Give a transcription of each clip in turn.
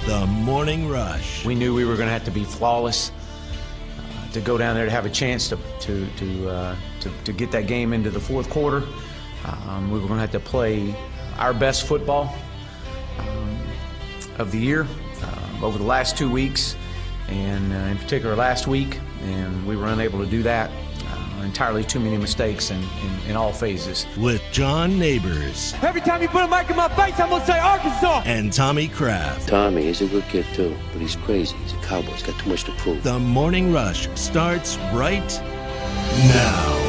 The Morning Rush. We knew we were going to have to be flawless to go down there to have a chance to get that game into the fourth quarter. We were going to have to play our best football of the year over the last 2 weeks, and in particular last week, and we were unable to do that. Entirely too many mistakes in all phases. With John Neighbors. Every time you put a mic in my face, I'm going to say Arkansas. And Tommy Kraft. Tommy, he's a good kid too, but he's crazy. He's a cowboy. He's got too much to prove. The Morning Rush starts right now.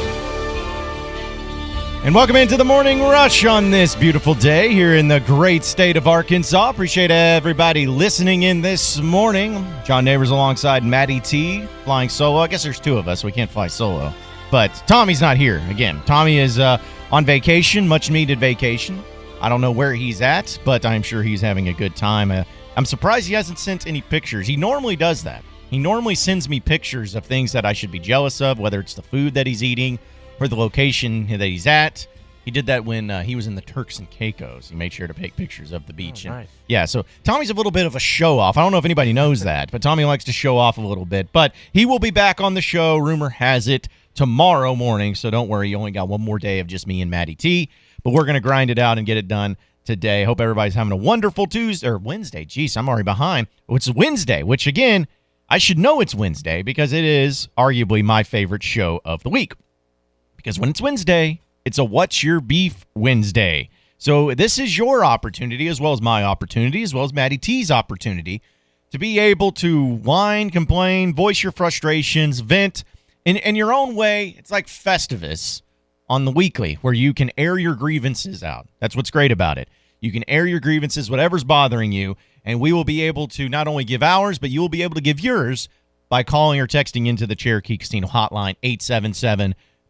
And welcome into the Morning Rush on this beautiful day here in the great state of Arkansas. Appreciate everybody listening in this morning. John Neighbors alongside Matty T, flying solo. I guess there's two of us. We can't fly solo. But Tommy's not here. Again, Tommy is on vacation, much-needed vacation. I don't know where he's at, but I'm sure he's having a good time. I'm surprised he hasn't sent any pictures. He normally does that. He normally sends me pictures of things that I should be jealous of, whether it's the food that he's eating or the location that he's at. He did that when he was in the Turks and Caicos. He made sure to take pictures of the beach. Oh, nice. Yeah, so Tommy's a little bit of a show-off. I don't know if anybody knows that, but Tommy likes to show off a little bit. But he will be back on the show, rumor has it, tomorrow morning, so don't worry. You only got one more day of just me and Matty T, but we're going to grind it out and get it done today. Hope everybody's having a wonderful Tuesday, or Wednesday. Jeez, I'm already behind. It's Wednesday, which, again, I should know it's Wednesday because it is arguably my favorite show of the week. Because when it's Wednesday, it's a What's Your Beef Wednesday. So this is your opportunity, as well as my opportunity, as well as Matty T's opportunity, to be able to whine, complain, voice your frustrations, vent, in your own way. It's like Festivus on the weekly, where you can air your grievances out. That's what's great about it. You can air your grievances, whatever's bothering you, and we will be able to not only give ours, but you will be able to give yours by calling or texting into the Cherokee Casino hotline.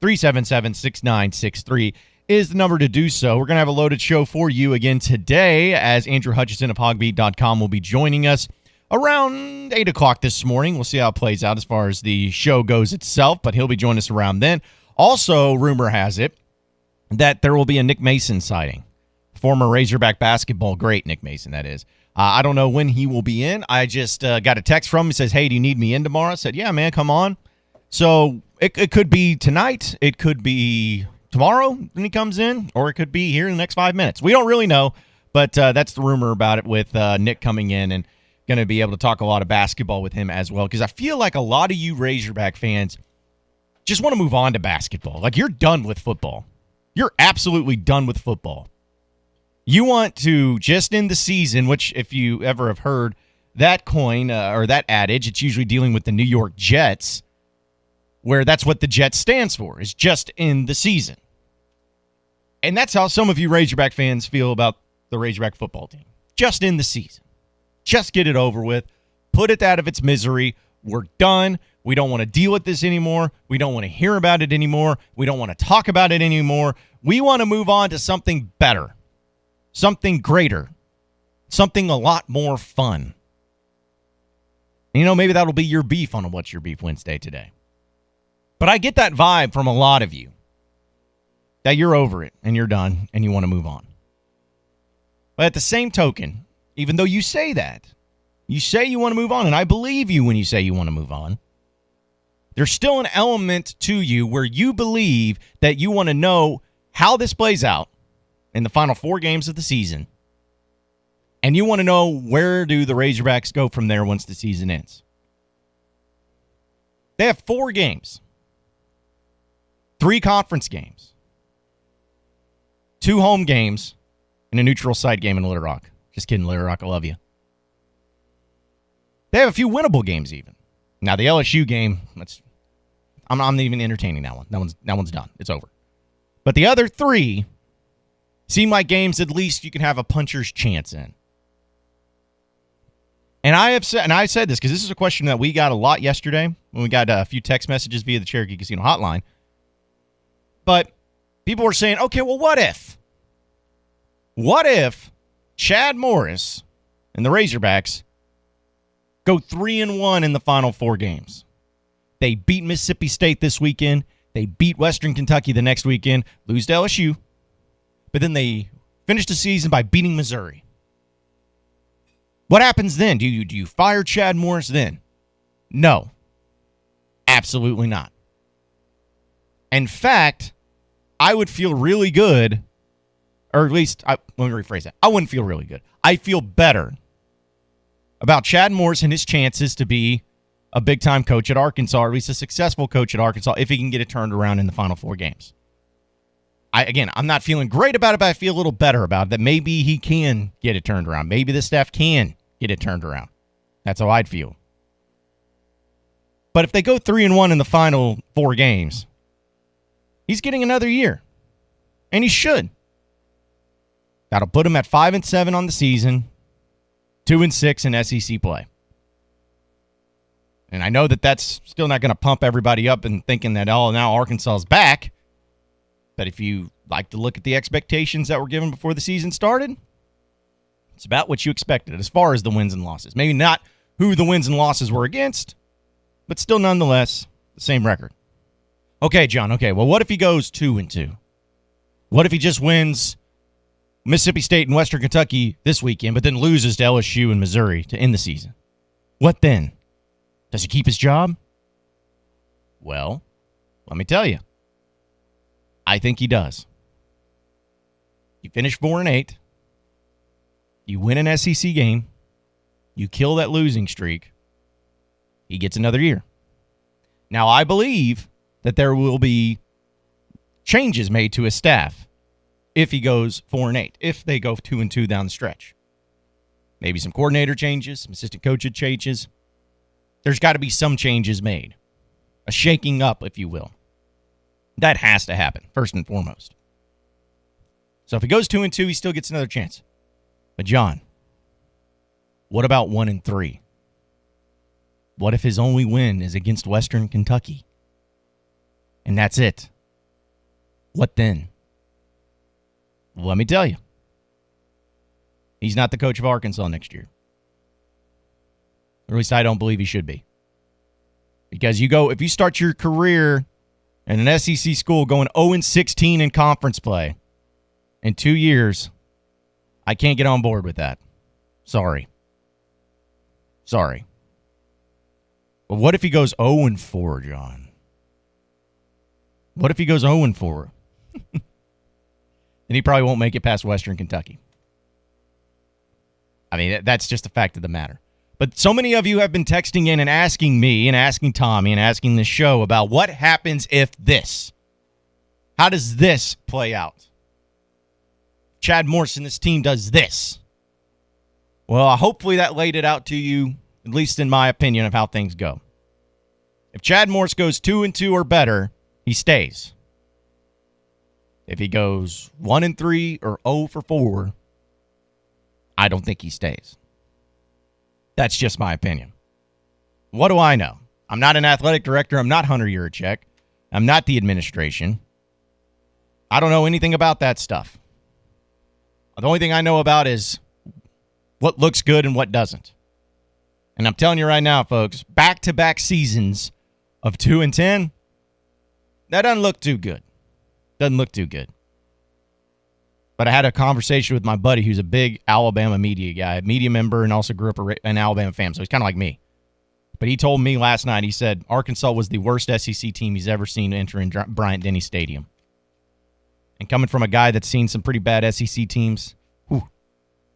877-377-6963 is the number to do so. We're going to have a loaded show for you again today, as Andrew Hutchison of hogbeat.com will be joining us around 8 o'clock this morning. We'll see how it plays out as far as the show goes itself, but he'll be joining us around then. Also, rumor has it that there will be a Nick Mason sighting. Former Razorback basketball great, Nick Mason, that is. I don't know when he will be in. I just got a text from him. He says, hey, do you need me in tomorrow? I said, yeah, man, come on. So it could be tonight. It could be tomorrow when he comes in, or it could be here in the next 5 minutes. We don't really know, but that's the rumor about it with Nick coming in, and going to be able to talk a lot of basketball with him as well, because I feel like a lot of you Razorback fans just want to move on to basketball. Like, you're done with football. You're absolutely done with football. You want to just end the season, which if you ever have heard that coin or that adage, it's usually dealing with the New York Jets, where that's what the Jets stands for, is just end the season. And that's how some of you Razorback fans feel about the Razorback football team. Just end the season. Just get it over with. Put it out of its misery. We're done. We don't want to deal with this anymore. We don't want to hear about it anymore. We don't want to talk about it anymore. We want to move on to something better, something greater, something a lot more fun. You know, maybe that'll be your beef on a What's Your Beef Wednesday today. But I get that vibe from a lot of you, that you're over it and you're done and you want to move on. But at the same token, even though you say that, you say you want to move on, and I believe you when you say you want to move on, there's still an element to you where you believe that you want to know how this plays out in the final 4 games of the season, and you want to know where do the Razorbacks go from there once the season ends. They have 4 games, 3 conference games, 2 home games, and a neutral site game in Little Rock. Just kidding, Little Rock, I love you. They have a few winnable games even. Now, the LSU game, I'm not even entertaining that one. That one's done. It's over. But the other 3 seem like games at least you can have a puncher's chance in. And I said this because this is a question that we got a lot yesterday when we got a few text messages via the Cherokee Casino hotline. But people were saying, okay, well, what if? What if Chad Morris and the Razorbacks go 3-1 in the final 4 games? They beat Mississippi State this weekend. They beat Western Kentucky the next weekend, lose to LSU. But then they finish the season by beating Missouri. What happens then? Do you fire Chad Morris then? No. Absolutely not. In fact, I would feel really good, or at least, let me rephrase that. I wouldn't feel really good. I feel better about Chad Morris and his chances to be a big-time coach at Arkansas, or at least a successful coach at Arkansas, if he can get it turned around in the Final Four games. I'm not feeling great about it, but I feel a little better about it, that maybe he can get it turned around. Maybe the staff can get it turned around. That's how I'd feel. But if they go 3-1 in the final 4 games, he's getting another year. And he should. That'll put him at 5-7 on the season, 2-6 in SEC play. And I know that that's still not going to pump everybody up and thinking that, oh, now Arkansas is back. But if you like to look at the expectations that were given before the season started, it's about what you expected as far as the wins and losses. Maybe not who the wins and losses were against, but still nonetheless the same record. Okay, John, well, what if he goes 2-2? What if he just wins Mississippi State and Western Kentucky this weekend, but then loses to LSU and Missouri to end the season? What then? Does he keep his job? Well, let me tell you. I think he does. You finish 4-8. You win an SEC game. You kill that losing streak. He gets another year. Now, I believe that there will be changes made to his staff if he goes 4-8, if they go 2-2 down the stretch. Maybe some coordinator changes, some assistant coach changes. There's got to be some changes made. A shaking up, if you will. That has to happen, first and foremost. So if he goes 2-2, he still gets another chance. But John, what about 1-3? What if his only win is against Western Kentucky? And that's it. What then? Well, let me tell you. He's not the coach of Arkansas next year. Or at least I don't believe he should be. Because if you start your career in an SEC school going 0-16 in conference play in 2 years, I can't get on board with that. Sorry. But what if he goes 0-4, John? What if he goes 0-4? Then he probably won't make it past Western Kentucky. I mean, that's just a fact of the matter. But so many of you have been texting in and asking me and asking Tommy and asking the show about what happens if this. How does this play out? Chad Morris and this team does this. Well, hopefully that laid it out to you, at least in my opinion, of how things go. If Chad Morris goes 2-2 or better, he stays. If he goes 1-3 or 0-4, I don't think he stays. That's just my opinion. What do I know? I'm not an athletic director. I'm not Hunter Yurachek. I'm not the administration. I don't know anything about that stuff. The only thing I know about is what looks good and what doesn't. And I'm telling you right now, folks, back-to-back seasons of 2-10, that doesn't look too good. Doesn't look too good. But I had a conversation with my buddy who's a big Alabama media guy, media member, and also grew up an Alabama fan, so he's kind of like me. But he told me last night, he said Arkansas was the worst SEC team he's ever seen enter in Bryant-Denny Stadium. And coming from a guy that's seen some pretty bad SEC teams,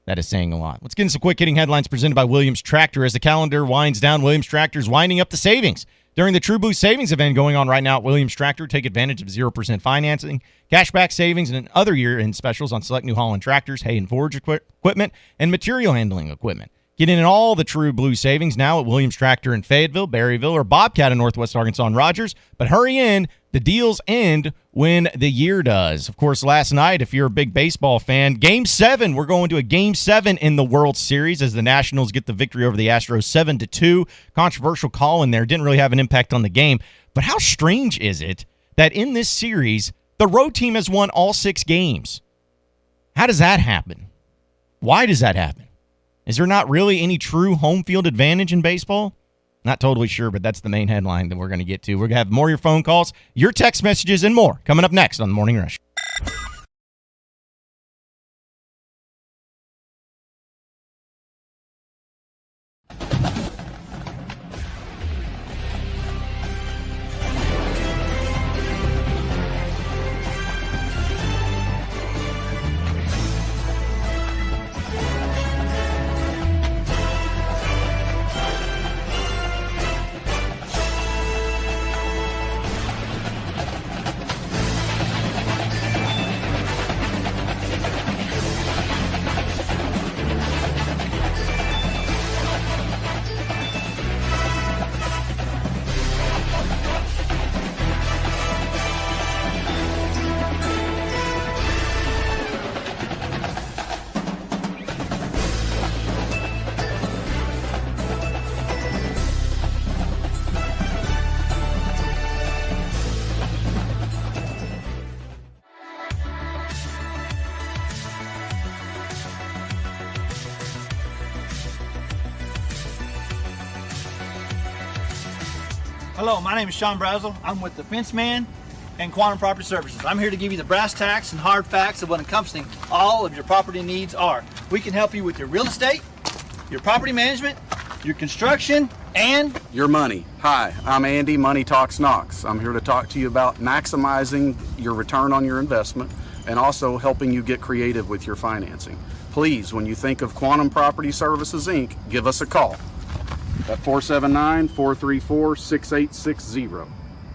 that is saying a lot. Let's get into some quick-hitting headlines presented by Williams Tractor. As the calendar winds down, Williams Tractor is winding up the savings. During the True Blue Savings event going on right now at Williams Tractor, take advantage of 0% financing, cashback savings, and other year-end specials on select New Holland tractors, hay and forage equipment, and material handling equipment. Get in all the True Blue savings now at Williams Tractor in Fayetteville, Berryville, or Bobcat in Northwest Arkansas and Rogers. But hurry in. The deals end when the year does. Of course, last night, if you're a big baseball fan, Game 7, we're going to a Game 7 in the World Series as the Nationals get the victory over the Astros 7-2. Controversial call in there. Didn't really have an impact on the game. But how strange is it that in this series, the road team has won all 6 games? How does that happen? Why does that happen? Is there not really any true home field advantage in baseball? Not totally sure, but that's the main headline that we're going to get to. We're going to have more of your phone calls, your text messages, and more coming up next on The Morning Rush. Hello, my name is Sean Brazel. I'm with the Fence Man and Quantum Property Services. I'm here to give you the brass tacks and hard facts of what encompassing all of your property needs are. We can help you with your real estate, your property management, your construction, and your money. Hi, I'm Andy, Money Talks Knox. I'm here to talk to you about maximizing your return on your investment and also helping you get creative with your financing. Please, when you think of Quantum Property Services, Inc., give us a call at 479-434-6860.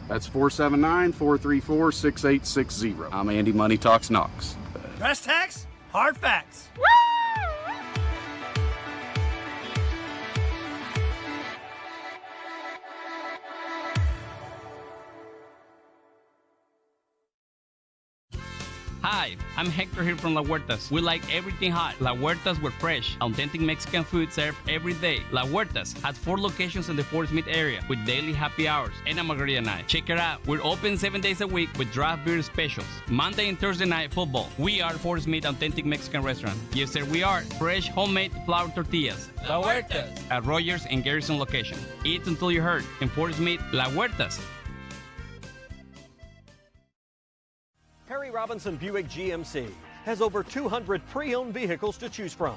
That's 479-434-6860. I'm Andy, Money Talks Knox. brass tacks, hard facts. Hi, I'm Hector here from La Huertas. We like everything hot. La Huertas, we're fresh, authentic Mexican food served every day. La Huertas has 4 locations in the Fort Smith area with daily happy hours and a margarita night. Check it out. We're open 7 days a week with draft beer specials. Monday and Thursday night football. We are Fort Smith Authentic Mexican Restaurant. Yes, sir, we are. Fresh, homemade flour tortillas. La Huertas. At Rogers and Garrison location. Eat until you hurt. In Fort Smith, La Huertas. Harry Robinson Buick GMC has over 200 pre-owned vehicles to choose from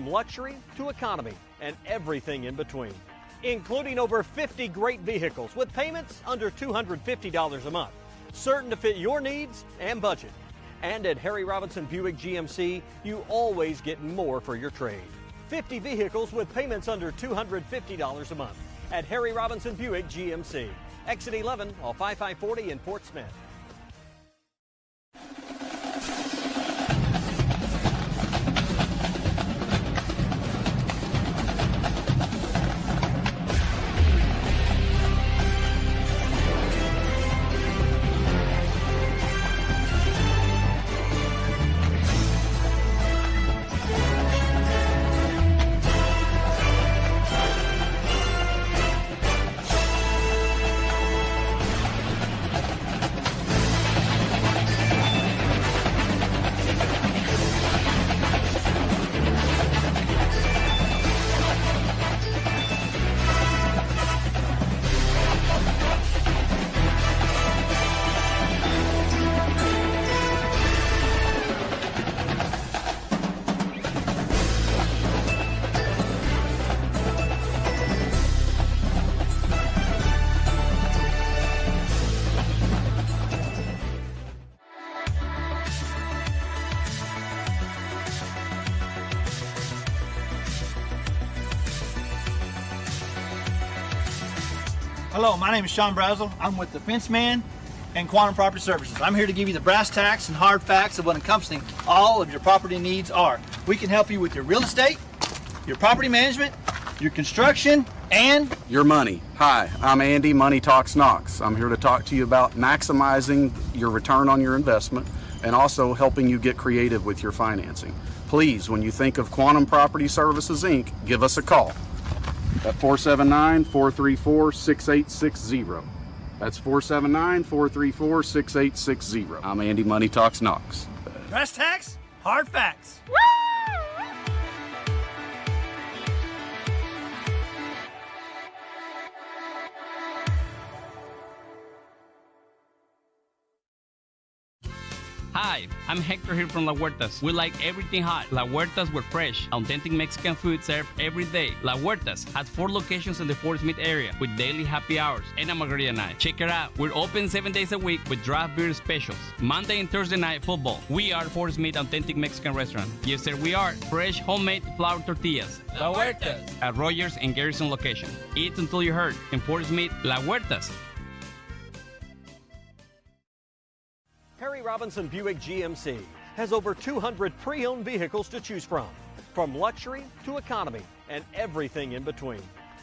luxury to economy and everything in between, including over 50 great vehicles with payments under $250 a month, certain to fit your needs and budget. And at Harry Robinson Buick GMC, you always get more for your trade. 50 vehicles with payments under $250 a month at Harry Robinson Buick GMC. Exit 11 off I-540 in Fort Smith. Hello, my name is Sean Brazel. I'm with the Fence Man and Quantum Property Services. I'm here to give you the brass tacks and hard facts of what encompassing all of your property needs are. We can help you with your real estate, your property management, your construction, and your money. Hi, I'm Andy, Money Talks Knox. I'm here to talk to you about maximizing your return on your investment and also helping you get creative with your financing. Please, when you think of Quantum Property Services, Inc., give us a call at 479-434-6860. That's 479-434-6860. I'm Andy, Money Talks Knox. brass tacks, hard facts. Hi, I'm Hector here from La Huertas. We like everything hot. La Huertas, we're fresh, authentic Mexican food served every day. La Huertas has 4 locations in the Fort Smith area with daily happy hours and a margarita night. Check it out. We're open 7 days a week with draft beer specials. Monday and Thursday night football. We are Fort Smith Authentic Mexican Restaurant. Yes, sir, we are. Fresh, homemade flour tortillas. La Huertas. At Rogers and Garrison location. Eat until you hurt. In Fort Smith, La Huertas. Harry Robinson Buick GMC has over 200 pre-owned vehicles to choose from luxury to economy and everything in between,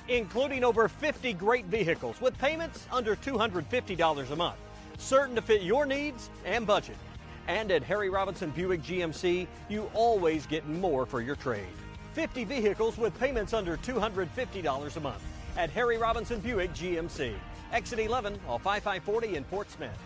including over 50 great vehicles with payments under $250 a month, certain to fit your needs and budget. And at Harry Robinson Buick GMC, you always get more for your trade. 50 vehicles with payments under $250 a month at Harry Robinson Buick GMC. Exit 11 off I-540 in Fort Smith.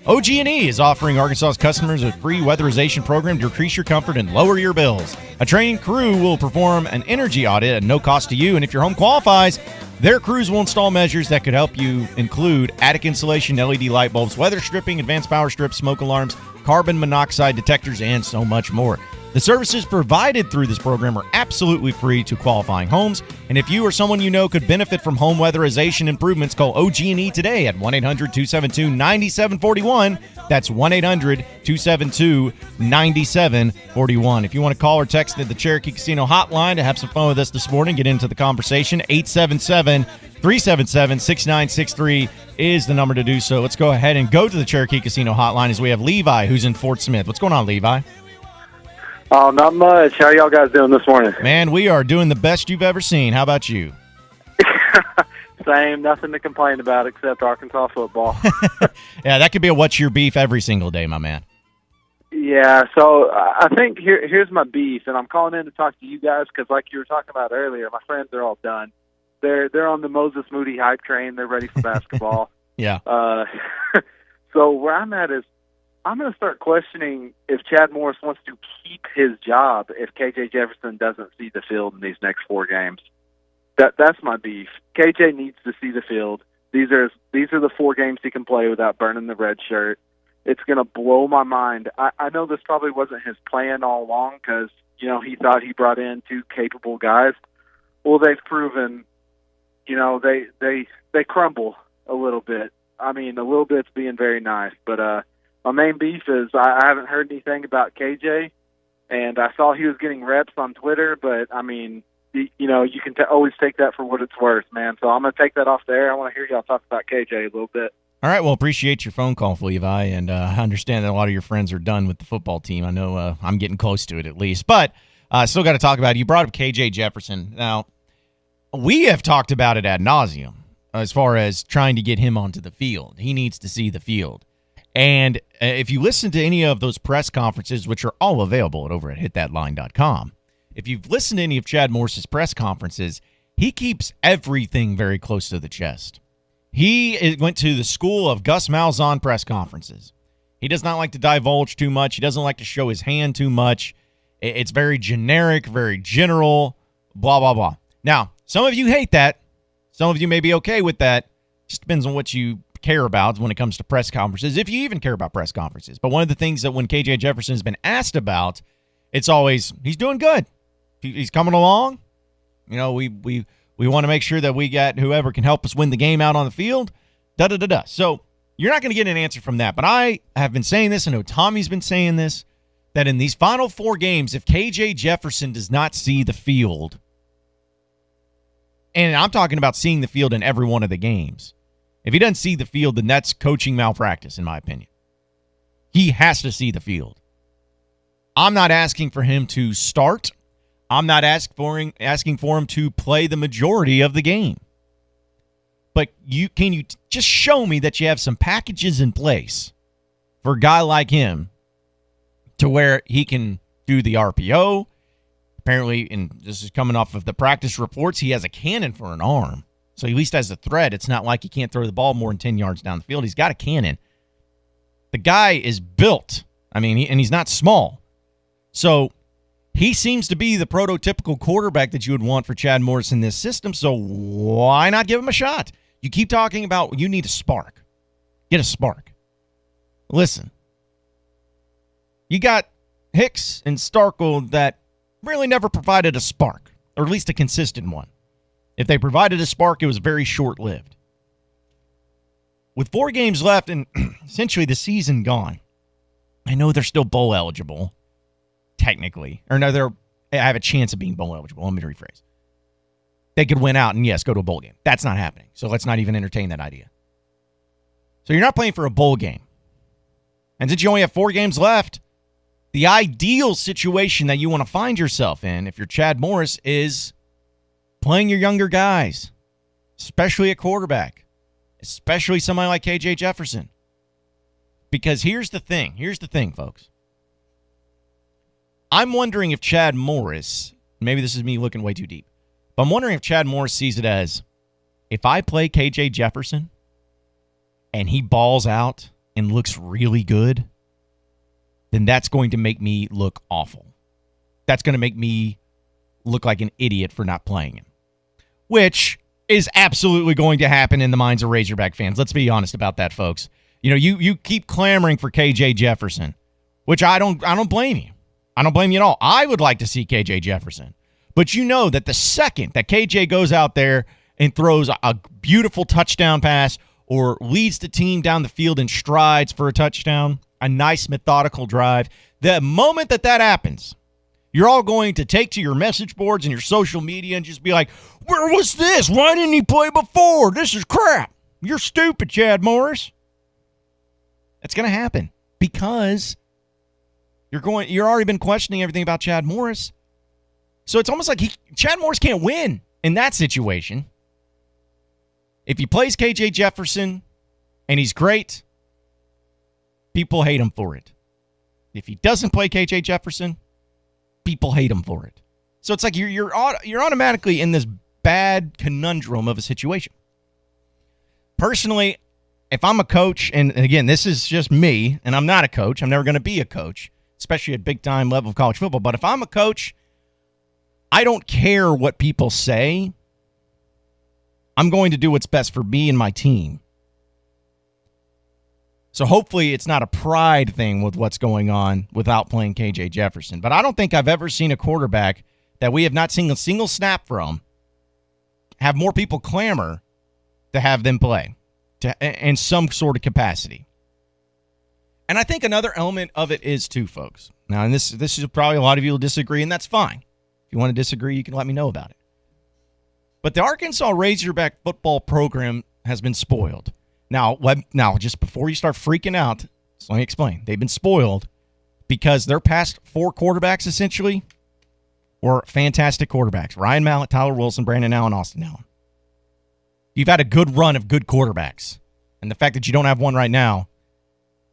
OG&E is offering Arkansas's customers a free weatherization program to increase your comfort and lower your bills. A trained crew will perform an energy audit at no cost to you, and if your home qualifies, their crews will install measures that could help you include attic insulation, LED light bulbs, weather stripping, advanced power strips, smoke alarms, carbon monoxide detectors, and so much more. The services provided through this program are absolutely free to qualifying homes, and if you or someone you know could benefit from home weatherization improvements, call OG&E today at 1-800-272-9741. That's 1-800-272-9741. If you want to call or text at the Cherokee Casino hotline to have some fun with us this morning, get into the conversation, 877-377-6963 is the number to do so. Let's go ahead and go to the Cherokee Casino hotline as we have Levi, who's in Fort Smith. What's going on, Levi? Oh, not much. How y'all guys doing this morning? Man, we are doing the best you've ever seen. How about you? Same. Nothing to complain about except Arkansas football. Yeah, that could be a what's your beef every single day, my man. Yeah, so I think here's my beef, and I'm calling in to talk to you guys because, like you were talking about earlier, my friends are all done. They're on the Moses Moody hype train. They're ready for basketball. Yeah. So where I'm at is I'm going to start questioning if Chad Morris wants to keep his job if KJ Jefferson doesn't see the field in these next 4 games. That's my beef. KJ needs to see the field. These are the 4 games he can play without burning the red shirt. It's going to blow my mind. I know this probably wasn't his plan all along because, he thought he brought in 2 capable guys. Well, they've proven, they crumble a little bit. I mean, a little bit's being very nice, but my main beef is I haven't heard anything about KJ, and I saw he was getting reps on Twitter, but, I mean, you can always take that for what it's worth, man. So I'm going to take that off the air. I want to hear y'all talk about KJ a little bit. All right, well, appreciate your phone call, Levi, and I understand that a lot of your friends are done with the football team. I know I'm getting close to it at least, but still got to talk about it. You brought up KJ Jefferson. Now, we have talked about it ad nauseum as far as trying to get him onto the field. He needs to see the field. And if you listen to any of those press conferences, which are all available over at hitthatline.com, if you've listened to any of Chad Morris's press conferences, he keeps everything very close to the chest. He went to the school of Gus Malzahn press conferences. He does not like to divulge too much. He doesn't like to show his hand too much. It's very generic, very general, blah, blah, blah. Now, some of you hate that. Some of you may be okay with that. Just depends on what you care about when it comes to press conferences, if you even care about press conferences. But one of the things that when KJ Jefferson has been asked about, it's always, he's doing good. He's coming along. We want to make sure that we got whoever can help us win the game out on the field. Da-da-da-da. So you're not going to get an answer from that. But I have been saying this. I know Tommy's been saying this, that in these final 4 games, if KJ Jefferson does not see the field, and I'm talking about seeing the field in every one of the games, if he doesn't see the field, then that's coaching malpractice, in my opinion. He has to see the field. I'm not asking for him to start. I'm not asking for him to play the majority of the game. But can you just show me that you have some packages in place for a guy like him to where he can do the RPO? Apparently, and this is coming off of the practice reports, he has a cannon for an arm. So he at least has a threat. It's not like he can't throw the ball more than 10 yards down the field. He's got a cannon. The guy is built. I mean, he's not small. So he seems to be the prototypical quarterback that you would want for Chad Morris in this system. So why not give him a shot? You keep talking about you need a spark. Get a spark. Listen, you got Hicks and Starkle that really never provided a spark, or at least a consistent one. If they provided a spark, it was very short-lived. With 4 games left and essentially the season gone, I know they're still bowl eligible, technically. Or no, they have a chance of being bowl eligible. Let me rephrase. They could win out and, yes, go to a bowl game. That's not happening, so let's not even entertain that idea. So you're not playing for a bowl game. And since you only have 4 games left, the ideal situation that you want to find yourself in, if you're Chad Morris, is playing your younger guys, especially a quarterback, especially somebody like KJ Jefferson. Because here's the thing, folks. I'm wondering if Chad Morris, maybe this is me looking way too deep, but I'm wondering if Chad Morris sees it as, if I play KJ Jefferson and he balls out and looks really good, then that's going to make me look awful. That's going to make me look like an idiot for not playing him, which is absolutely going to happen in the minds of Razorback fans. Let's be honest about that, folks. You know, you keep clamoring for KJ Jefferson, which I don't blame you. I don't blame you at all. I would like to see KJ Jefferson. But you know that the second that KJ goes out there and throws a beautiful touchdown pass or leads the team down the field in strides for a touchdown, a nice methodical drive, the moment that happens, you're all going to take to your message boards and your social media and just be like, where was this? Why didn't he play before? This is crap. You're stupid, Chad Morris. That's going to happen because you're already been questioning everything about Chad Morris. So it's almost like Chad Morris can't win in that situation. If he plays KJ Jefferson and he's great, people hate him for it. If he doesn't play KJ Jefferson, people hate him for it. So it's like you're automatically in this bad conundrum of a situation. Personally, if I'm a coach, and again, this is just me, and I'm not a coach. I'm never going to be a coach, especially at big-time level of college football. But if I'm a coach, I don't care what people say. I'm going to do what's best for me and my team. So hopefully it's not a pride thing with what's going on without playing KJ Jefferson. But I don't think I've ever seen a quarterback that we have not seen a single snap from have more people clamor to have them play in some sort of capacity. And I think another element of it is too, folks. Now, and this is probably a lot of you will disagree, and that's fine. If you want to disagree, you can let me know about it. But the Arkansas Razorback football program has been spoiled. Now, just before you start freaking out, so let me explain. They've been spoiled because their past 4 quarterbacks, essentially, were fantastic quarterbacks. Ryan Mallett, Tyler Wilson, Brandon Allen, Austin Allen. You've had a good run of good quarterbacks. And the fact that you don't have one right now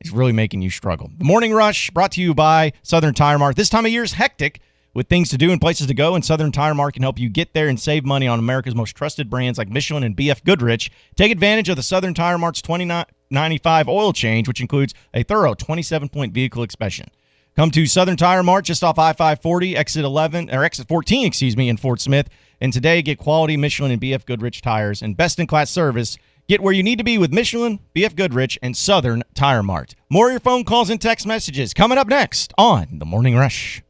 is really making you struggle. The Morning Rush brought to you by Southern Tire Mart. This time of year is hectic with things to do and places to go, and Southern Tire Mart can help you get there and save money on America's most trusted brands like Michelin and BF Goodrich. Take advantage of the Southern Tire Mart's $29.95 oil change, which includes a thorough 27-point vehicle inspection. Come to Southern Tire Mart just off I-540, exit 14, in Fort Smith. And today, get quality Michelin and BF Goodrich tires and best-in-class service. Get where you need to be with Michelin, BF Goodrich, and Southern Tire Mart. More of your phone calls and text messages coming up next on The Morning Rush.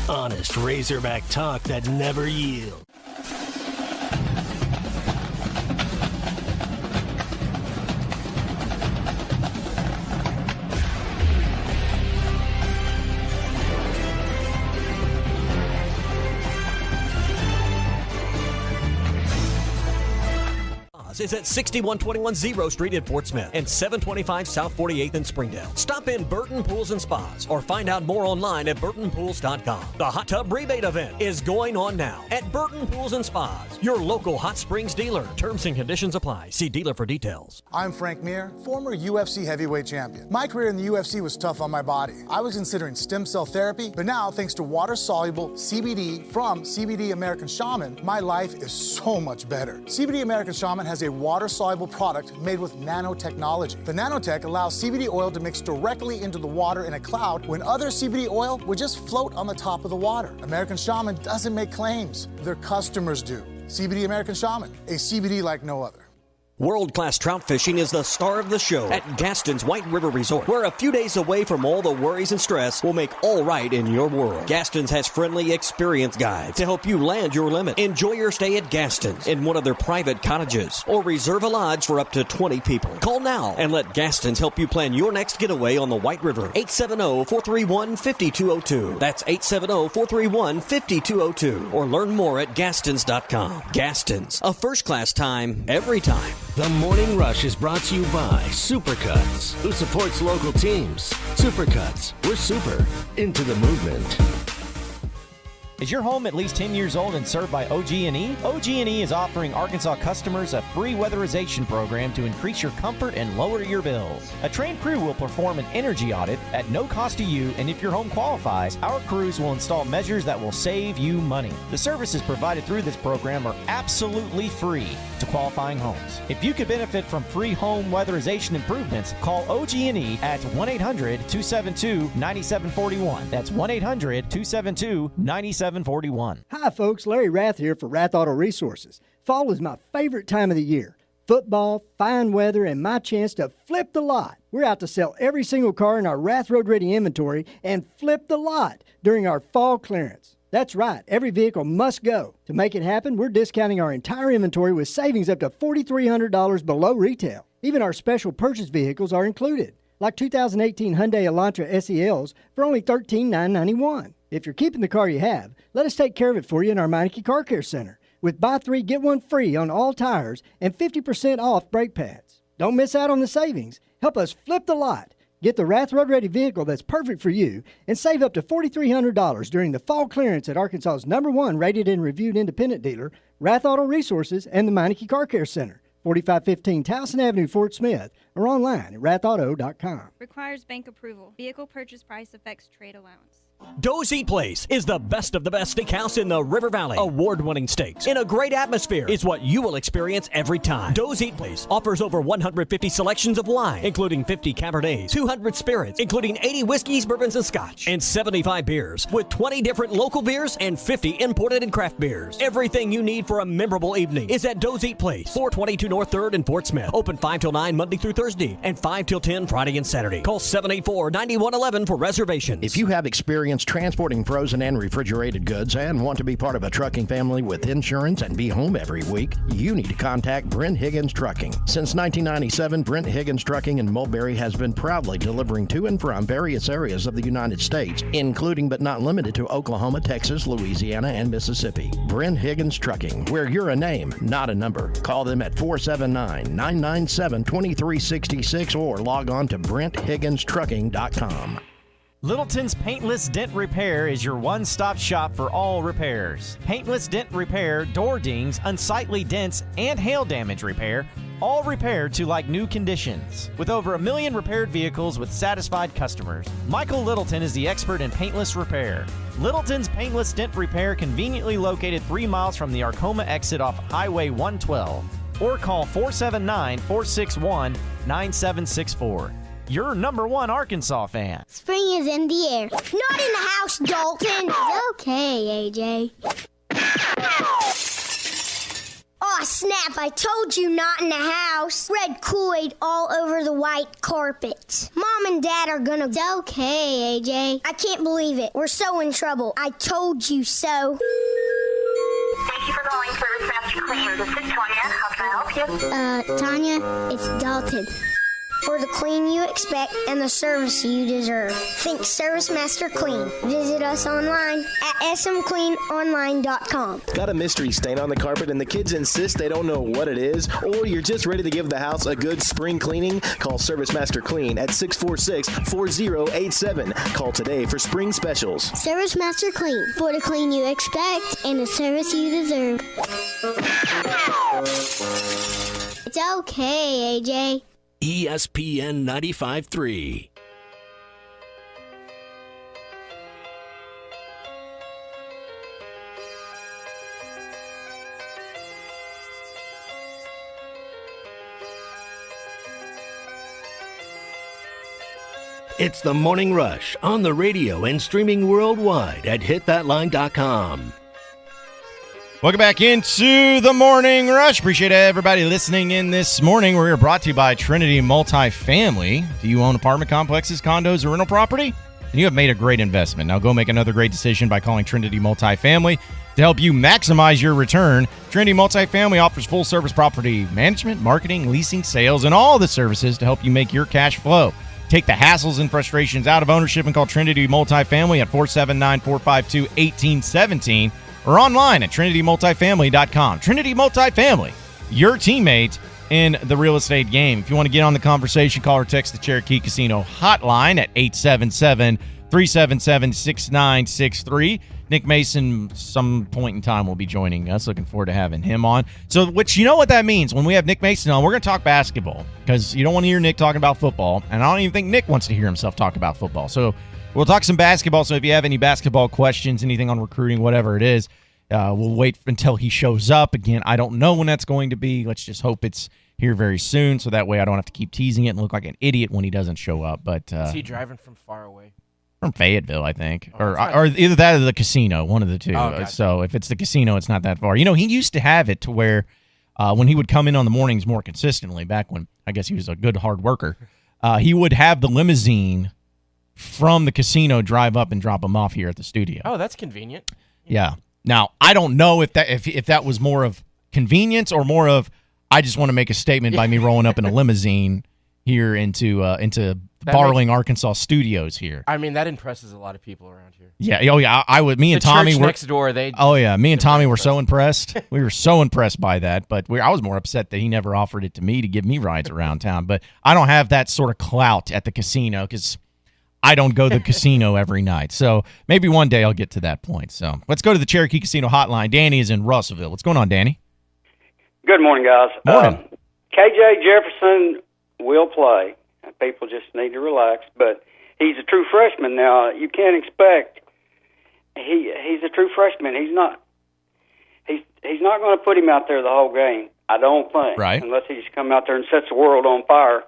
Honest Razorback talk that never yields. Is at 6121 Zero Street in Fort Smith and 725 South 48th in Springdale. Stop in Burton Pools and Spas or find out more online at burtonpools.com. The hot tub rebate event is going on now at Burton Pools and Spas, your local hot springs dealer. Terms and conditions apply. See dealer for details. I'm Frank Mir, former UFC heavyweight champion. My career in the UFC was tough on my body. I was considering stem cell therapy, but now, thanks to water-soluble CBD from CBD American Shaman, my life is so much better. CBD American Shaman has a water-soluble product made with nanotechnology. The nanotech allows CBD oil to mix directly into the water in a cloud when other CBD oil would just float on the top of the water. American Shaman doesn't make claims. Their customers do. CBD American Shaman, a CBD like no other. World-class trout fishing is the star of the show at Gaston's White River Resort, where a few days away from all the worries and stress will make all right in your world. Gaston's has friendly, experienced guides to help you land your limit. Enjoy your stay at Gaston's in one of their private cottages or reserve a lodge for up to 20 people. Call now and let Gaston's help you plan your next getaway on the White River. 870-431-5202. That's 870-431-5202. Or learn more at Gastons.com. Gaston's, a first-class time, every time. The Morning Rush is brought to you by Supercuts, who supports local teams. Supercuts, we're super into the movement. Is your home at least 10 years old and served by OG&E? OG&E is offering Arkansas customers a free weatherization program to increase your comfort and lower your bills. A trained crew will perform an energy audit at no cost to you, and if your home qualifies, our crews will install measures that will save you money. The services provided through this program are absolutely free to qualifying homes. If you could benefit from free home weatherization improvements, call OG&E at 1-800-272-9741. That's 1-800-272-9741. Hi, folks. Larry Rath here for Rath Auto Resources. Fall is my favorite time of the year. Football, fine weather, and my chance to flip the lot. We're out to sell every single car in our Rath Road Ready inventory and flip the lot during our fall clearance. That's right, every vehicle must go. To make it happen, we're discounting our entire inventory with savings up to $4,300 below retail. Even our special purchase vehicles are included, like 2018 Hyundai Elantra SELs for only $13,991. If you're keeping the car you have, let us take care of it for you in our Meineke Car Care Center with buy 3, get 1 free on all tires and 50% off brake pads. Don't miss out on the savings. Help us flip the lot. Get the Rath Road Ready vehicle that's perfect for you and save up to $4,300 during the fall clearance at Arkansas's #1 rated and reviewed independent dealer, Rath Auto Resources, and the Meineke Car Care Center, 4515 Towson Avenue, Fort Smith, or online at rathauto.com. Requires bank approval. Vehicle purchase price affects trade allowance. Doe's Eat Place is the best of the best steakhouse in the River Valley. Award-winning steaks in a great atmosphere is what you will experience every time. Doe's Eat Place offers over 150 selections of wine, including 50 Cabernets, 200 spirits, including 80 whiskeys, bourbons, and scotch, and 75 beers, with 20 different local beers and 50 imported and craft beers. Everything you need for a memorable evening is at Doe's Eat Place, 422 North 3rd in Fort Smith. Open 5 till 9 Monday through Thursday and 5 till 10 Friday and Saturday. Call 784-9111 for reservations. If you have experience transporting frozen and refrigerated goods and want to be part of a trucking family with insurance and be home every week, you need to contact Brent Higgins Trucking. Since 1997, Brent Higgins Trucking in Mulberry has been proudly delivering to and from various areas of the United States, including but not limited to Oklahoma, Texas, Louisiana, and Mississippi. Brent Higgins Trucking, where you're a name, not a number. Call them at 479-997-2366 or log on to BrentHigginsTrucking.com. Littleton's Paintless Dent Repair is your one-stop shop for all repairs. Paintless Dent Repair, door dings, unsightly dents, and hail damage repair, all repaired to like new conditions. With over 1 million repaired vehicles with satisfied customers, Michael Littleton is the expert in paintless repair. Littleton's Paintless Dent Repair, conveniently located 3 miles from the Arcoma exit off Highway 112. Or call 479-461-9764. Your #1 Arkansas fan. Spring is in the air. Not in the house, Dalton. Okay, AJ. Aw, snap, I told you not in the house. Red Kool-Aid all over the white carpet. Mom and Dad are gonna... Okay, AJ. I can't believe it. We're so in trouble. I told you so. Thank you for calling Service Master Clean. This is Tanya. How can I help you? Tanya, it's Dalton. For the clean you expect and the service you deserve. Think Service Master Clean. Visit us online at smcleanonline.com. Got a mystery stain on the carpet and the kids insist they don't know what it is? Or you're just ready to give the house a good spring cleaning? Call Service Master Clean at 646-4087. Call today for spring specials. Service Master Clean. For the clean you expect and the service you deserve. It's okay, AJ. ESPN 95.3. It's the Morning Rush on the radio and streaming worldwide at hitthatline.com. Welcome back into the Morning Rush. Appreciate everybody listening in this morning. We're brought to you by Trinity Multifamily. Do you own apartment complexes, condos, or rental property? Then you have made a great investment. Now go make another great decision by calling Trinity Multifamily to help you maximize your return. Trinity Multifamily offers full-service property management, marketing, leasing, sales, and all the services to help you make your cash flow. Take the hassles and frustrations out of ownership and call Trinity Multifamily at 479-452-1817. or online at trinitymultifamily.com. Trinity Multifamily, your teammate in the real estate game. If you want to get on the conversation, call or text the Cherokee Casino hotline at 877-377-6963. Nick Mason, some point in time, will be joining us. Looking forward to having him on. So, which you know what that means when we have Nick Mason on, we're going to talk basketball because you don't want to hear Nick talking about football, and I don't even think Nick wants to hear himself talk about football. So, we'll talk some basketball. So, if you have any basketball questions, anything on recruiting, whatever it is, we'll wait until he shows up. Again, I don't know when that's going to be. Let's just hope it's here very soon, so that way I don't have to keep teasing it and look like an idiot when he doesn't show up. But is he driving from far away? From Fayetteville, I think, or either that or the casino, one of the two. Oh, gotcha. So if it's the casino, it's not that far. You know, he used to have it to where when he would come in on the mornings more consistently, back when I guess he was a good hard worker, he would have the limousine from the casino drive up and drop him off here at the studio. Oh, that's convenient. Yeah. Now I don't know if that was more of convenience or more of I just want to make a statement by me rolling up in a limousine here into Barling, Arkansas studios here. I mean, that impresses a lot of people around here. Yeah. Oh, yeah. I would. Me and the Tommy church were next door. Oh yeah. Me and Tommy were so impressed. We were so impressed by that. But I was more upset that he never offered it to me to give me rides around town. But I don't have that sort of clout at the casino because I don't go to the casino every night. So maybe one day I'll get to that point. So let's go to the Cherokee Casino hotline. Danny is in Russellville. What's going on, Danny? Good morning, guys. Morning. KJ Jefferson will play. People just need to relax, but he's a true freshman now. You can't expect he's a true freshman. He's not going to put him out there the whole game. I don't think, right? Unless he just come out there and sets the world on fire.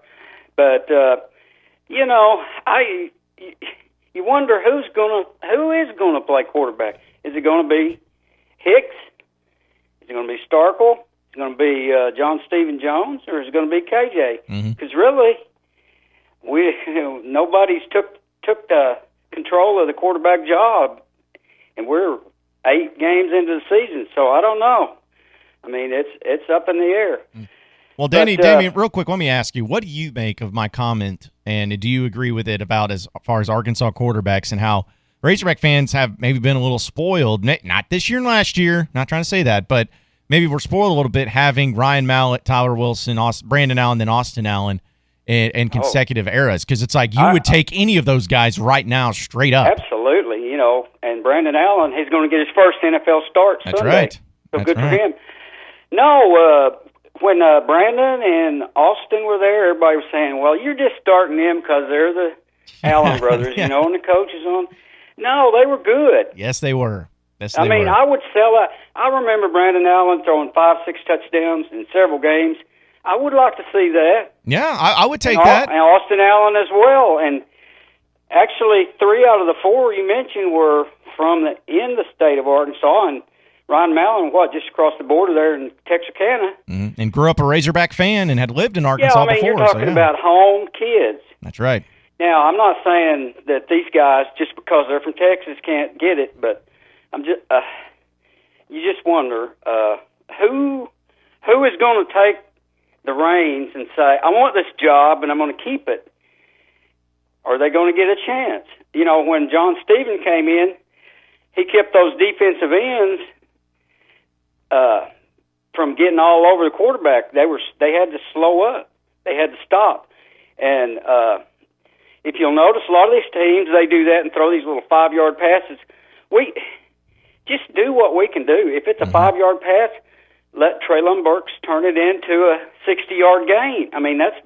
But you wonder who is going to play quarterback. Is it going to be Hicks? Is it going to be Starkle? Is it going to be John Stephen Jones, or is it going to be KJ? Because really, nobody's took the control of the quarterback job, and we're 8 games into the season. So I don't know. I mean, it's up in the air. Well, Danny, real quick, let me ask you, what do you make of my comment, and do you agree with it about as far as Arkansas quarterbacks and how Razorback fans have maybe been a little spoiled, not this year and last year, not trying to say that, but maybe we're spoiled a little bit having Ryan Mallett, Tyler Wilson, Brandon Allen, then Austin Allen in consecutive eras, because it's like you would take any of those guys right now straight up. Absolutely, and Brandon Allen, he's going to get his first NFL start That's Sunday. Right. So That's good right. for him. No, when Brandon and Austin were there, everybody was saying, well, you're just starting them because they're the Allen brothers, and the coach is on. No, they were good. Yes, they were. I mean, I would sell out. I remember Brandon Allen throwing 5-6 touchdowns in several games. I would like to see that. Yeah, I would take that. And Austin Allen as well. And actually, 3 out of the 4 you mentioned were from in the state of Arkansas. And Ryan Mallon, just across the border there in Texarkana. Mm-hmm. And grew up a Razorback fan and had lived in Arkansas before. You're talking about home kids. That's right. Now, I'm not saying that these guys, just because they're from Texas, can't get it, but I'm just you just wonder who is going to take the reins and say, I want this job and I'm going to keep it. Are they going to get a chance? When John Stephen came in, he kept those defensive ends from getting all over the quarterback. They had to slow up. They had to stop. And if you'll notice, a lot of these teams, they do that and throw these little 5-yard passes. We just do what we can do. If it's a 5-yard pass, let Traylon Burks turn it into a 60-yard gain. I mean, that's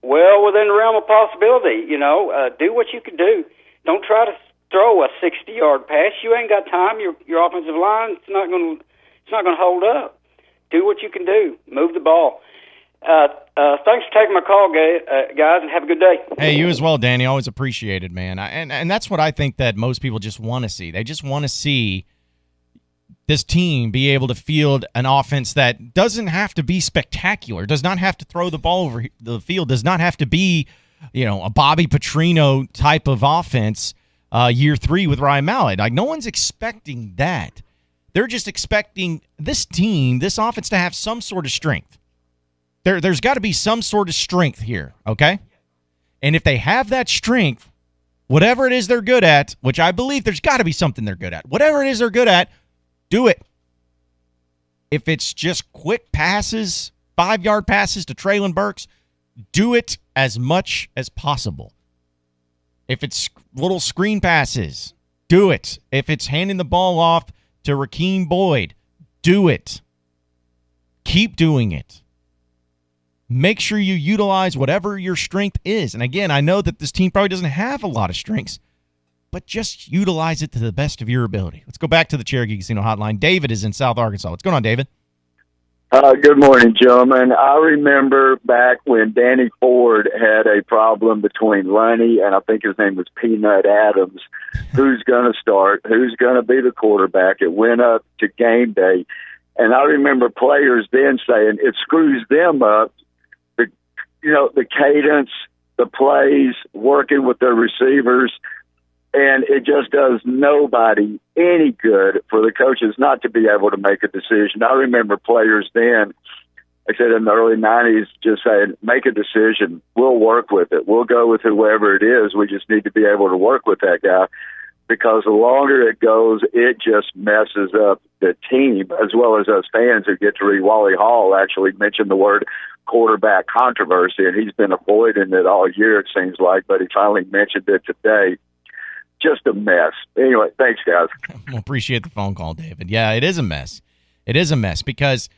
well within the realm of possibility. Do what you can do. Don't try to throw a 60-yard pass. You ain't got time. Your offensive line, it's not going to hold up. Do what you can do. Move the ball. Thanks for taking my call, guys, and have a good day. Hey, you as well, Danny. Always appreciated, man. And that's what I think that most people just want to see. They just want to see this team be able to field an offense that doesn't have to be spectacular, does not have to throw the ball over the field, does not have to be, a Bobby Petrino type of offense year 3 with Ryan Mallett. Like, no one's expecting that. They're just expecting this team, this offense, to have some sort of strength. There's got to be some sort of strength here, okay? And if they have that strength, whatever it is they're good at, which I believe there's got to be something they're good at, whatever it is they're good at, do it. If it's just quick passes, 5-yard passes to Traylon Burks, do it as much as possible. If it's little screen passes, do it. If it's handing the ball off to Rakeem Boyd, do it. Keep doing it. Make sure you utilize whatever your strength is. And again, I know that this team probably doesn't have a lot of strengths, but just utilize it to the best of your ability. Let's go back to the Cherokee Casino Hotline. David is in South Arkansas. What's going on, David? Good morning, gentlemen. I remember back when Danny Ford had a problem between Lunny and I think his name was Peanut Adams. Who's going to start? Who's going to be the quarterback? It went up to game day. And I remember players then saying it screws them up. The cadence, the plays, working with their receivers, and it just does nobody any good for the coaches not to be able to make a decision. I remember players then, I said in the early 90s, just saying, make a decision. We'll work with it. We'll go with whoever it is. We just need to be able to work with that guy, because the longer it goes, it just messes up the team as well as us fans who get to read. Wally Hall actually mentioned the word quarterback controversy, and he's been avoiding it all year, it seems like, but he finally mentioned it today. Just a mess. Anyway, thanks, guys. Well, appreciate the phone call, David. Yeah, it is a mess. It is a mess because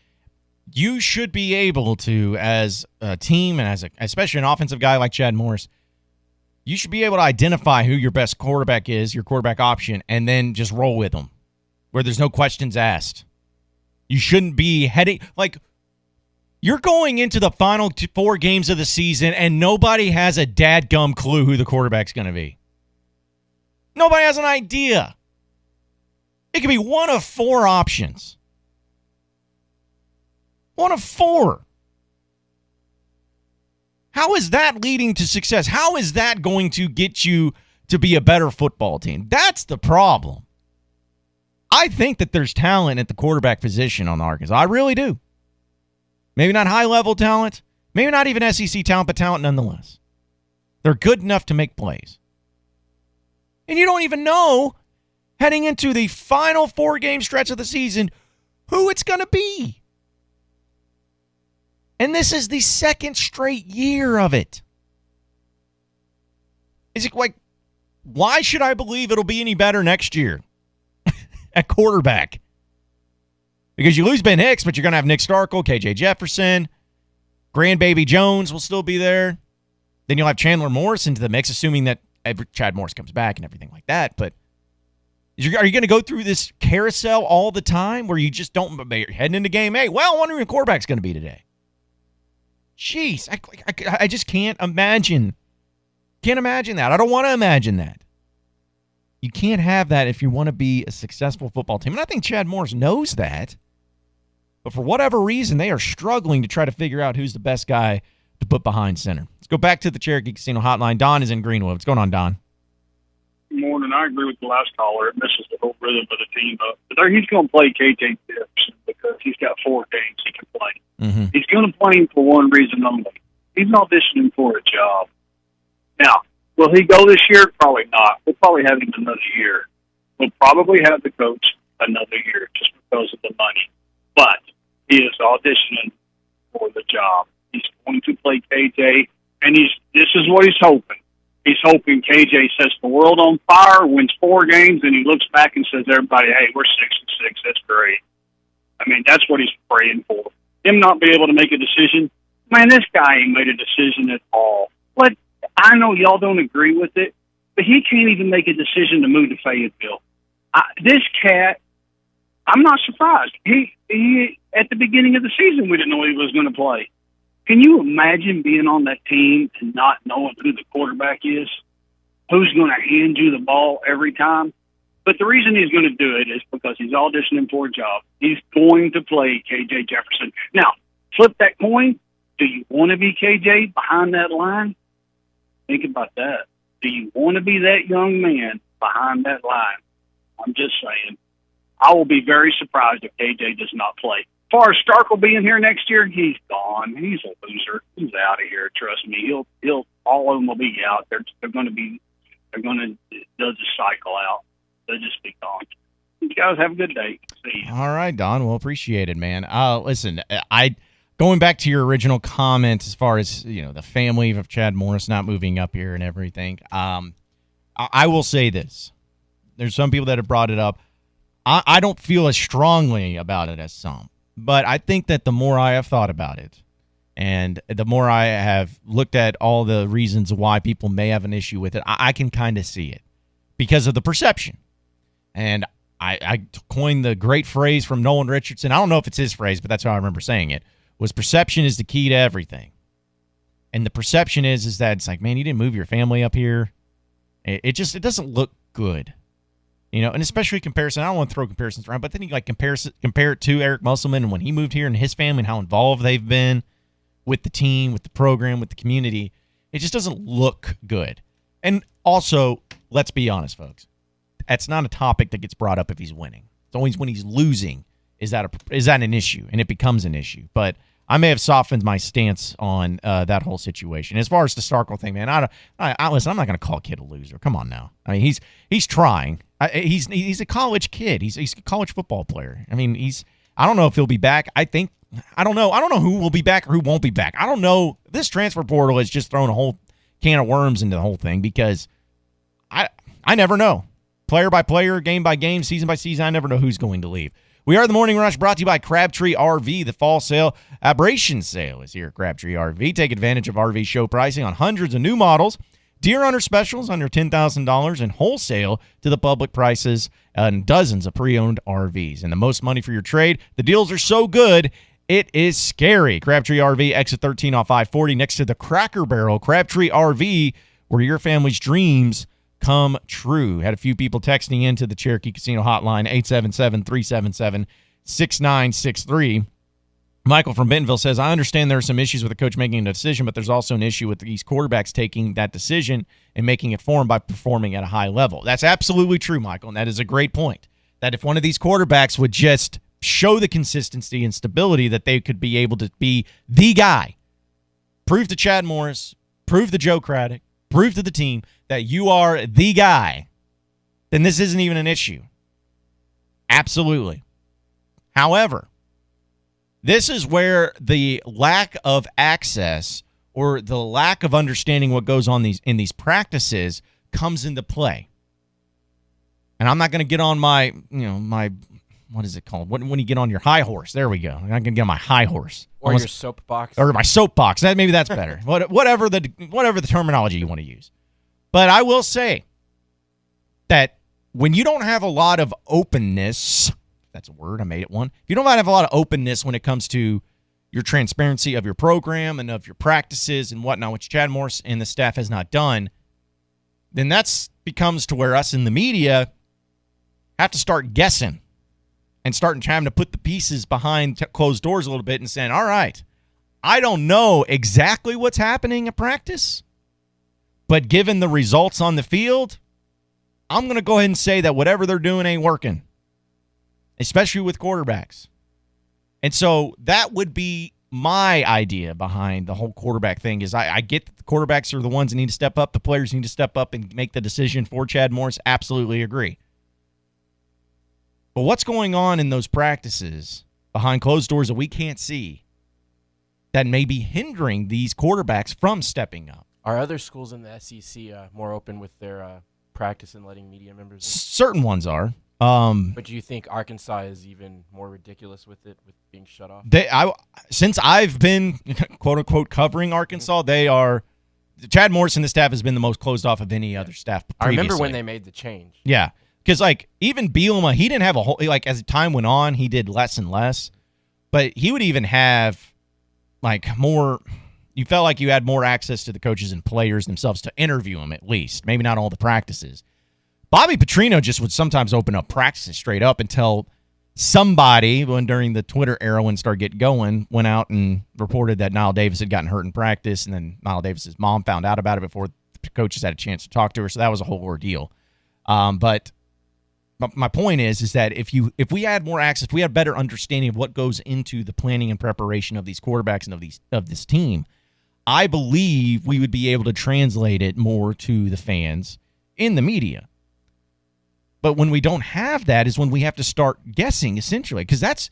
you should be able to, as a team and especially an offensive guy like Chad Morris, you should be able to identify who your best quarterback is, your quarterback option, and then just roll with them where there's no questions asked. You shouldn't be heading you're going into the final 4 games of the season and nobody has a dadgum clue who the quarterback's going to be. Nobody has an idea. It could be one of 4 options. One of 4. How is that leading to success? How is that going to get you to be a better football team? That's the problem. I think that there's talent at the quarterback position on Arkansas. I really do. Maybe not high-level talent. Maybe not even SEC talent, but talent nonetheless. They're good enough to make plays. And you don't even know, heading into the final 4-game stretch of the season, who it's going to be. And this is the 2nd straight year of it. Is it why should I believe it'll be any better next year at quarterback? Because you lose Ben Hicks, but you're going to have Nick Starkel, KJ Jefferson, Grandbaby Jones will still be there. Then you'll have Chandler Morris into the mix, assuming that Chad Morris comes back and everything like that. But are you going to go through this carousel all the time where you just don't, you're heading into game 8? Well, I wonder who the quarterback's going to be today. Jeez, I just can't imagine. Can't imagine that. I don't want to imagine that. You can't have that if you want to be a successful football team. And I think Chad Morris knows that. But for whatever reason, they are struggling to try to figure out who's the best guy to put behind center. Let's go back to the Cherokee Casino Hotline. Don is in Greenwood. What's going on, Don? Good morning. I agree with the last caller. It messes the whole rhythm of the team up. But he's going to play KJ Jefferson because he's got 4 games he can play. Mm-hmm. He's going to play him for one reason only. He's auditioning for a job. Now, will he go this year? Probably not. We'll probably have him another year. We'll probably have the coach another year just because of the money. But he is auditioning for the job. He's going to play KJ, and this is what he's hoping. He's hoping KJ sets the world on fire, wins 4 games, and he looks back and says, everybody, hey, we're 6-6. That's great. I mean, that's what he's praying for. Him not be able to make a decision. Man, this guy ain't made a decision at all. But I know y'all don't agree with it, but he can't even make a decision to move to Fayetteville. This cat, I'm not surprised. He at the beginning of the season, we didn't know he was going to play. Can you imagine being on that team and not knowing who the quarterback is? Who's going to hand you the ball every time? But the reason he's going to do it is because he's auditioning for a job. He's going to play KJ Jefferson. Now, flip that coin. Do you want to be KJ behind that line? Think about that. Do you want to be that young man behind that line? I'm just saying. I will be very surprised if KJ does not play. As far as Stark will be in here next year, he's gone. He's a loser. He's out of here. Trust me. He'll. All of them will be out. They'll just cycle out. They'll just be gone. You guys have a good day. See you. All right, Don. Well, appreciate it, man. Listen, going back to your original comment as far as the family of Chad Morris not moving up here and everything. I will say this: There's some people that have brought it up. I don't feel as strongly about it as some, but I think that the more I have thought about it, and the more I have looked at all the reasons why people may have an issue with it, I can kind of see it because of the perception. And I coined the great phrase from Nolan Richardson. I don't know if it's his phrase, but that's how I remember saying it, was perception is the key to everything. And the perception is that it's like, man, you didn't move your family up here. It doesn't look good. You know, and especially comparison. I don't want to throw comparisons around, but then you like compare it to Eric Musselman and when he moved here and his family and how involved they've been with the team, with the program, with the community. It just doesn't look good. And also, let's be honest, folks. That's not a topic that gets brought up if he's winning. It's always when he's losing is that an issue, and it becomes an issue. But I may have softened my stance on that whole situation. As far as the Starkle thing, man, listen, I'm not going to call a kid a loser. Come on now. I mean, he's trying. He's a college kid. He's a college football player. I mean, I don't know if he'll be back. I don't know. I don't know who will be back or who won't be back. I don't know. This transfer portal has just thrown a whole can of worms into the whole thing because I never know. Player by player, game by game, season by season, I never know who's going to leave. We are the Morning Rush, brought to you by Crabtree RV. The fall sale, Aberration sale is here at Crabtree RV. Take advantage of RV show pricing on hundreds of new models, deer hunter specials under $10,000, and wholesale to the public prices and dozens of pre-owned RVs. And the most money for your trade. The deals are so good, it is scary. Crabtree RV, exit 13 off I-40, next to the Cracker Barrel. Crabtree RV, where your family's dreams come true. Had a few people texting into the Cherokee Casino hotline, 877-377-6963. Michael from Bentonville says, I understand there are some issues with the coach making a decision, but there's also an issue with these quarterbacks taking that decision and making it for them by performing at a high level. That's absolutely true, Michael, and that is a great point. That if one of these quarterbacks would just show the consistency and stability that they could be able to be the guy, prove to Chad Morris, prove to Joe Craddock, prove to the team that you are the guy, then this isn't even an issue. Absolutely. However, this is where the lack of access or the lack of understanding what goes on in these practices comes into play. And I'm not going to get on my what is it called? When you get on your high horse. There we go. I'm not going to get on my high horse. Or your soapbox. Or my soapbox. Maybe that's better. whatever the terminology you want to use. But I will say that when you don't have a lot of openness, that's a word, I made it one. If you don't have a lot of openness when it comes to your transparency of your program and of your practices and whatnot, which Chad Morris and the staff has not done, then that becomes to where us in the media have to start guessing and starting having to put the pieces behind closed doors a little bit and saying, all right, I don't know exactly what's happening at practice, but given the results on the field, I'm going to go ahead and say that whatever they're doing ain't working, especially with quarterbacks. And so that would be my idea behind the whole quarterback thing is I get that the quarterbacks are the ones that need to step up. The players need to step up and make the decision for Chad Morris. Absolutely agree. But what's going on in those practices behind closed doors that we can't see that may be hindering these quarterbacks from stepping up? Are other schools in the SEC more open with their practice and letting media members in? Certain ones are. But do you think Arkansas is even more ridiculous with it, with being shut off? Since I've been, quote-unquote, covering Arkansas, they are – Chad Morris and the staff has been the most closed off of any other staff previously. I remember when they made the change. Yeah, because, even Bielema, he didn't have a whole – as time went on, he did less and less. But he would even have, more – you felt like you had more access to the coaches and players themselves to interview them at least. Maybe not all the practices. Bobby Petrino just would sometimes open up practices straight up until somebody, during the Twitter era when it started getting going, went out and reported that Niall Davis had gotten hurt in practice, and then Niall Davis's mom found out about it before the coaches had a chance to talk to her, so that was a whole ordeal. But my point is that if we had more access, if we had better understanding of what goes into the planning and preparation of these quarterbacks and of this team, I believe we would be able to translate it more to the fans in the media. But when we don't have that is when we have to start guessing, essentially, because that's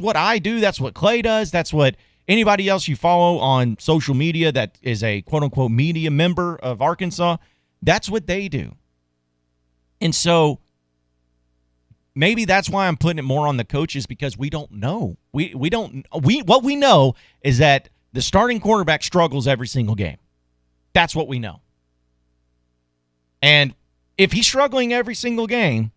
what I do. That's what Clay does. That's what anybody else you follow on social media that is a quote-unquote media member of Arkansas, that's what they do. And so maybe that's why I'm putting it more on the coaches, because we don't know. What we know is that the starting quarterback struggles every single game. That's what we know. And if he's struggling every single game,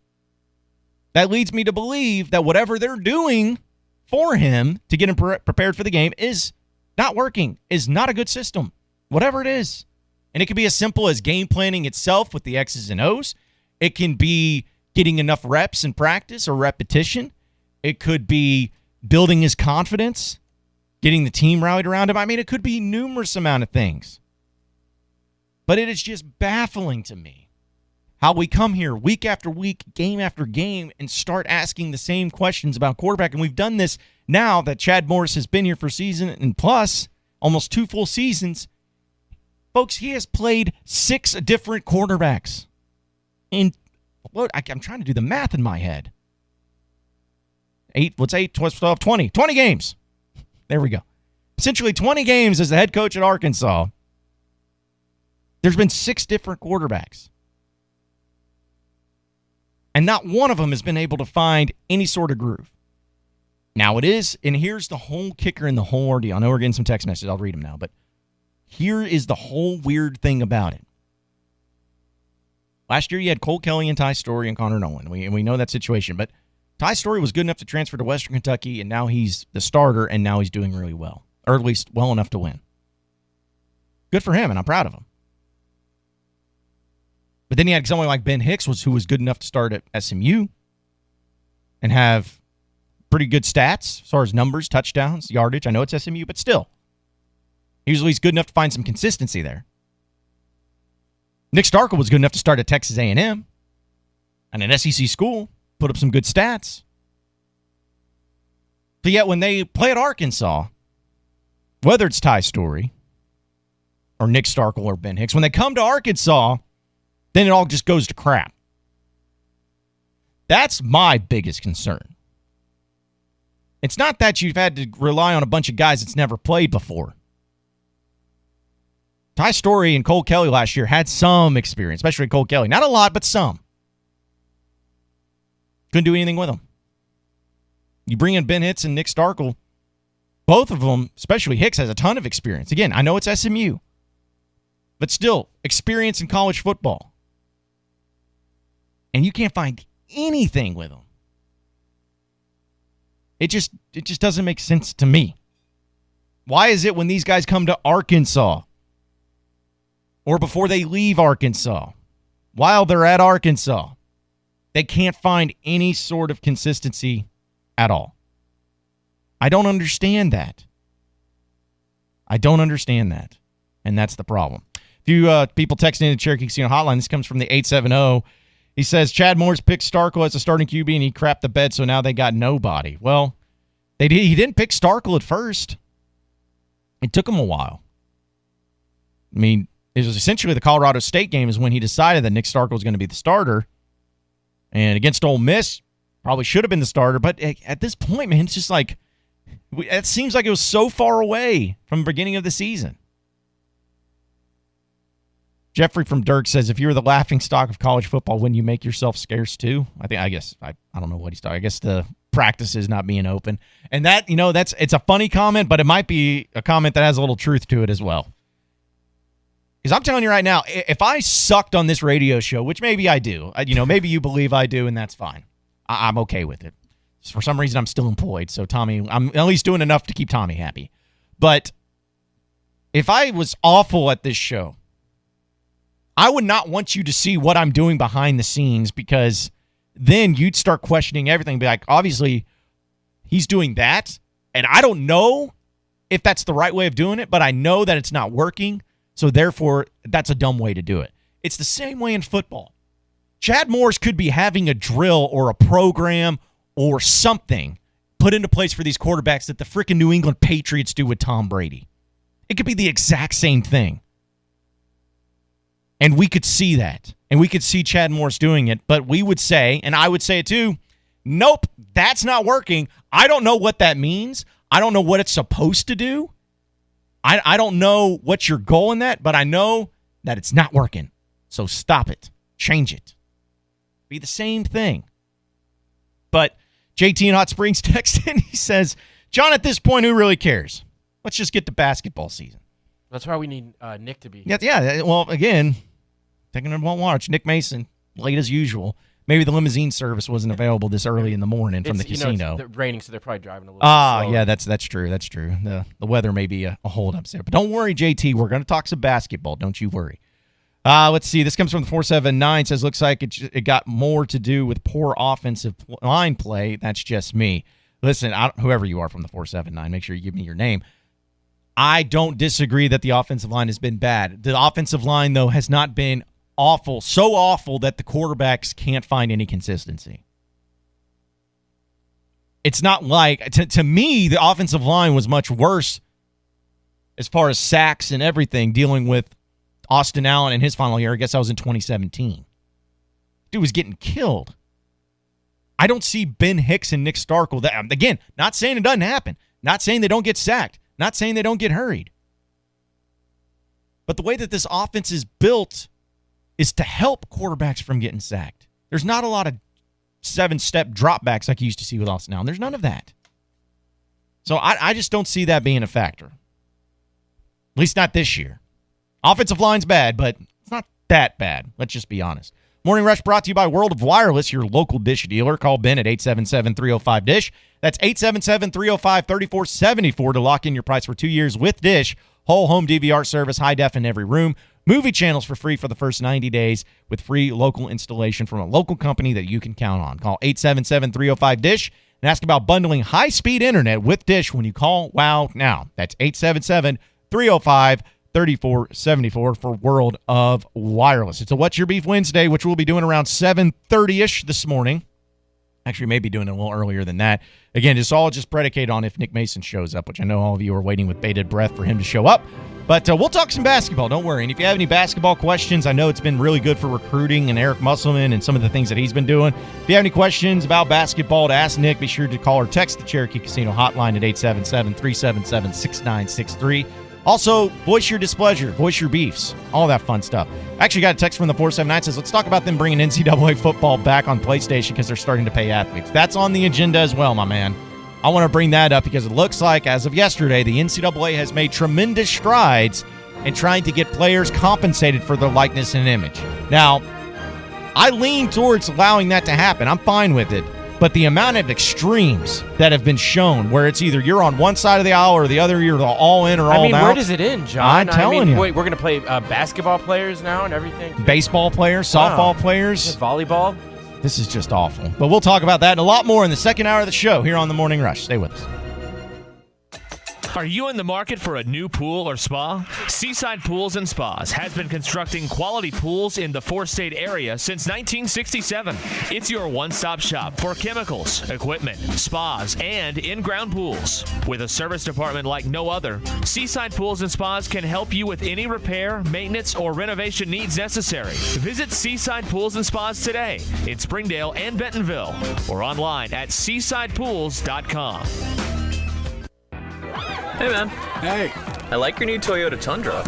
that leads me to believe that whatever they're doing for him to get him prepared for the game is not working, is not a good system, whatever it is. And it can be as simple as game planning itself with the X's and O's. It can be getting enough reps in practice or repetition. It could be building his confidence, getting the team rallied around him. I mean, it could be numerous amount of things. But it is just baffling to me how we come here week after week, game after game, and start asking the same questions about quarterback. And we've done this now that Chad Morris has been here for a season and plus almost 2 full seasons. Folks, he has played 6 different quarterbacks. In what? I'm trying to do the math in my head. 8, 12, 20 games. There we go. Essentially 20 games as the head coach at Arkansas. There's been 6 different quarterbacks. And not one of them has been able to find any sort of groove. Now it is, and here's the whole kicker in the whole ordeal. I know we're getting some text messages. I'll read them now. But here is the whole weird thing about it. Last year you had Cole Kelly and Ty Story and Connor Nolan. We know that situation. But Ty Story was good enough to transfer to Western Kentucky, and now he's the starter, and now he's doing really well. Or at least well enough to win. Good for him, and I'm proud of him. But then you had someone like Ben Hicks, who was good enough to start at SMU and have pretty good stats as far as numbers, touchdowns, yardage. I know it's SMU, but still. Usually he's good enough to find some consistency there. Nick Starkel was good enough to start at Texas A&M and an SEC school, put up some good stats. But yet when they play at Arkansas, whether it's Ty Story or Nick Starkel or Ben Hicks, when they come to Arkansas, then it all just goes to crap. That's my biggest concern. It's not that you've had to rely on a bunch of guys that's never played before. Ty Story and Cole Kelly last year had some experience, especially Cole Kelly. Not a lot, but some. Couldn't do anything with them. You bring in Ben Hicks and Nick Starkel. Both of them, especially Hicks, has a ton of experience. Again, I know it's SMU. But still, experience in college football. And you can't find anything with them. It just doesn't make sense to me. Why is it when these guys come to Arkansas or before they leave Arkansas, while they're at Arkansas, they can't find any sort of consistency at all? I don't understand that. And that's the problem. A few people texting in the Cherokee Casino hotline. This comes from the 870. He says, Chad Morris picked Starkel as a starting QB, and he crapped the bed, so now they got nobody. Well, he didn't pick Starkel at first. It took him a while. I mean, it was essentially the Colorado State game is when he decided that Nick Starkel was going to be the starter. And against Ole Miss, probably should have been the starter. But at this point, man, it's just like, it seems like it was so far away from the beginning of the season. Jeffrey from Dirk says, if you were the laughing stock of college football, wouldn't you make yourself scarce too? I don't know what he's talking. I guess the practice is not being open. And that, it's a funny comment, but it might be a comment that has a little truth to it as well. Because I'm telling you right now, if I sucked on this radio show, which maybe I do, maybe you believe I do, and that's fine. I'm okay with it. For some reason, I'm still employed, so Tommy, I'm at least doing enough to keep Tommy happy. But if I was awful at this show, I would not want you to see what I'm doing behind the scenes, because then you'd start questioning everything. Be like, obviously, he's doing that, and I don't know if that's the right way of doing it, but I know that it's not working, so therefore, that's a dumb way to do it. It's the same way in football. Chad Morris could be having a drill or a program or something put into place for these quarterbacks that the freaking New England Patriots do with Tom Brady. It could be the exact same thing. And we could see that. And we could see Chad Morris doing it. But we would say, and I would say it too, nope, that's not working. I don't know what that means. I don't know what it's supposed to do. I don't know what your goal in that, but I know that it's not working. So stop it. Change it. Be the same thing. But JT in Hot Springs texted in. He says, John, at this point, who really cares? Let's just get to basketball season. That's why we need Nick to be. Yeah. Well, again, taking a watch. Nick Mason, late as usual. Maybe the limousine service wasn't available this early in the morning from the casino. It's raining, so they're probably driving a little slower. Yeah, that's true. That's true. The weather may be a holdup there. But don't worry, JT. We're going to talk some basketball. Don't you worry. Let's see. This comes from the 479. Says, looks like it got more to do with poor offensive line play. That's just me. Listen, whoever you are from the 479, make sure you give me your name. I don't disagree that the offensive line has been bad. The offensive line, though, has not been awful, so awful that the quarterbacks can't find any consistency. It's not like, to me, the offensive line was much worse as far as sacks and everything, dealing with Austin Allen in his final year. I guess that was in 2017. Dude was getting killed. I don't see Ben Hicks and Nick Starkel. Again, not saying it doesn't happen. Not saying they don't get sacked. Not saying they don't get hurried. But the way that this offense is built is to help quarterbacks from getting sacked. There's not a lot of 7-step dropbacks like you used to see with Austin Allen. There's none of that. So I just don't see that being a factor. At least not this year. Offensive line's bad, but it's not that bad. Let's just be honest. Morning Rush brought to you by World of Wireless, your local dish dealer. Call Ben at 877-305-DISH. That's 877-305-3474 to lock in your price for 2 years with Dish. Whole home DVR service, high def in every room. Movie channels for free for the first 90 days with free local installation from a local company that you can count on. Call 877-305-DISH and ask about bundling high-speed internet with Dish when you call WOW now. That's 877-305-3474 for World of Wireless. It's a What's Your Beef Wednesday, which we'll be doing around 7:30-ish this morning. Actually, maybe doing it a little earlier than that. Again, it's all just predicated on if Nick Mason shows up, which I know all of you are waiting with bated breath for him to show up. But we'll talk some basketball, don't worry. And if you have any basketball questions, I know it's been really good for recruiting and Eric Musselman and some of the things that he's been doing. If you have any questions about basketball to ask Nick, be sure to call or text the Cherokee Casino hotline at 877-377-6963. Also, voice your displeasure, voice your beefs, all that fun stuff. I actually got a text from the 479 says, let's talk about them bringing NCAA football back on PlayStation because they're starting to pay athletes. That's on the agenda as well, my man. I want to bring that up because it looks like, as of yesterday, the NCAA has made tremendous strides in trying to get players compensated for their likeness and image. Now, I lean towards allowing that to happen. I'm fine with it. But the amount of extremes that have been shown, where it's either you're on one side of the aisle or the other, you're all in or all out. Where does it end, John? I'm telling you. Wait, we're going to play basketball players now and everything? Baseball players, softball players. Volleyball? This is just awful. But we'll talk about that and a lot more in the second hour of the show here on The Morning Rush. Stay with us. Are you in the market for a new pool or spa? Seaside Pools and Spas has been constructing quality pools in the four-state area since 1967. It's your one-stop shop for chemicals, equipment, spas, and in-ground pools. With a service department like no other, Seaside Pools and Spas can help you with any repair, maintenance, or renovation needs necessary. Visit Seaside Pools and Spas today in Springdale and Bentonville or online at seasidepools.com. Hey, man. Hey. I like your new Toyota Tundra.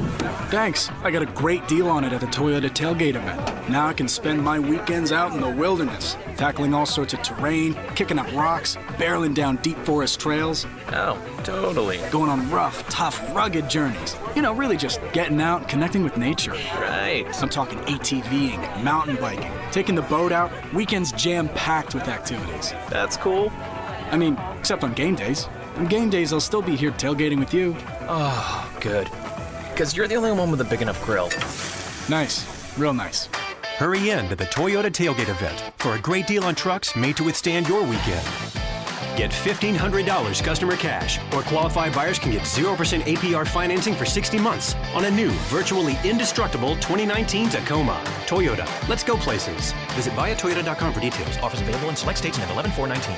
Thanks. I got a great deal on it at the Toyota Tailgate event. Now I can spend my weekends out in the wilderness, tackling all sorts of terrain, kicking up rocks, barreling down deep forest trails. Oh, totally. Going on rough, tough, rugged journeys. You know, really just getting out and connecting with nature. Right. I'm talking ATVing, mountain biking, taking the boat out, weekends jam-packed with activities. That's cool. I mean, except on game days. On game days, I'll still be here tailgating with you. Oh, good. Because you're the only one with a big enough grill. Nice. Real nice. Hurry in to the Toyota Tailgate event for a great deal on trucks made to withstand your weekend. Get $1,500 customer cash, or qualified buyers can get 0% APR financing for 60 months on a new, virtually indestructible 2019 Tacoma. Toyota. Let's go places. Visit buyatoyota.com for details. Offers available in select states and at 11/4/19.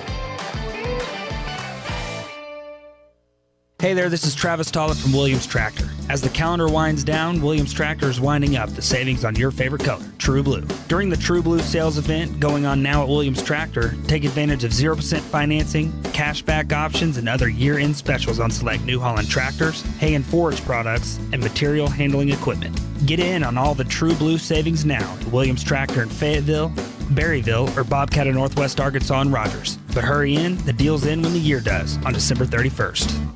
Hey there, this is Travis Tollett from Williams Tractor. As the calendar winds down, Williams Tractor is winding up the savings on your favorite color, True Blue. During the True Blue sales event going on now at Williams Tractor, take advantage of 0% financing, cashback options, and other year-end specials on select New Holland tractors, hay and forage products, and material handling equipment. Get in on all the True Blue savings now at Williams Tractor in Fayetteville, Berryville, or Bobcat of Northwest Arkansas and Rogers. But hurry in, the deal's in when the year does, on December 31st.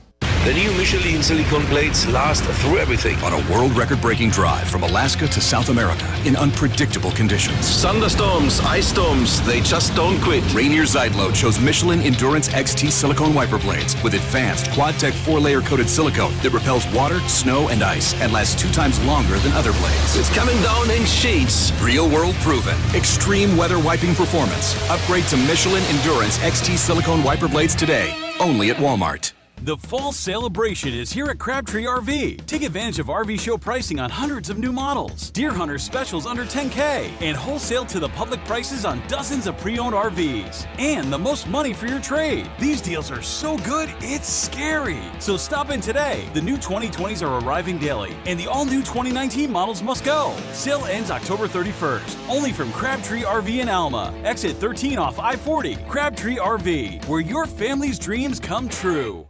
The new Michelin silicone plates last through everything. On a world record-breaking drive from Alaska to South America in unpredictable conditions. Thunderstorms, ice storms, they just don't quit. Rainier Zeitlo chose Michelin Endurance XT silicone wiper blades with advanced Quad-Tech 4-layer coated silicone that repels water, snow, and ice and lasts 2 times longer than other blades. It's coming down in sheets. Real world proven. Extreme weather wiping performance. Upgrade to Michelin Endurance XT silicone wiper blades today. Only at Walmart. The fall celebration is here at Crabtree RV. Take advantage of RV show pricing on hundreds of new models, Deer Hunter specials under $10K, and wholesale to the public prices on dozens of pre-owned RVs. And the most money for your trade. These deals are so good, it's scary. So stop in today. The new 2020s are arriving daily, and the all-new 2019 models must go. Sale ends October 31st. Only from Crabtree RV in Alma. Exit 13 off I-40. Crabtree RV, where your family's dreams come true.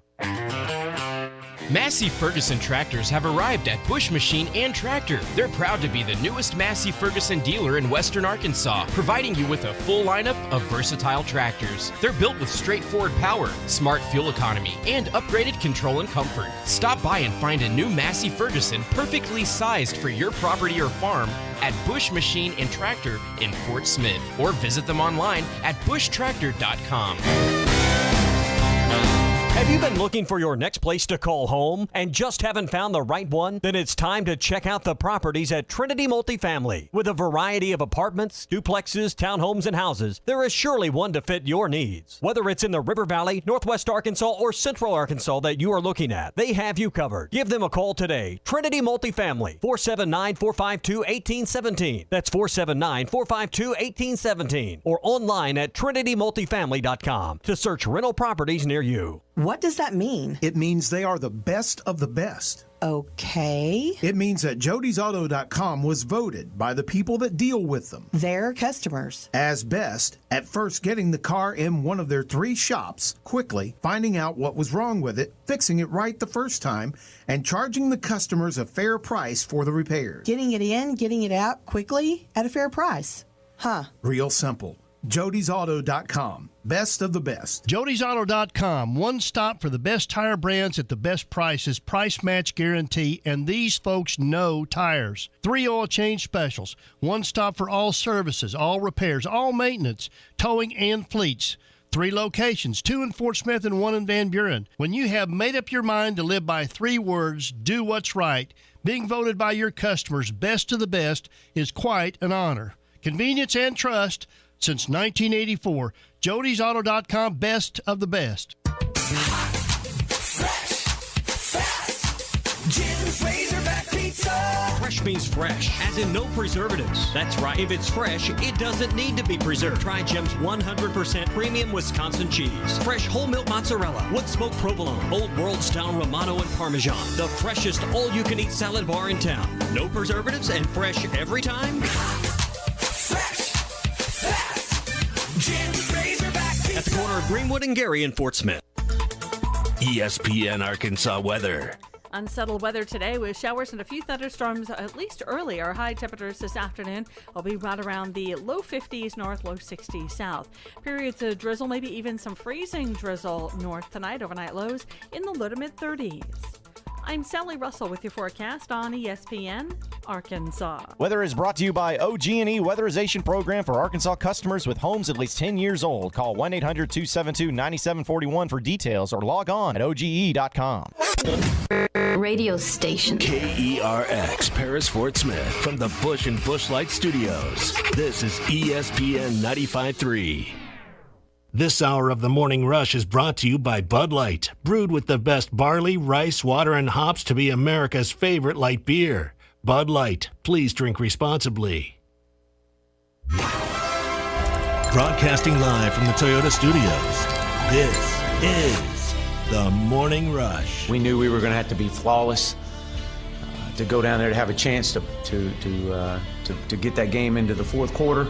Massey Ferguson tractors have arrived at Bush Machine and Tractor. They're proud to be the newest Massey Ferguson dealer in Western Arkansas, providing you with a full lineup of versatile tractors. They're built with straightforward power, smart fuel economy, and upgraded control and comfort. Stop by and find a new Massey Ferguson perfectly sized for your property or farm at Bush Machine and Tractor in Fort Smith, or visit them online at bushtractor.com. Have you been looking for your next place to call home and just haven't found the right one? Then it's time to check out the properties at Trinity Multifamily. With a variety of apartments, duplexes, townhomes, and houses, there is surely one to fit your needs. Whether it's in the River Valley, Northwest Arkansas, or Central Arkansas that you are looking at, they have you covered. Give them a call today. Trinity Multifamily, 479-452-1817. That's 479-452-1817. Or online at trinitymultifamily.com to search rental properties near you. What does that mean? It means they are the best of the best. Okay. It means that Jody'sAuto.com was voted by the people that deal with them, their customers, as best at first getting the car in one of their 3 shops quickly, finding out what was wrong with it, fixing it right the first time, and charging the customers a fair price for the repairs. Getting it in, getting it out quickly at a fair price. Huh. Real simple. Jody'sAuto.com. Best of the best. Jody'sAuto.com. One stop for the best tire brands at the best prices. Price match guarantee. And these folks know tires. 3 oil change specials. One stop for all services, all repairs, all maintenance, towing, and fleets. 3 locations, 2 in Fort Smith and 1 in Van Buren. When you have made up your mind to live by 3 words, do what's right, being voted by your customers best of the best is quite an honor. Convenience and trust since 1984. Jody'sAuto.com, best of the best. Fresh means fresh, as in no preservatives. That's right. If it's fresh, it doesn't need to be preserved. Try Jim's 100% premium Wisconsin cheese. Fresh whole milk mozzarella, wood smoked provolone, old world style Romano and Parmesan. The freshest all-you-can-eat salad bar in town. No preservatives and fresh every time. At the corner of Greenwood and Gary in Fort Smith. ESPN Arkansas weather. Unsettled weather today with showers and a few thunderstorms, at least early. Our high temperatures this afternoon will be right around the low 50s north, low 60s south. Periods of drizzle, maybe even some freezing drizzle north tonight. Overnight lows in the low to mid 30s. I'm Sally Russell with your forecast on ESPN Arkansas. Weather is brought to you by OG&E Weatherization Program for Arkansas customers with homes at least 10 years old. Call 1-800-272-9741 for details or log on at OGE.com. Radio station. KERX, Paris, Fort Smith, from the Bush and Bushlight Studios. This is ESPN 95.3. This hour of the Morning Rush is brought to you by Bud Light, brewed with the best barley, rice, water, and hops to be America's favorite light beer. Bud Light, please drink responsibly. Broadcasting live from the Toyota Studios, this is the Morning Rush. We knew we were going to have to be flawless to go down there to have a chance to get that game into the fourth quarter.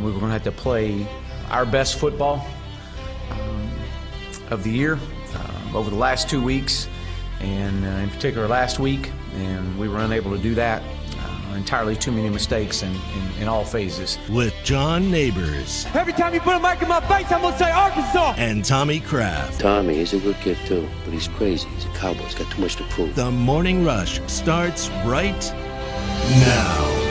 We were going to have to play our best football of the year over the last 2 weeks, and in particular last week, and we were unable to do that. entirely too many mistakes in all phases. With John Neighbors. Every time you put a mic in my face, I'm going to say Arkansas. And Tommy Kraft. Tommy, he's a good kid too, but he's crazy. He's a cowboy. He's got too much to prove. The Morning Rush starts right now.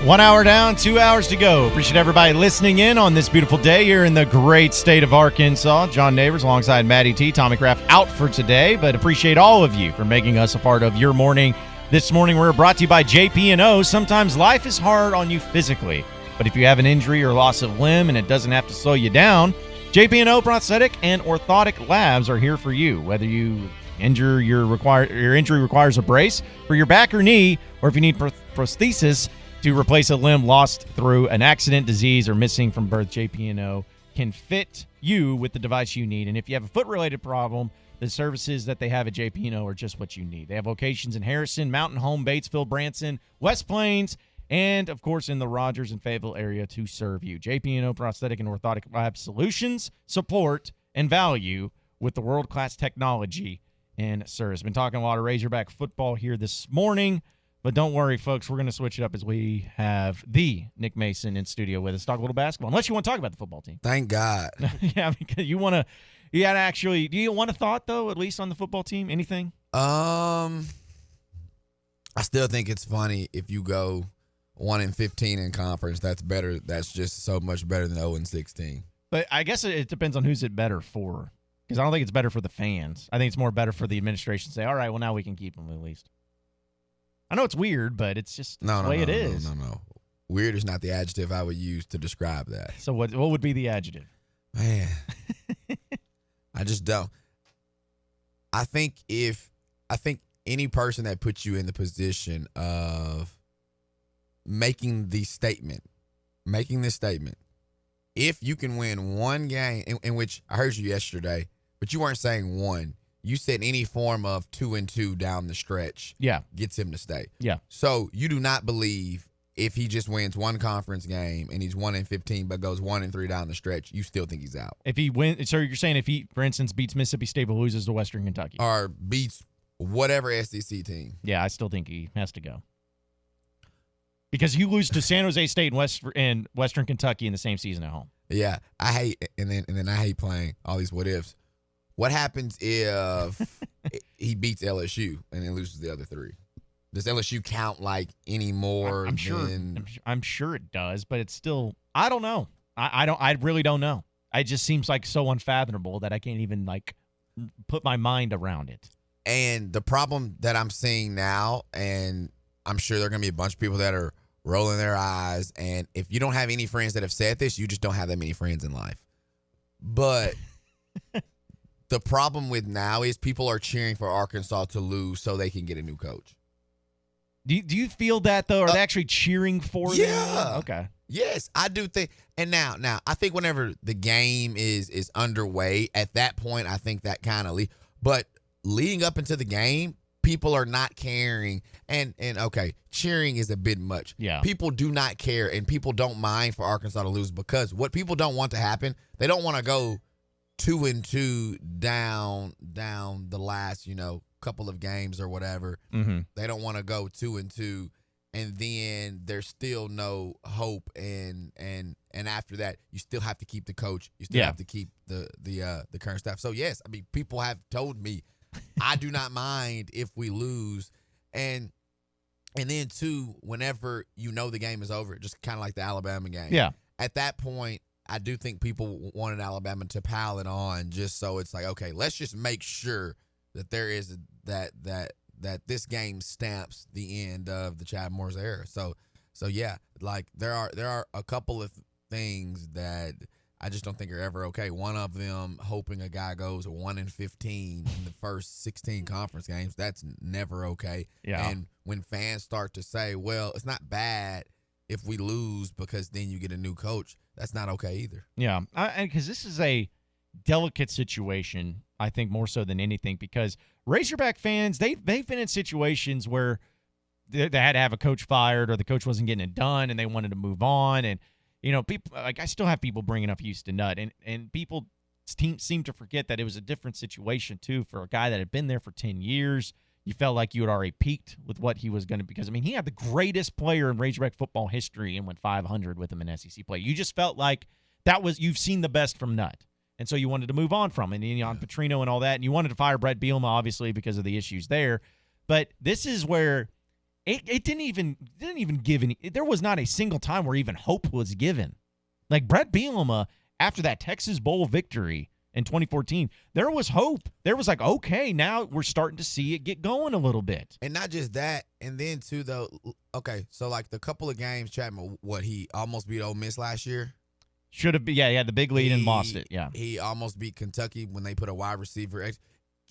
1 hour down, 2 hours to go. Appreciate everybody listening in on this beautiful day here in the great state of Arkansas. John Neighbors alongside Maddie T. Tommy Kraft out for today, but appreciate all of you for making us a part of your morning. This morning we're brought to you by JP&O. Sometimes life is hard on you physically, but if you have an injury or loss of limb and it doesn't have to slow you down, JP&O Prosthetic and Orthotic Labs are here for you. Whether you your injury requires a brace for your back or knee, or if you need prosthesis to replace a limb lost through an accident, disease, or missing from birth, JP&O can fit you with the device you need. And if you have a foot-related problem, the services that they have at JP&O are just what you need. They have locations in Harrison, Mountain Home, Batesville, Branson, West Plains, and, of course, in the Rogers and Fayetteville area to serve you. JP&O Prosthetic and Orthotic Lab Solutions, support, and value with the world-class technology and service. Been talking a lot of Razorback football here this morning. But don't worry, folks. We're going to switch it up as we have the Nick Mason in studio with us. Talk a little basketball, unless you want to talk about the football team. Thank God. Yeah, because you want to. You got to actually. Do you want a thought though, at least on the football team? Anything? I still think it's funny if you go 1-15 in conference. That's better. That's just so much better than 0-16. But I guess it depends on who's it better for. Because I don't think it's better for the fans. I think it's more better for the administration to say, all right, well now we can keep them at least. I know it's weird, but it's just the way it is. No. Weird is not the adjective I would use to describe that. So what would be the adjective? Man, I just don't. I think any person that puts you in the position of making this statement, if you can win one game, in which I heard you yesterday, but you weren't saying one. You said any form of 2-2 down the stretch gets him to stay. Yeah. So you do not believe if he just wins one conference game and he's 1-15 but goes 1-3 down the stretch, you still think he's out. If he wins, so you're saying if he, for instance, beats Mississippi State but loses to Western Kentucky. Or beats whatever SEC team. Yeah, I still think he has to go. Because you lose to San Jose State and Western Kentucky in the same season at home. Yeah, I hate and then I hate playing all these what ifs. What happens if he beats LSU and then loses the other three? Does LSU count like any more? I'm sure it does, but it's still. I don't know. I really don't know. It just seems like so unfathomable that I can't even like put my mind around it. And the problem that I'm seeing now, and I'm sure there are going to be a bunch of people that are rolling their eyes. And if you don't have any friends that have said this, you just don't have that many friends in life. But the problem with now is people are cheering for Arkansas to lose so they can get a new coach. Do you feel that, though? Are they actually cheering for them? Yeah. Okay. Yes, I do think. And now, I think whenever the game is underway, at that point, I think that kind of but leading up into the game, people are not caring. And okay, cheering is a bit much. Yeah. People do not care, and people don't mind for Arkansas to lose because what people don't want to happen, they don't want to go 2-2 down the last, couple of games or whatever. Mm-hmm. They don't want to go 2-2 and then there's still no hope and after that you still have to keep the coach. You still have to keep the current staff. So yes, I mean people have told me I do not mind if we lose and then too, whenever the game is over, just kind of like the Alabama game. Yeah. At that point, I do think people wanted Alabama to pile it on just so it's like, okay, let's just make sure that there is that this game stamps the end of the Chad Morris era. So yeah, like there are a couple of things that I just don't think are ever okay. One of them, hoping a guy goes 1-15 in the first 16 conference games, that's never okay. Yeah. And when fans start to say, well, it's not bad if we lose because then you get a new coach, that's not okay either. Yeah, because this is a delicate situation, I think, more so than anything, because Razorback fans, they've been in situations where they had to have a coach fired or the coach wasn't getting it done and they wanted to move on. And, people like I still have people bringing up Houston Nutt, and people seem to forget that it was a different situation, too, for a guy that had been there for 10 years. You felt like you had already peaked with what he was going to, because, I mean, he had the greatest player in Razorback football history and went 500 with him in SEC play. You just felt like you've seen the best from Nutt. And so you wanted to move on from it, and on Petrino and all that, and you wanted to fire Brett Bielema, obviously, because of the issues there. But this is where it didn't even give any. There was not a single time where even hope was given. Like Brett Bielema, after that Texas Bowl victory in 2014, there was hope. There was like, okay, now we're starting to see it get going a little bit. And not just that, and then too, though, okay, so like the couple of games, Chapman, he almost beat Ole Miss last year? Should have been, yeah, he had the big lead and lost it, yeah. He almost beat Kentucky when they put a wide receiver.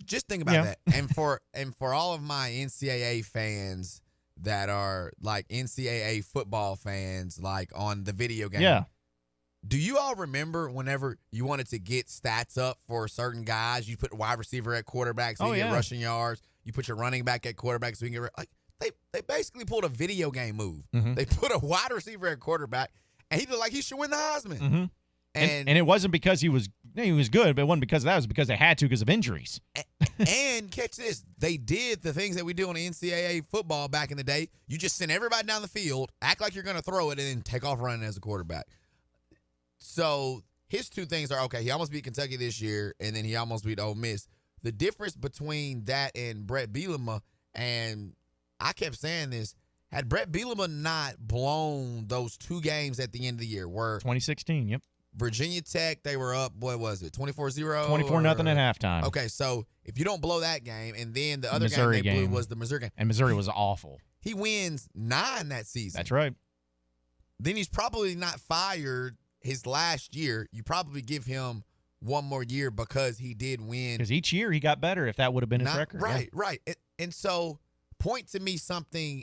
Just think about that. And for all of my NCAA fans that are like NCAA football fans, like on the video game. Yeah. Do you all remember whenever you wanted to get stats up for certain guys, you put a wide receiver at quarterback so you get rushing yards. You put your running back at quarterback so you can get like they basically pulled a video game move. Mm-hmm. They put a wide receiver at quarterback, and he looked like he should win the Heisman. Mm-hmm. And it wasn't because he was good, but it wasn't because of that. It was because they had to because of injuries. And catch this. They did the things that we do on the NCAA football back in the day. You just send everybody down the field, act like you're going to throw it, and then take off running as a quarterback. So his two things are, okay, he almost beat Kentucky this year, and then he almost beat Ole Miss. The difference between that and Brett Bielema, and I kept saying this, had Brett Bielema not blown those two games at the end of the year, where 2016, yep. Virginia Tech, they were up, what was it, 24-0? 24-0 at halftime. Okay, so if you don't blow that game, and then the other Missouri game they blew was the Missouri game. And Missouri was awful. He wins 9 that season. That's right. Then he's probably not fired his last year. You probably give him one more year because he did win. Because each year he got better if that would have been his record. Right, right. And so point to me something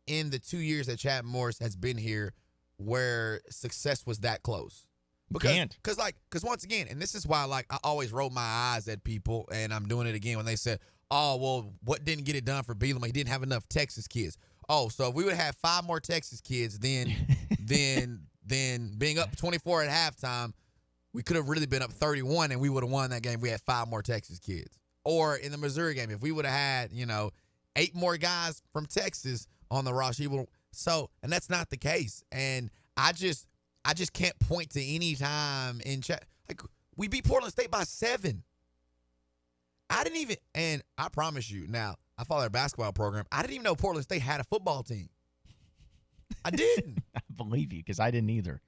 in the 2 years that Chad Morris has been here where success was that close. Because once again, and this is why like I always roll my eyes at people, and I'm doing it again when they said, oh, well, what didn't get it done for Bielema? He didn't have enough Texas kids. Oh, so if we would have 5 more Texas kids, then being up 24 at halftime, we could have really been up 31 and we would have won that game. We had 5 more Texas kids. Or in the Missouri game, if we would have had, 8 more guys from Texas on the roster, and that's not the case. And I just can't point to any time in like we beat Portland State by 7. And I promise you, now I follow their basketball program. I didn't even know Portland State had a football team. I didn't. I believe you, because I didn't either.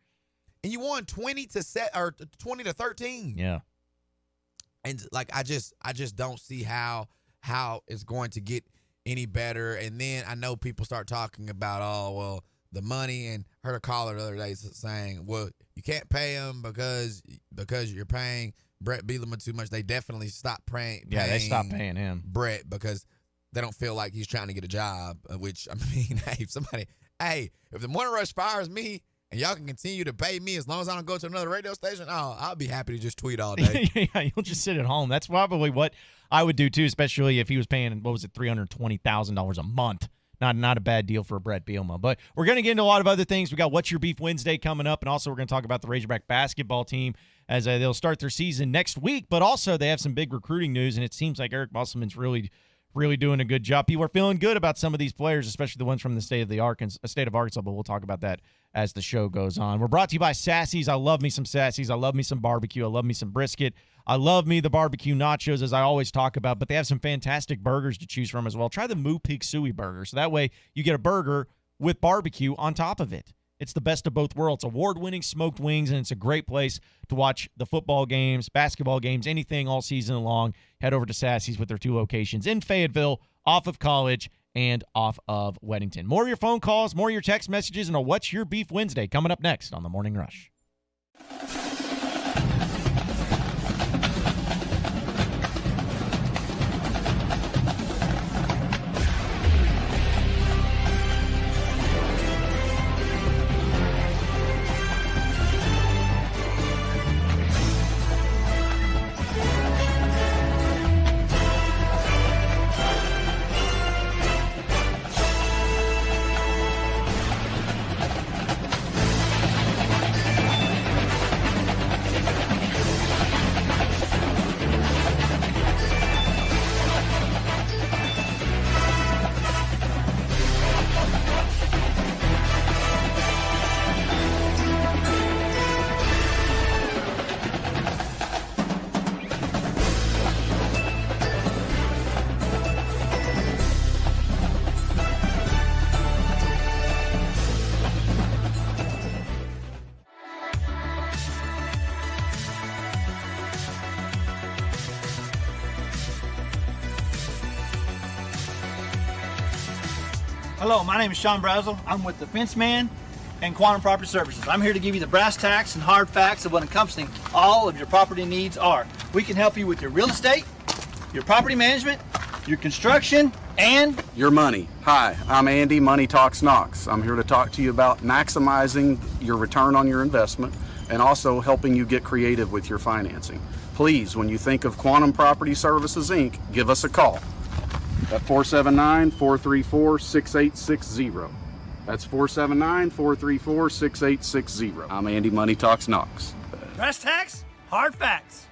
And you won 20-13. Yeah. And like I just don't see how it's going to get any better. And then I know people start talking about, the money, and heard a caller the other day saying, well, you can't pay him because you're paying Brett Bielema too much. They definitely stopped paying. Yeah, they stopped paying him, Brett, because they don't feel like he's trying to get a job. Which, I mean, if the Morning Rush fires me and y'all can continue to pay me as long as I don't go to another radio station, I'll be happy to just tweet all day. Yeah, you'll just sit at home. That's probably what I would do too, especially if he was paying, $320,000 a month. Not a bad deal for Brett Bielema. But we're going to get into a lot of other things. We got What's Your Beef Wednesday coming up, and also we're going to talk about the Razorback basketball team as they'll start their season next week. But also they have some big recruiting news, and it seems like Eric Musselman's really doing a good job. People are feeling good about some of these players, especially the ones from the state of Arkansas, but we'll talk about that as the show goes on. We're brought to you by Sassy's. I love me some Sassy's. I love me some barbecue. I love me some brisket. I love me the barbecue nachos, as I always talk about, but they have some fantastic burgers to choose from as well. Try the Moo Pig Suey burger. So that way you get a burger with barbecue on top of it. It's the best of both worlds. Award-winning smoked wings, and it's a great place to watch the football games, basketball games, anything all season long. Head over to Sassy's with their 2 locations in Fayetteville, off of College, and off of Weddington. More of your phone calls, more of your text messages, and a What's Your Beef Wednesday coming up next on The Morning Rush. Hello, my name is Sean Brazel. I'm with the Fence Man and Quantum Property Services. I'm here to give you the brass tacks and hard facts of what encompassing all of your property needs are. We can help you with your real estate, your property management, your construction, and your money. Hi, I'm Andy, Money Talks Knox. I'm here to talk to you about maximizing your return on your investment and also helping you get creative with your financing. Please, when you think of Quantum Property Services, Inc., give us a call at 479-434-6860. That's 479-434-6860. I'm Andy, Money Talks Knox. brass tacks, hard facts.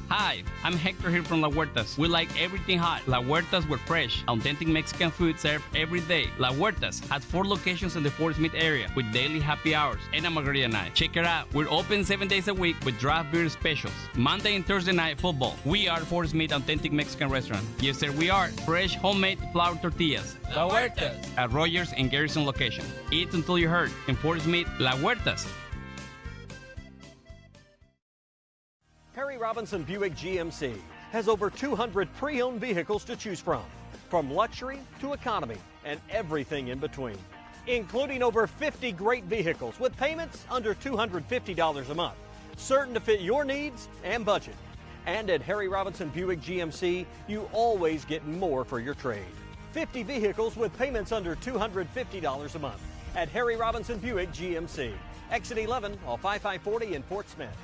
Hi, I'm Hector here from La Huertas. We like everything hot. La Huertas, we're fresh, authentic Mexican food served every day. La Huertas has 4 locations in the Fort Smith area with daily happy hours and a margarita night. Check it out. We're open 7 days a week with draft beer specials. Monday and Thursday night football. We are Fort Smith Authentic Mexican Restaurant. Yes, sir, we are. Fresh homemade flour tortillas. La Huertas. At Rogers and Garrison location. Eat until you hurt. In Fort Smith, La Huertas. Perry Robinson Buick GMC has over 200 pre-owned vehicles to choose from luxury to economy and everything in between, including over 50 great vehicles with payments under $250 a month, certain to fit your needs and budget. And at Harry Robinson Buick GMC, you always get more for your trade. 50 vehicles with payments under $250 a month at Harry Robinson Buick GMC. Exit 11 off I-540 in Fort Smith.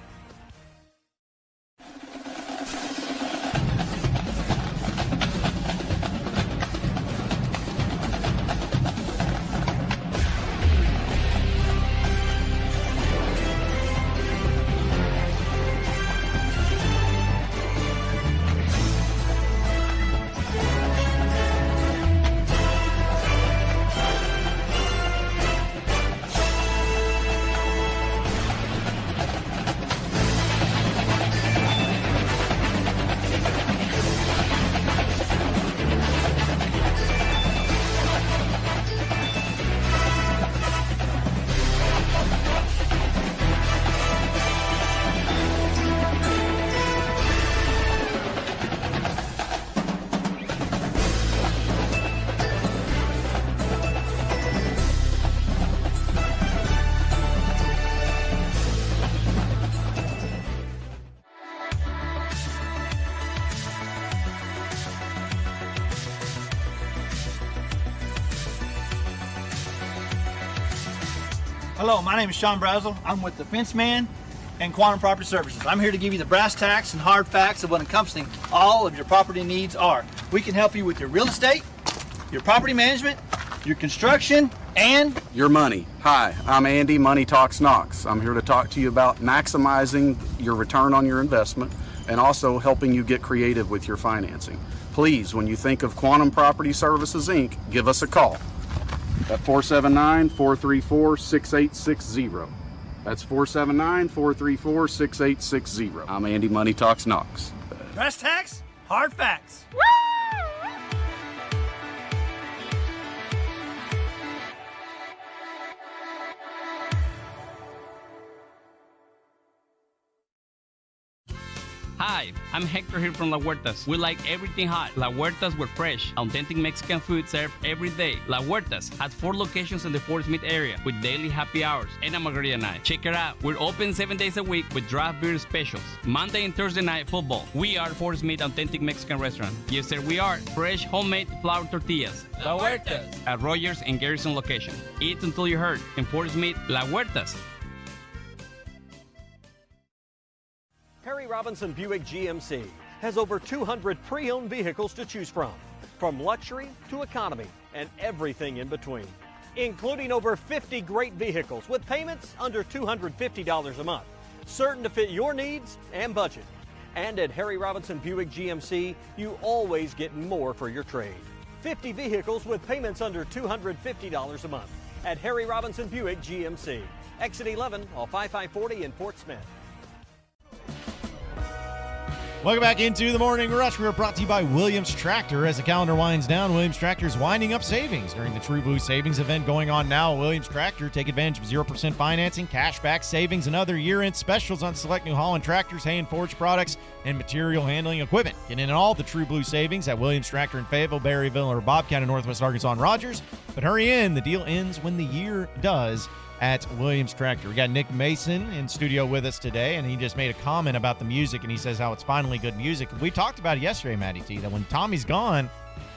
Hello, my name is Sean Brazel. I'm with the Fence Man and Quantum Property Services. I'm here to give you the brass tacks and hard facts of what encompassing all of your property needs are. We can help you with your real estate, your property management, your construction, and your money. Hi, I'm Andy, Money Talks Knox. I'm here to talk to you about maximizing your return on your investment and also helping you get creative with your financing. Please, when you think of Quantum Property Services, Inc., give us a call at 479-434-6860. That's 479-434-6860. I'm Andy, Money Talks Knox. brass tacks, hard facts. Hi, I'm Hector here from La Huertas. We like everything hot. La Huertas, we're fresh, authentic Mexican food served every day. La Huertas has 4 locations in the Fort Smith area with daily happy hours and a margarita night. Check it out. We're open 7 days a week with draft beer specials. Monday and Thursday night football. We are Fort Smith Authentic Mexican Restaurant. Yes, sir, we are. Fresh homemade flour tortillas. La Huertas. At Rogers and Garrison location. Eat until you hurt. In Fort Smith, La Huertas. Perry Robinson Buick GMC has over 200 pre-owned vehicles to choose from luxury to economy and everything in between, including over 50 great vehicles with payments under $250 a month, certain to fit your needs and budget. And at Harry Robinson Buick GMC, you always get more for your trade. 50 vehicles with payments under $250 a month at Harry Robinson Buick GMC. Exit 11 off I-540 in Fort Smith. Welcome back into the Morning Rush. We are brought to you by Williams Tractor. As the calendar winds down, Williams Tractor is winding up savings during the True Blue Savings event going on now. Williams Tractor, take advantage of 0% financing, cashback savings, and other year-end specials on select New Holland tractors, hay and forage products, and material handling equipment. Get in on all the True Blue Savings at Williams Tractor in Fayetteville, Berryville, or Bobcat in Northwest Arkansas and Rogers. But hurry in. The deal ends when the year does at Williams Tractor. We got Nick Mason in studio with us today, and he just made a comment about the music, and he says how it's finally good music. We talked about it yesterday, Matty T, that when Tommy's gone,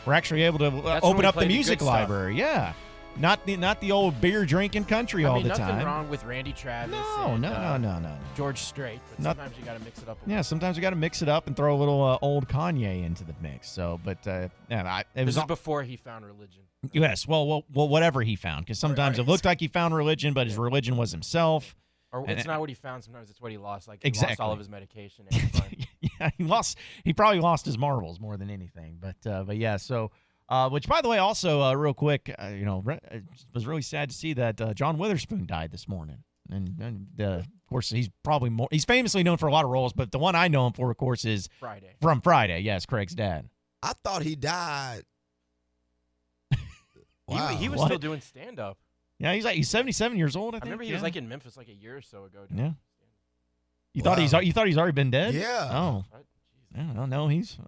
we're actually able to open up the music library. Yeah. Not the old beer drinking country all the time. Nothing wrong with Randy Travis. No. George Strait, but sometimes you got to mix it up. Sometimes we got to mix it up and throw a little old Kanye into the mix. So, but this is before he found religion. Yes, well, whatever he found, because sometimes it looked like he found religion, but his religion was himself. Or it's not what he found. Sometimes it's what he lost. Like exactly. Lost all of his medication. And yeah, he probably lost his marbles more than anything. But yeah, so. Which, by the way, also real quick, it was really sad to see that John Witherspoon died this morning, and of course he's famously known for a lot of roles, but the one I know him for, of course, is Friday. From Friday. Yes, Craig's dad. I thought he died. Wow. He was still doing stand up. Yeah, he's 77 years old. I think. I remember he was like in Memphis like a year or so ago. Yeah. You thought he's already been dead? Yeah. Oh. No,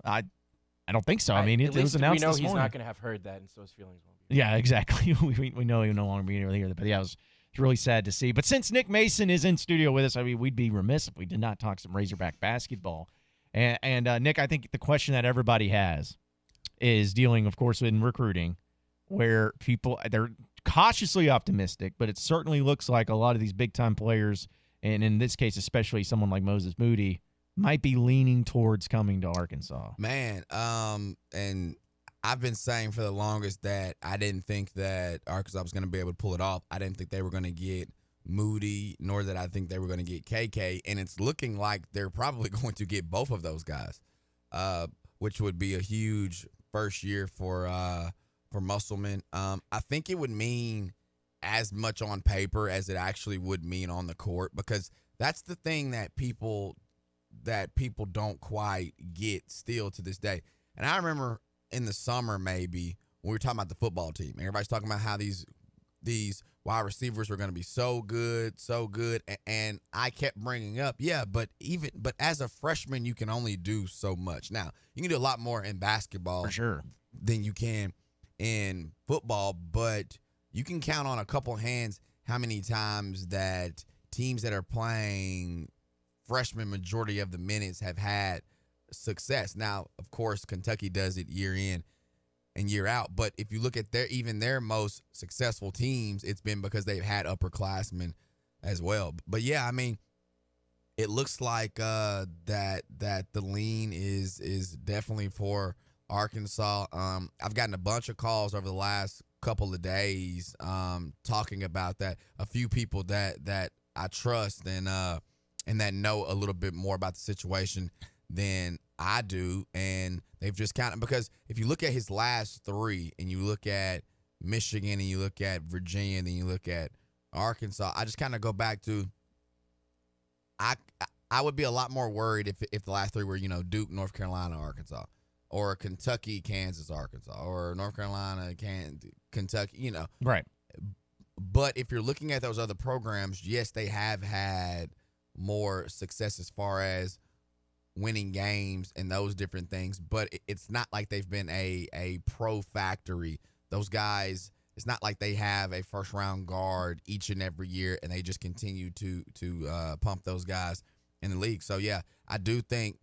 I don't think so. I mean, it was announced this morning. We know he's not going to have heard that, and so his feelings won't be. Yeah, exactly. we know he'll no longer be here. But yeah, it's really sad to see. But since Nick Mason is in studio with us, I mean, we'd be remiss if we did not talk some Razorback basketball. And Nick, I think the question that everybody has is dealing, of course, in recruiting, where they're cautiously optimistic, but it certainly looks like a lot of these big-time players, and in this case, especially someone like Moses Moody, might be leaning towards coming to Arkansas. Man, and I've been saying for the longest that I didn't think that Arkansas was going to be able to pull it off. I didn't think they were going to get Moody, nor that I think they were going to get KK, and it's looking like they're probably going to get both of those guys, which would be a huge first year for Musselman. I think it would mean as much on paper as it actually would mean on the court, because that's the thing that people don't quite get still to this day. And I remember in the summer, maybe, when we were talking about the football team, everybody's talking about how these wide receivers were going to be so good. And I kept bringing up, but as a freshman, you can only do so much. Now, you can do a lot more in basketball for sure than you can in football, but you can count on a couple hands how many times that teams that are playing freshman majority of the minutes have had success. Now, of course, Kentucky does it year in and year out, but if you look at their most successful teams, it's been because they've had upperclassmen as well. But yeah, I mean, it looks like that the lean is definitely for Arkansas. I've gotten a bunch of calls over the last couple of days talking about that. A few people that I trust and that know a little bit more about the situation than I do. And they've just because if you look at his last three and you look at Michigan and you look at Virginia and then you look at Arkansas, I just kind of go back to I would be a lot more worried if the last three were, Duke, North Carolina, Arkansas, or Kentucky, Kansas, Arkansas, or North Carolina, Kentucky, Right. But if you're looking at those other programs, yes, they have had more success as far as winning games and those different things, but it's not like they've been a pro factory. Those guys, it's not like they have a first round guard each and every year and they just continue to pump those guys in the league. So yeah, I do think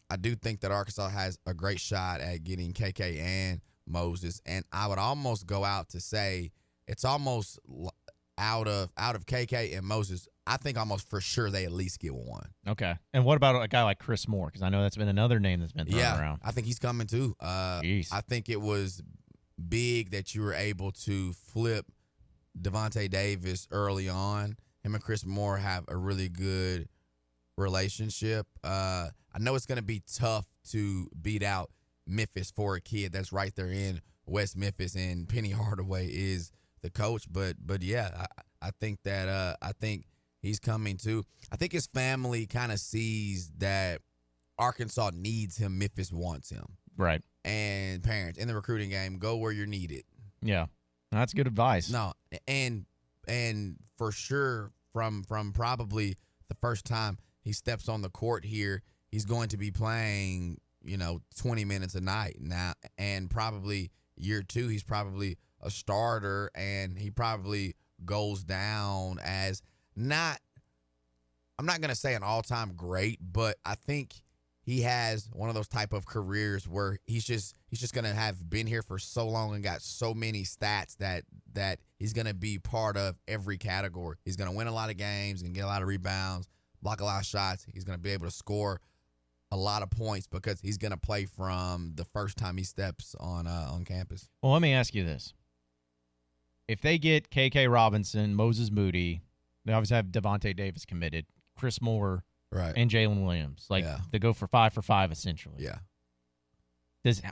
that Arkansas has a great shot at getting KK and Moses, and I would almost go out to say it's almost out of KK and Moses, I think almost for sure they at least get one. Okay. And what about a guy like Chris Moore? Because I know that's been another name that's been thrown around. I think he's coming too. I think it was big that you were able to flip Devontae Davis early on. Him and Chris Moore have a really good relationship. I know it's going to be tough to beat out Memphis for a kid that's right there in West Memphis, and Penny Hardaway is the coach. But yeah, I think that I think he's coming too. I think his family kind of sees that Arkansas needs him. Memphis wants him. Right. And parents, in the recruiting game, go where you're needed. Yeah. That's good advice. No, and for sure from probably the first time he steps on the court here, he's going to be playing, 20 minutes a night now, and probably year 2 he's probably a starter, and he probably goes down as not, I'm not going to say an all-time great, but I think he has one of those type of careers where he's just going to have been here for so long and got so many stats that he's going to be part of every category. He's going to win a lot of games and get a lot of rebounds, block a lot of shots. He's going to be able to score a lot of points because he's going to play from the first time he steps on campus. Well, let me ask you this. If they get K.K. Robinson, Moses Moody, they obviously have Devontae Davis committed, Chris Moore, right, and Jalen Williams. They go for 5 for 5 essentially. Yeah.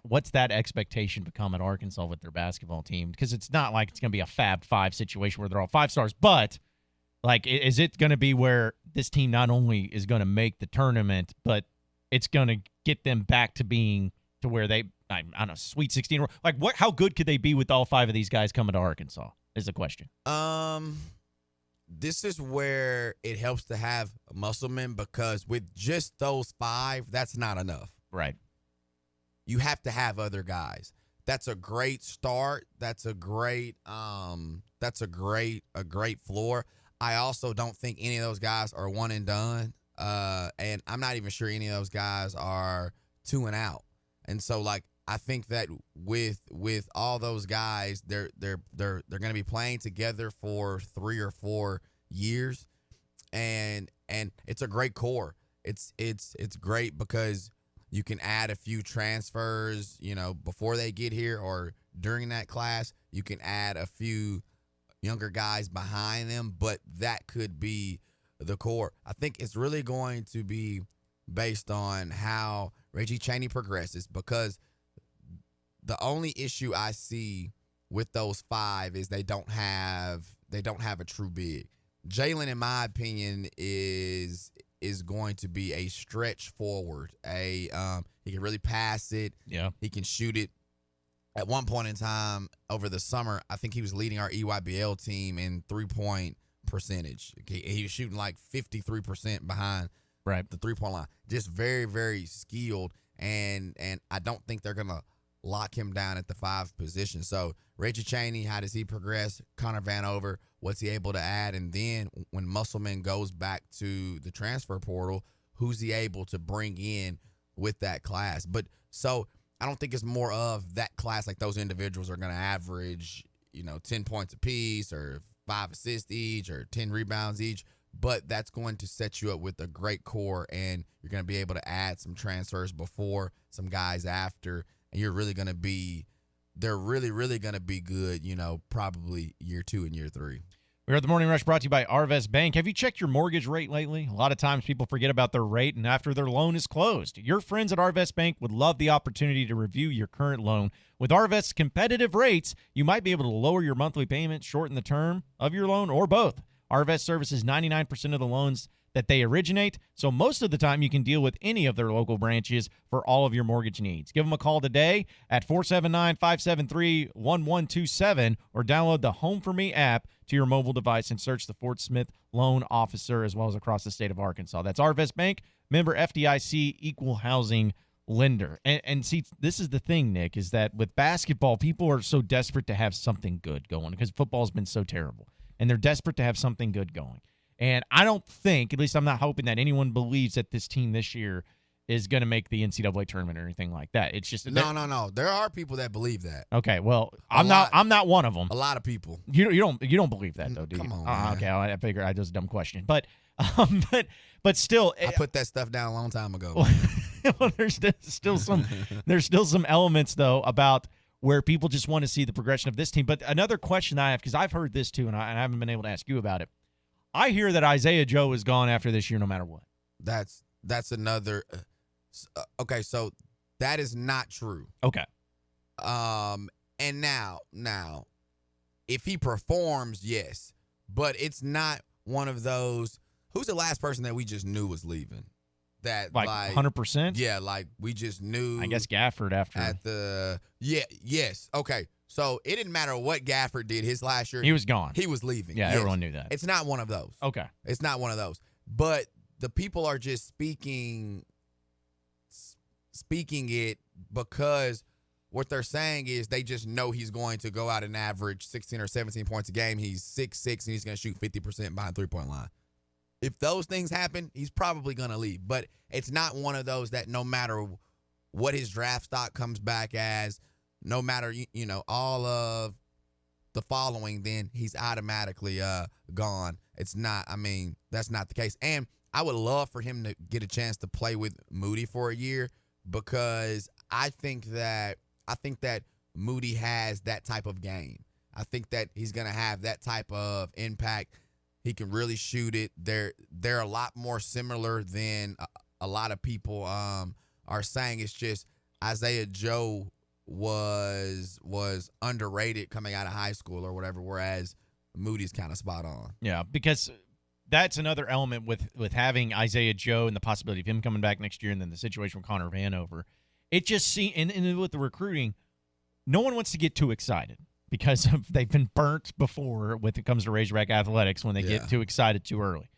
What's that expectation become at Arkansas with their basketball team? Because it's not like it's going to be a Fab 5 situation where they're all 5 stars, but is it going to be where this team not only is going to make the tournament, but it's going to get them back to being to where they, I don't know, Sweet 16? How good could they be with all 5 of these guys coming to Arkansas is the question. This is where it helps to have Musselman, because with just those 5, that's not enough. Right. You have to have other guys. That's a great start. That's a great floor. I also don't think any of those guys are one and done. And I'm not even sure any of those guys are 2 and out. And so I think that with all those guys, they're going to be playing together for 3 or 4 years, and it's a great core. It's great because you can add a few transfers, before they get here or during that class. You can add a few younger guys behind them, but that could be the core. I think it's really going to be based on how Reggie Chaney progresses, because the only issue I see with those 5 is they don't have a true big. Jalen, in my opinion, is going to be a stretch forward. He can really pass it. Yeah. He can shoot it. At one point in time over the summer, I think he was leading our EYBL team in 3-point percentage. He was shooting 53% behind the 3-point line. Just very, very skilled, and I don't think they're going to lock him down at the 5 position. So Reggie Chaney, how does he progress? Connor Vanover, what's he able to add? And then when Musselman goes back to the transfer portal, who's he able to bring in with that class? But so I don't think it's more of that class, those individuals are going to average, 10 points apiece or 5 assists each or 10 rebounds each. But that's going to set you up with a great core, and you're going to be able to add some transfers before, some guys after, and you're really going to be – they're really, really going to be good, probably year 2 and year 3. We're at the Morning Rush brought to you by Arvest Bank. Have you checked your mortgage rate lately? A lot of times people forget about their rate and after their loan is closed. Your friends at Arvest Bank would love the opportunity to review your current loan. With Arvest's competitive rates, you might be able to lower your monthly payments, shorten the term of your loan, or both. Arvest services 99% of the loans that they originate, so most of the time you can deal with any of their local branches for all of your mortgage needs. Give them a call today at 479-573-1127 or download the Home For Me app to your mobile device and search the Fort Smith Loan Officer, as well as across the state of Arkansas. That's Arvest Bank, member FDIC, equal housing lender. And see, this is the thing, Nick, is that with basketball, people are so desperate to have something good going because football's been so terrible, and they're desperate to have something good going. And I don't think, at least I'm not hoping, that anyone believes that this team this year is going to make the NCAA tournament or anything like that. It's just no. There are people that believe that. Okay, well, I'm not one of them. A lot of people. You don't believe that though, do you? Come on, man. Okay, I figure I just a dumb question, but still, I put that stuff down a long time ago. Well, there's still some elements though about where people just want to see the progression of this team. But another question I have, because I've heard this too, and I haven't been able to ask you about it. I hear that Isaiah Joe is gone after this year no matter what. That's another okay, so that is not true. Okay. And now if he performs, yes, but it's not one of those. Who's the last person that we just knew was leaving? that like 100%. Yeah, like we just knew. I guess Gafford after at the yes. Okay, so it didn't matter what Gafford did his last year. he was gone. He was leaving. Yeah, Yes. everyone knew that. It's not one of those. Okay, it's not one of those. But the people are just speaking it because what they're saying is they just know he's going to go out and average 16 or 17 points a game. He's 6'6", and he's going to shoot 50% behind three-point line. If those things happen, he's probably going to leave. But it's not one of those that no matter what his draft stock comes back as, no matter, all of the following, then he's automatically gone. It's not. I mean, that's not the case. And I would love for him to get a chance to play with Moody for a year because I think that Moody has that type of game. I think that he's going to have that type of impact. He can really shoot it. They're a lot more similar than a lot of people are saying. It's just Isaiah Joe was underrated coming out of high school or whatever, whereas Moody's kind of spot on. Yeah, because that's another element with having Isaiah Joe and the possibility of him coming back next year, and then the situation with Connor Vanover. It just seems, and with the recruiting, no one wants to get too excited because they've been burnt before when it comes to Razorback athletics when they get too excited too early.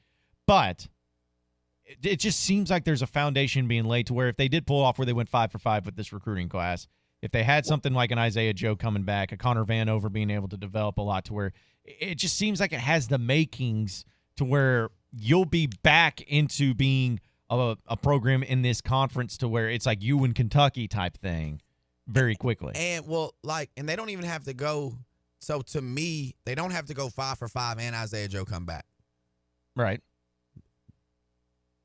But it just seems like there's a foundation being laid to where if they did pull off where they went 5 for 5 with this recruiting class, if they had something like an Isaiah Joe coming back, a Connor Vanover being able to develop a lot to where it just seems like it has the makings to where you'll be back into being a program in this conference to where it's like you and Kentucky type thing very quickly. And and they don't even have to go. So to me, they don't have to go 5 for 5 and Isaiah Joe come back. Right.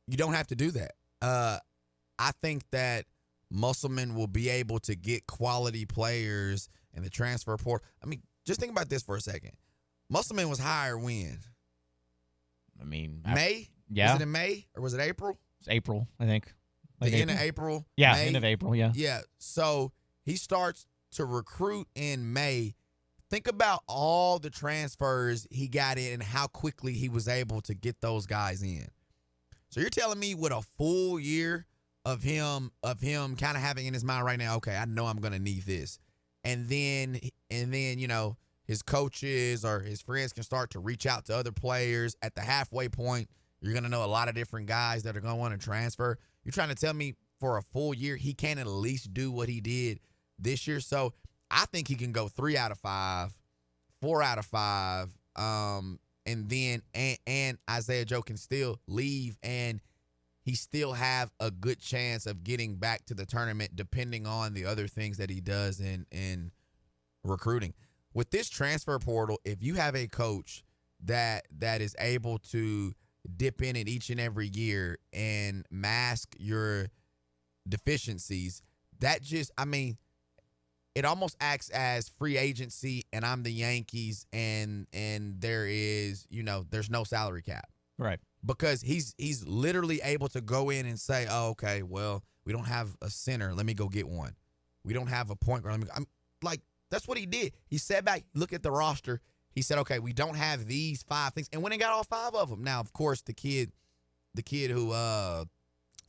You don't have to do that. I think that Musselman will be able to get quality players in the transfer portal. I mean, just think about this for a second. Musselman was hired when? I mean, May? Yeah. Was it in May or was it April? It's April, I think. Like the end of April? Yeah, May? end of April, yeah. Yeah. So he starts to recruit in May. Think about all the transfers he got in and how quickly he was able to get those guys in. So you're telling me with a full year of him kind of having in his mind right now, okay, I know I'm going to need this. And then, his coaches or his friends can start to reach out to other players. At the halfway point, you're going to know a lot of different guys that are going to want to transfer. You're trying to tell me for a full year he can't at least do what he did this year? So I think he can go 3 out of 5, 4 out of 5, and then and Isaiah Joe can still leave and he still have a good chance of getting back to the tournament depending on the other things that he does in recruiting. With this transfer portal, if you have a coach that is able to dip in it each and every year and mask your deficiencies, that just, I mean, it almost acts as free agency and I'm the Yankees and there is, there's no salary cap. Right. Because he's literally able to go in and say, oh, okay, well, we don't have a center. Let me go get one. We don't have a point guard. I'm like, that's what he did. He sat back, look at the roster. He said, okay, we don't have these 5 things. And went and got all 5 of them. Now, of course, the kid who, what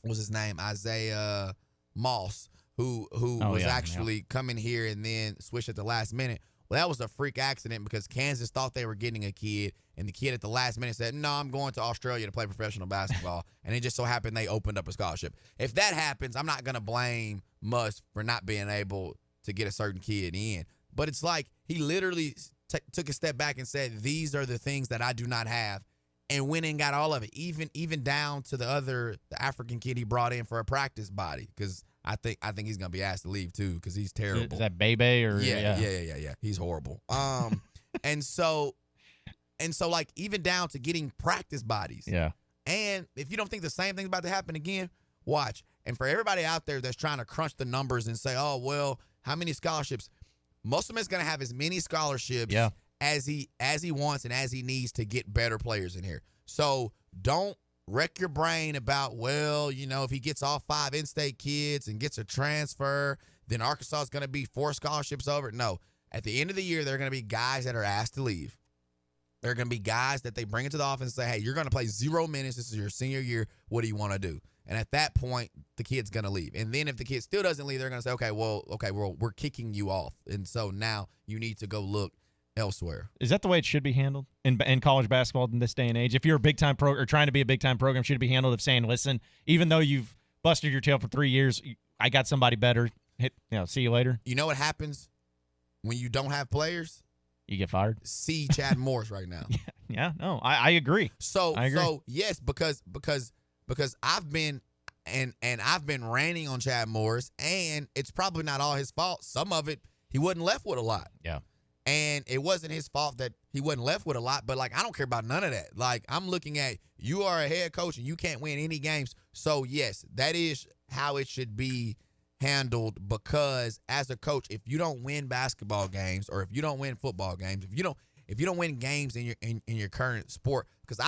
was his name? Isaiah Moss, who was actually coming here and then switched at the last minute. Well, that was a freak accident because Kansas thought they were getting a kid, and the kid at the last minute said, no, I'm going to Australia to play professional basketball. And it just so happened they opened up a scholarship. If that happens, I'm not going to blame Muss for not being able to get a certain kid in. But it's like he literally took a step back and said, these are the things that I do not have, and went and got all of it, even down to the African kid he brought in for a practice body because I think he's gonna be asked to leave too because he's terrible. Is that Bebe or yeah. He's horrible. and so like even down to getting practice bodies. Yeah. And if you don't think the same thing's about to happen again, watch. And for everybody out there that's trying to crunch the numbers and say, oh well, how many scholarships? Musselman's gonna have as many scholarships as he wants and as he needs to get better players in here. So don't wreck your brain about, well, if he gets all 5 in-state kids and gets a transfer, then Arkansas is going to be 4 scholarships over. No. At the end of the year, there are going to be guys that are asked to leave. There are going to be guys that they bring into the offense and say, hey, you're going to play 0 minutes. This is your senior year. What do you want to do? And at that point, the kid's going to leave. And then if the kid still doesn't leave, they're going to say, okay, we're kicking you off. And so now you need to go look elsewhere. Is that the way it should be handled in college basketball in this day and age? If you're a big-time or trying to be a big-time program, should it be handled of saying, listen, even though you've busted your tail for 3 years, I got somebody better. See you later? You know what happens when you don't have players? You get fired? See Chad Morris right now. I agree. So yes, because I've been I've been ranting on Chad Morris, and it's probably not all his fault. Some of it he wasn't left with a lot. Yeah. And it wasn't his fault that he wasn't left with a lot, but I don't care about none of that. I'm looking at you are a head coach and you can't win any games. So yes, that is how it should be handled, because as a coach, if you don't win basketball games or if you don't win football games, if you don't win games in your current sport, because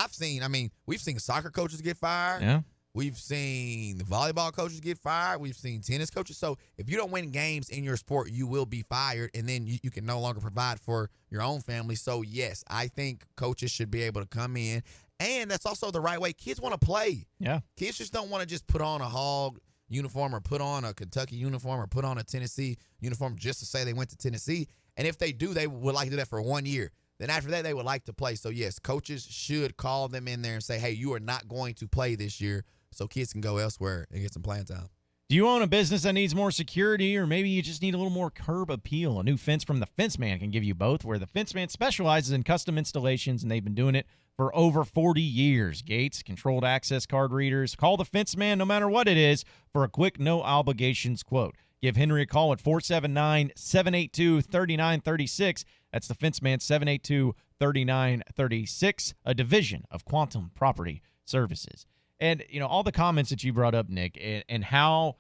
we've seen soccer coaches get fired. Yeah. We've seen the volleyball coaches get fired. We've seen tennis coaches. So if you don't win games in your sport, you will be fired, and then you can no longer provide for your own family. So yes, I think coaches should be able to come in, and that's also the right way. Kids want to play. Yeah. Kids just don't want to just put on a Hog uniform or put on a Kentucky uniform or put on a Tennessee uniform just to say they went to Tennessee. And if they do, they would like to do that for 1 year. Then after that, they would like to play. So yes, coaches should call them in there and say, hey, you are not going to play this year, so kids can go elsewhere and get some playing time. Do you own a business that needs more security, or maybe you just need a little more curb appeal? A new fence from the Fence Man can give you both, where the Fence Man specializes in custom installations, and they've been doing it for over 40 years. Gates, controlled access card readers. Call the Fence Man no matter what it is for a quick, no-obligations quote. Give Henry a call at 479-782-3936. That's the Fence Man, 782-3936, a division of Quantum Property Services. And, all the comments that you brought up, Nick, and how,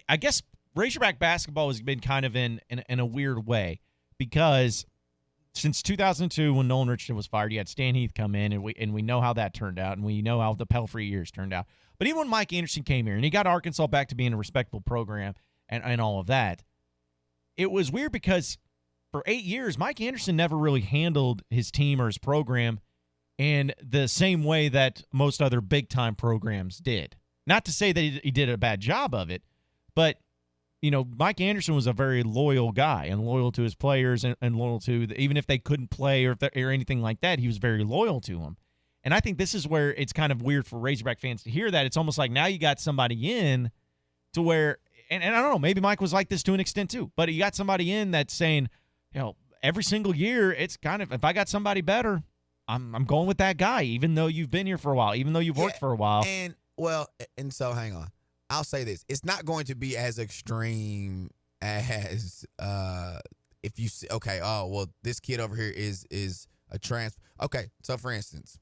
I guess, Razorback basketball has been kind of in a weird way, because since 2002, when Nolan Richardson was fired, you had Stan Heath come in, and we know how that turned out, and we know how the Pelfrey years turned out. But even when Mike Anderson came here, and he got Arkansas back to being a respectable program and all of that, it was weird because for 8 years, Mike Anderson never really handled his team or his program in the same way that most other big-time programs did. Not to say that he did a bad job of it, but, Mike Anderson was a very loyal guy and loyal to his players and loyal to even if they couldn't play or anything like that, he was very loyal to them. And I think this is where it's kind of weird for Razorback fans to hear that. It's almost like now you got somebody in to where, and I don't know, maybe Mike was like this to an extent too, but you got somebody in that's saying, every single year, it's kind of, if I got somebody better, I'm going with that guy, even though you've been here for a while, even though you've worked for a while. And so hang on. I'll say this. It's not going to be as extreme as if you say, okay, this kid over here is a transfer. Okay, so for instance,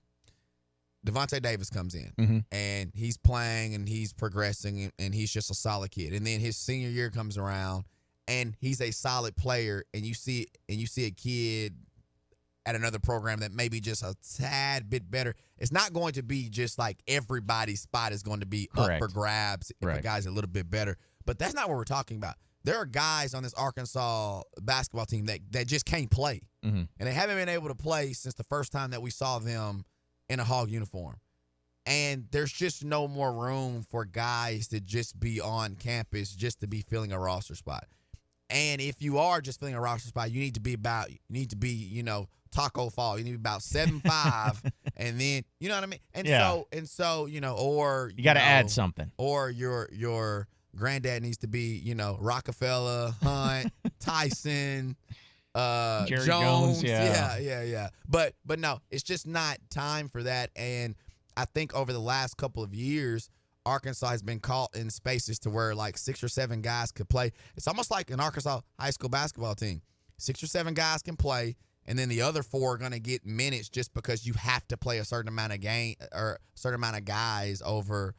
Devontae Davis comes in, and he's playing and he's progressing, and he's just a solid kid. And then his senior year comes around, and he's a solid player, and you see a kid at another program that may be just a tad bit better. It's not going to be just like everybody's spot is going to be up for grabs if a guy's a little bit better. But that's not what we're talking about. There are guys on this Arkansas basketball team that just can't play. And they haven't been able to play since the first time that we saw them in a Hog uniform. And there's just no more room for guys to just be on campus just to be filling a roster spot. And if you are just filling a roster spot, you need to be Taco Fall. You need to be about 7'5", and then you know what I mean. And so or you got to add something. Or your granddad needs to be Rockefeller, Hunt, Tyson, Jerry Jones. Yeah. But no, it's just not time for that. And I think over the last couple of years, Arkansas has been caught in spaces to where like 6 or 7 guys could play. It's almost like an Arkansas high school basketball team. 6 or 7 guys can play, and then the other 4 are going to get minutes just because you have to play a certain amount of game or a certain amount of guys over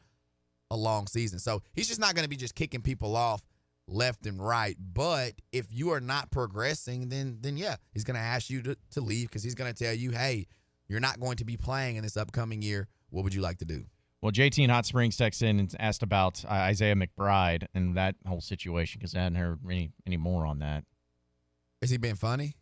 a long season. So he's just not going to be just kicking people off left and right. But if you are not progressing, then yeah, he's going to ask you to leave, because he's going to tell you, hey, you're not going to be playing in this upcoming year. What would you like to do? Well, JT in Hot Springs texted in and asked about Isaiah McBride and that whole situation, because I hadn't heard any more on that. Is he being funny?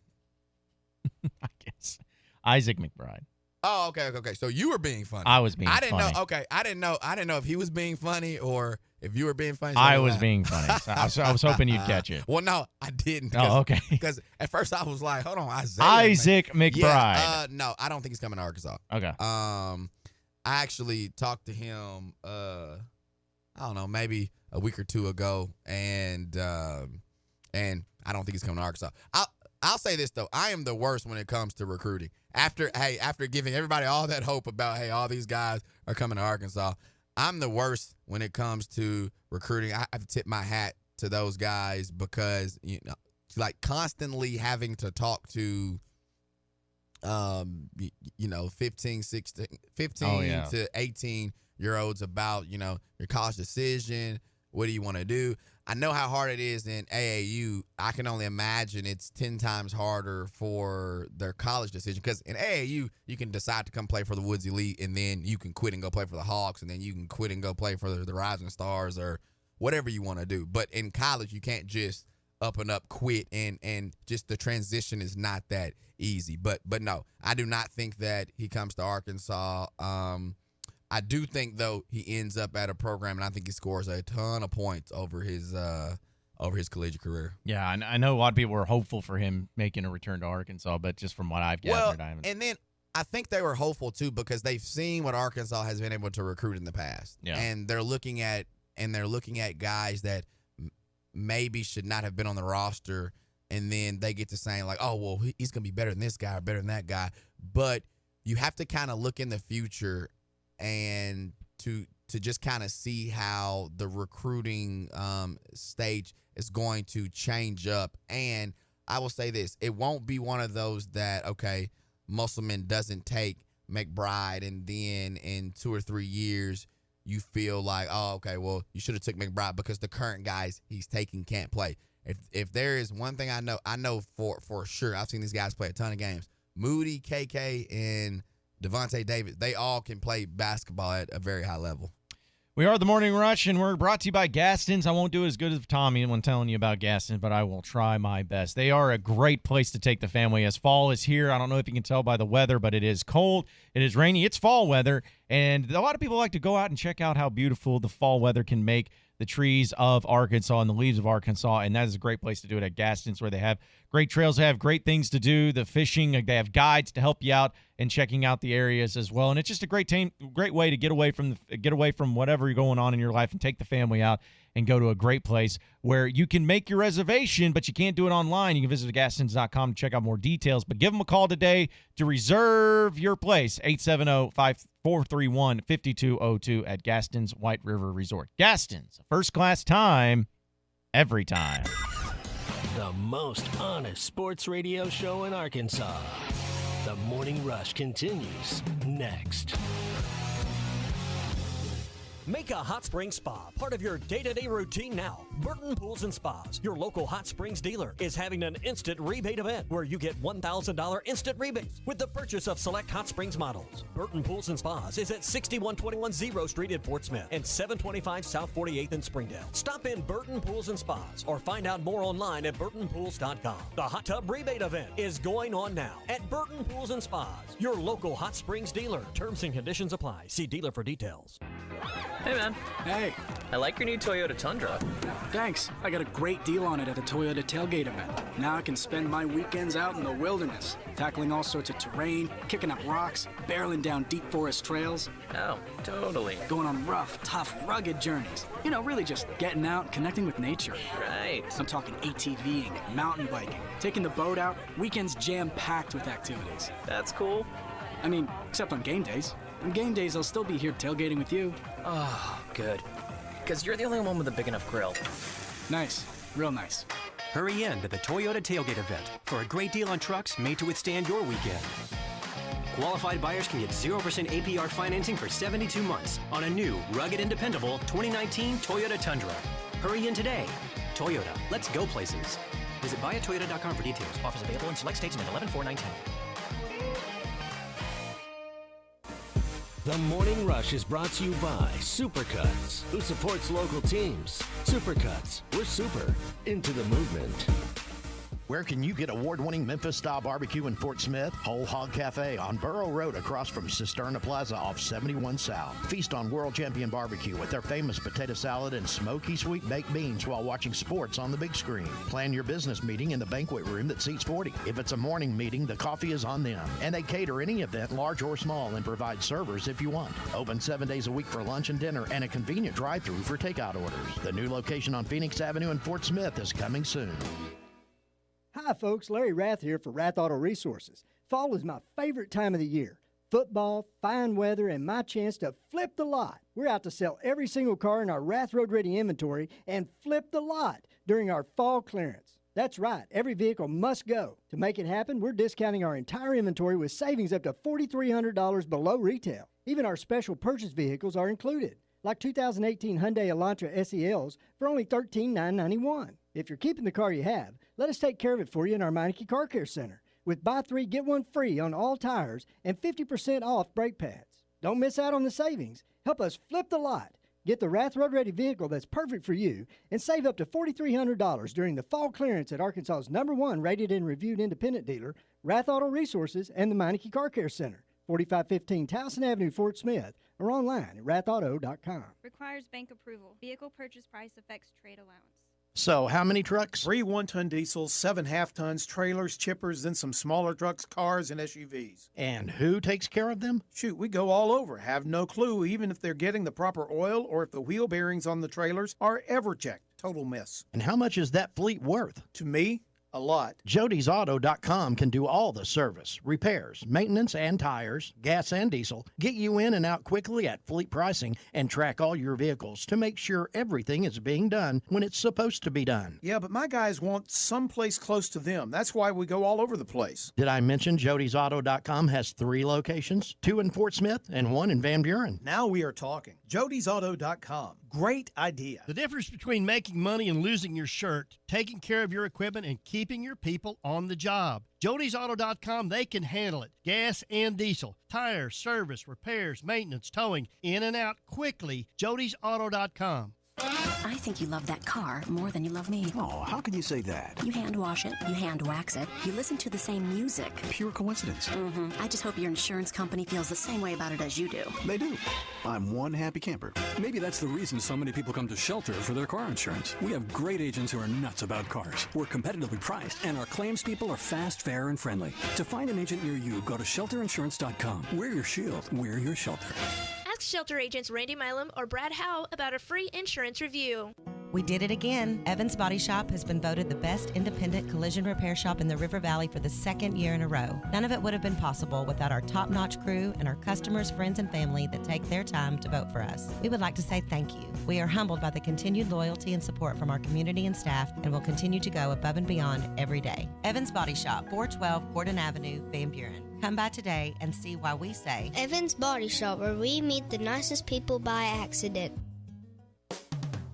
I guess. Isaac McBride. Oh, okay. So you were being funny. I was being funny. I didn't know. Okay, I didn't know if he was being funny or if you were being funny. I was being funny. So I was hoping you'd catch it. Well, no, I didn't. Oh, okay. Because at first I was like, hold on, Isaac McBride. Yeah, no, I don't think he's coming to Arkansas. Okay. I actually talked to him, I don't know, maybe a week or two ago, and I don't think he's coming to Arkansas. I'll say this, though. I am the worst when it comes to recruiting. After giving everybody all that hope about, hey, all these guys are coming to Arkansas, I'm the worst when it comes to recruiting. I have to tip my hat to those guys because, like constantly having to talk to, 15 to 18-year-olds about, your college decision. What do you want to do? I know how hard it is in AAU. I can only imagine it's 10 times harder for their college decision because in AAU, you can decide to come play for the Woods Elite, and then you can quit and go play for the Hogs, and then you can quit and go play for the Rising Stars or whatever you want to do. But in college, you can't just up and up quit, and just the transition is not that easy. But no, I do not think that he comes to Arkansas. I do think, though, he ends up at a program, and I think he scores a ton of points over his collegiate career. Yeah, I know a lot of people were hopeful for him making a return to Arkansas, but just from what I've gathered, and then I think they were hopeful too because they've seen what Arkansas has been able to recruit in the past, and they're looking at guys that maybe should not have been on the roster, and then they get to saying like, oh well, he's gonna be better than this guy or better than that guy, but you have to kind of look in the future and to just kind of see how the recruiting stage is going to change up. And I will say this, it won't be one of those that, okay, Musselman doesn't take McBride and then in 2 or 3 years you feel like, oh, okay, well, you should have took McBride because the current guys he's taking can't play. If there is one thing I know for sure, I've seen these guys play a ton of games. Moody, KK, and Devontae Davis, they all can play basketball at a very high level. We are the Morning Rush, and we're brought to you by Gaston's. I won't do as good as Tommy when telling you about Gaston's, but I will try my best. They are a great place to take the family as fall is here. I don't know if you can tell by the weather, but it is cold. It is rainy. It's fall weather, and a lot of people like to go out and check out how beautiful the fall weather can make the trees of Arkansas and the leaves of Arkansas, and that is a great place to do it at Gaston's, where they have great trails, they have great things to do, the fishing, they have guides to help you out and checking out the areas as well. And it's just a great way to get away from whatever you're going on in your life and take the family out and go to a great place where you can make your reservation, but you can't do it online. You can visit gastons.com to check out more details, but give them a call today to reserve your place, 870-431-5202 at Gaston's White River Resort. Gaston's, first-class time, every time. The most honest sports radio show in Arkansas. The Morning Rush continues next. Make a hot spring spa part of your day-to-day routine now. Burton Pools and Spas, your local hot springs dealer, is having an instant rebate event where you get $1,000 instant rebates with the purchase of select hot springs models. Burton Pools and Spas is at 6121 Zero Street in Fort Smith and 725 South 48th in Springdale. Stop in Burton Pools and Spas or find out more online at burtonpools.com. The hot tub rebate event is going on now at Burton Pools and Spas, your local hot springs dealer. Terms and conditions apply. See dealer for details. Hey, man. Hey. I like your new Toyota Tundra. Thanks. I got a great deal on it at the Toyota Tailgate event. Now I can spend my weekends out in the wilderness, tackling all sorts of terrain, kicking up rocks, barreling down deep forest trails. Oh, totally. Going on rough, tough, rugged journeys. Really just getting out, connecting with nature. Right. I'm talking ATVing, mountain biking, taking the boat out, weekends jam-packed with activities. That's cool. I mean, except on game days. On game days, I'll still be here tailgating with you. Oh, good. Because you're the only one with a big enough grill. Nice. Real nice. Hurry in to the Toyota Tailgate event for a great deal on trucks made to withstand your weekend. Qualified buyers can get 0% APR financing for 72 months on a new, rugged and dependable 2019 Toyota Tundra. Hurry in today. Toyota, let's go places. Visit buyatoyota.com for details. Offers available in select states and at 11/4/19. The Morning Rush is brought to you by Supercuts, who supports local teams. Supercuts, we're super into the movement. Where can you get award-winning Memphis-style barbecue in Fort Smith? Whole Hog Cafe on Burrow Road across from Cisterna Plaza off 71 South. Feast on world champion barbecue with their famous potato salad and smoky sweet baked beans while watching sports on the big screen. Plan your business meeting in the banquet room that seats 40. If it's a morning meeting, the coffee is on them. And they cater any event, large or small, and provide servers if you want. Open 7 days a week for lunch and dinner and a convenient drive-thru for takeout orders. The new location on Phoenix Avenue in Fort Smith is coming soon. Hi folks, Larry Rath here for Rath Auto Resources. Fall is my favorite time of the year. Football, fine weather, and my chance to flip the lot. We're out to sell every single car in our Rath Road Ready inventory and flip the lot during our fall clearance. That's right, every vehicle must go. To make it happen, we're discounting our entire inventory with savings up to $4,300 below retail. Even our special purchase vehicles are included, like 2018 Hyundai Elantra SELs for only $13,991. If you're keeping the car you have, let us take care of it for you in our Meineke Car Care Center with buy 3, get 1 free on all tires and 50% off brake pads. Don't miss out on the savings. Help us flip the lot. Get the Rath Road Ready vehicle that's perfect for you and save up to $4,300 during the fall clearance at Arkansas's #1 rated and reviewed independent dealer, Rath Auto Resources, and the Meineke Car Care Center, 4515 Towson Avenue, Fort Smith, or online at rathauto.com. Requires bank approval. Vehicle purchase price affects trade allowance. So, how many trucks? 3 one-ton diesels, 7 half-tons, trailers, chippers, then some smaller trucks, cars, and SUVs. And who takes care of them? Shoot, we go all over. Have no clue even if they're getting the proper oil or if the wheel bearings on the trailers are ever checked. Total miss. And how much is that fleet worth? To me, a lot. Jody'sAuto.com can do all the service, repairs, maintenance, and tires, gas and diesel, get you in and out quickly at fleet pricing, and track all your vehicles to make sure everything is being done when it's supposed to be done. Yeah, but my guys want someplace close to them. That's why we go all over the place. Did I mention Jody'sAuto.com has 3 locations, 2 in Fort Smith and 1 in Van Buren? Now we are talking. Jody'sAuto.com. Great idea. The difference between making money and losing your shirt, taking care of your equipment, and keeping your people on the job. Jody'sAuto.com, they can handle it. Gas and diesel, tires, service, repairs, maintenance, towing, in and out quickly. Jody'sAuto.com. I think you love that car more than you love me. Oh, how can you say that? You hand wash it, you hand wax it, you listen to the same music. Pure coincidence. I just hope your insurance company feels the same way about it as you do. They do. I'm one happy camper. Maybe that's the reason so many people come to Shelter for their car insurance. We have great agents who are nuts about cars. We're competitively priced, and our claims people are fast, fair, and friendly. To find an agent near you, go to shelterinsurance.com. We're your shield. We're your shelter. Ask Shelter agents Randy Milam or Brad Howe about a free insurance review. We did it again. Evans Body Shop has been voted the best independent collision repair shop in the River Valley for the 2nd year in a row. None of it would have been possible without our top-notch crew and our customers, friends, and family that take their time to vote for us. We would like to say thank you. We are humbled by the continued loyalty and support from our community and staff and will continue to go above and beyond every day. Evans Body Shop, 412 Gordon Avenue, Van Buren. Come by today and see why we say Evans Body Shop, where we meet the nicest people by accident.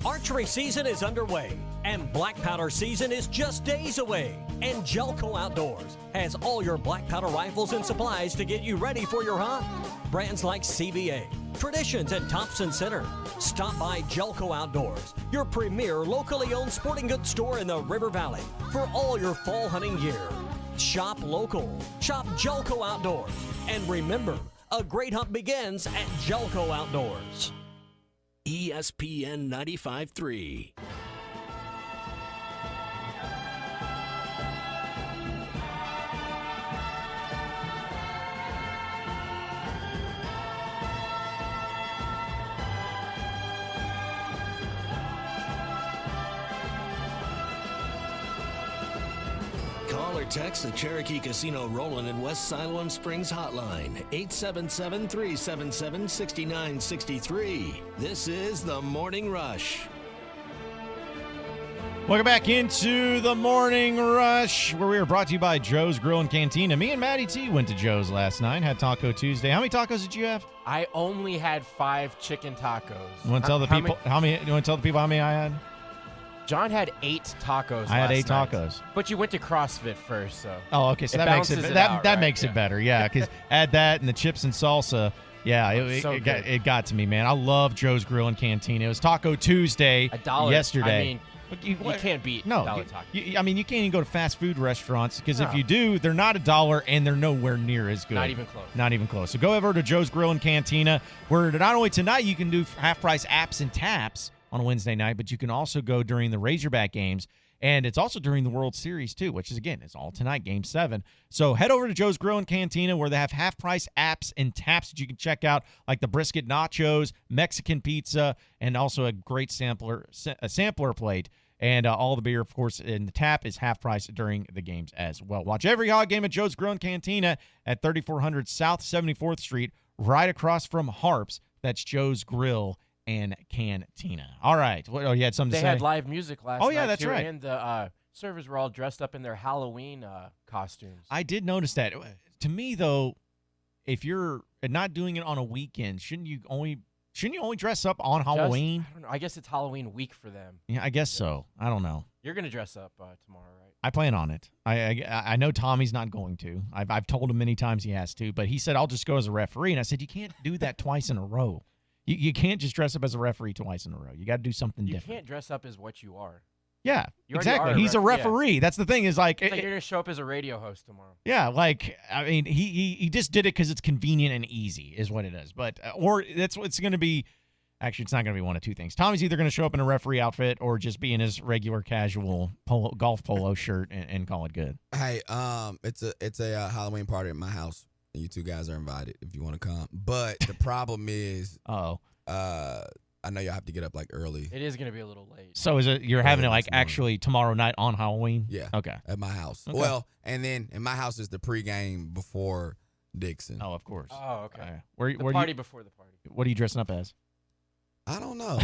Archery season is underway, and black powder season is just days away. And Jelco Outdoors has all your black powder rifles and supplies to get you ready for your hunt. Brands like CVA, Traditions, and Thompson Center. Stop by Jelco Outdoors, your premier locally owned sporting goods store in the River Valley, for all your fall hunting gear. Shop local. Shop Jelco Outdoors. And remember, a great hunt begins at Jelco Outdoors. ESPN 95.3. Call or text the Cherokee Casino Roland and West Siloam Springs hotline, 877-377-6963. This is The Morning Rush. Welcome back into The Morning Rush, where we are brought to you by Joe's Grill and Cantina. Me and Maddie T went to Joe's last night, had Taco Tuesday. How many tacos did you have? I only had 5 chicken tacos. You want to tell the people how many I had? John had 8 tacos. I had 8 night. tacos. But you went to CrossFit first, so. Oh, okay. So that makes it that makes it better. Yeah, because add that and the chips and salsa. Yeah, it got to me, man. I love Joe's Grill and Cantina. It was Taco Tuesday yesterday. I mean, You can't beat dollar tacos. I mean, you can't even go to fast food restaurants because if No. you do, they're not $1 and they're nowhere near as good. Not even close. Not even close. So go over to Joe's Grill and Cantina, where not only tonight you can do half-price apps and taps on a Wednesday night, but you can also go during the Razorback games. And it's also during the World Series, too, which is, again, it's all tonight, Game 7. So head over to Joe's Grill and Cantina where they have half-price apps and taps that you can check out, like the brisket nachos, Mexican pizza, and also a great sampler plate. And all the beer, of course, in the tap is half price during the games as well. Watch every Hog game at Joe's Grill and Cantina at 3400 South 74th Street, right across from Harps. That's Joe's Grill and Cantina. All right. You had something to say? They had live music last night. Oh, yeah, that's too, right. And the servers were all dressed up in their Halloween costumes. I did notice that. To me, though, if you're not doing it on a weekend, shouldn't you only dress up on Halloween? I don't know. I guess it's Halloween week for them. Yeah, I guess so. I don't know. You're going to dress up tomorrow, right? I plan on it. I know Tommy's not going to. I've told him many times he has to, but he said, I'll just go as a referee. And I said, you can't do that twice in a row. You can't just dress up as a referee twice in a row. You got to do something different. You can't dress up as what you are. Yeah, You already exactly. are He's a referee. Yeah. That's the thing is like. It's like you're going to show up as a radio host tomorrow. Yeah, like, I mean, he just did it because it's convenient and easy is what it is. But, or that's what it's going to be. Actually, it's not going to be one of two things. Tommy's either going to show up in a referee outfit or just be in his regular casual golf polo shirt and call it good. Hey, it's a Halloween party at my house. You two guys are invited if you want to come. But the problem is, I know y'all have to get up like early. It is going to be a little late. So is it you're having it like actually tomorrow night on Halloween? Yeah. Okay. At my house. Okay. Well, and then in my house is the pregame before Dixon. Oh, of course. Oh, okay. Where the party before the party. What are you dressing up as? I don't know.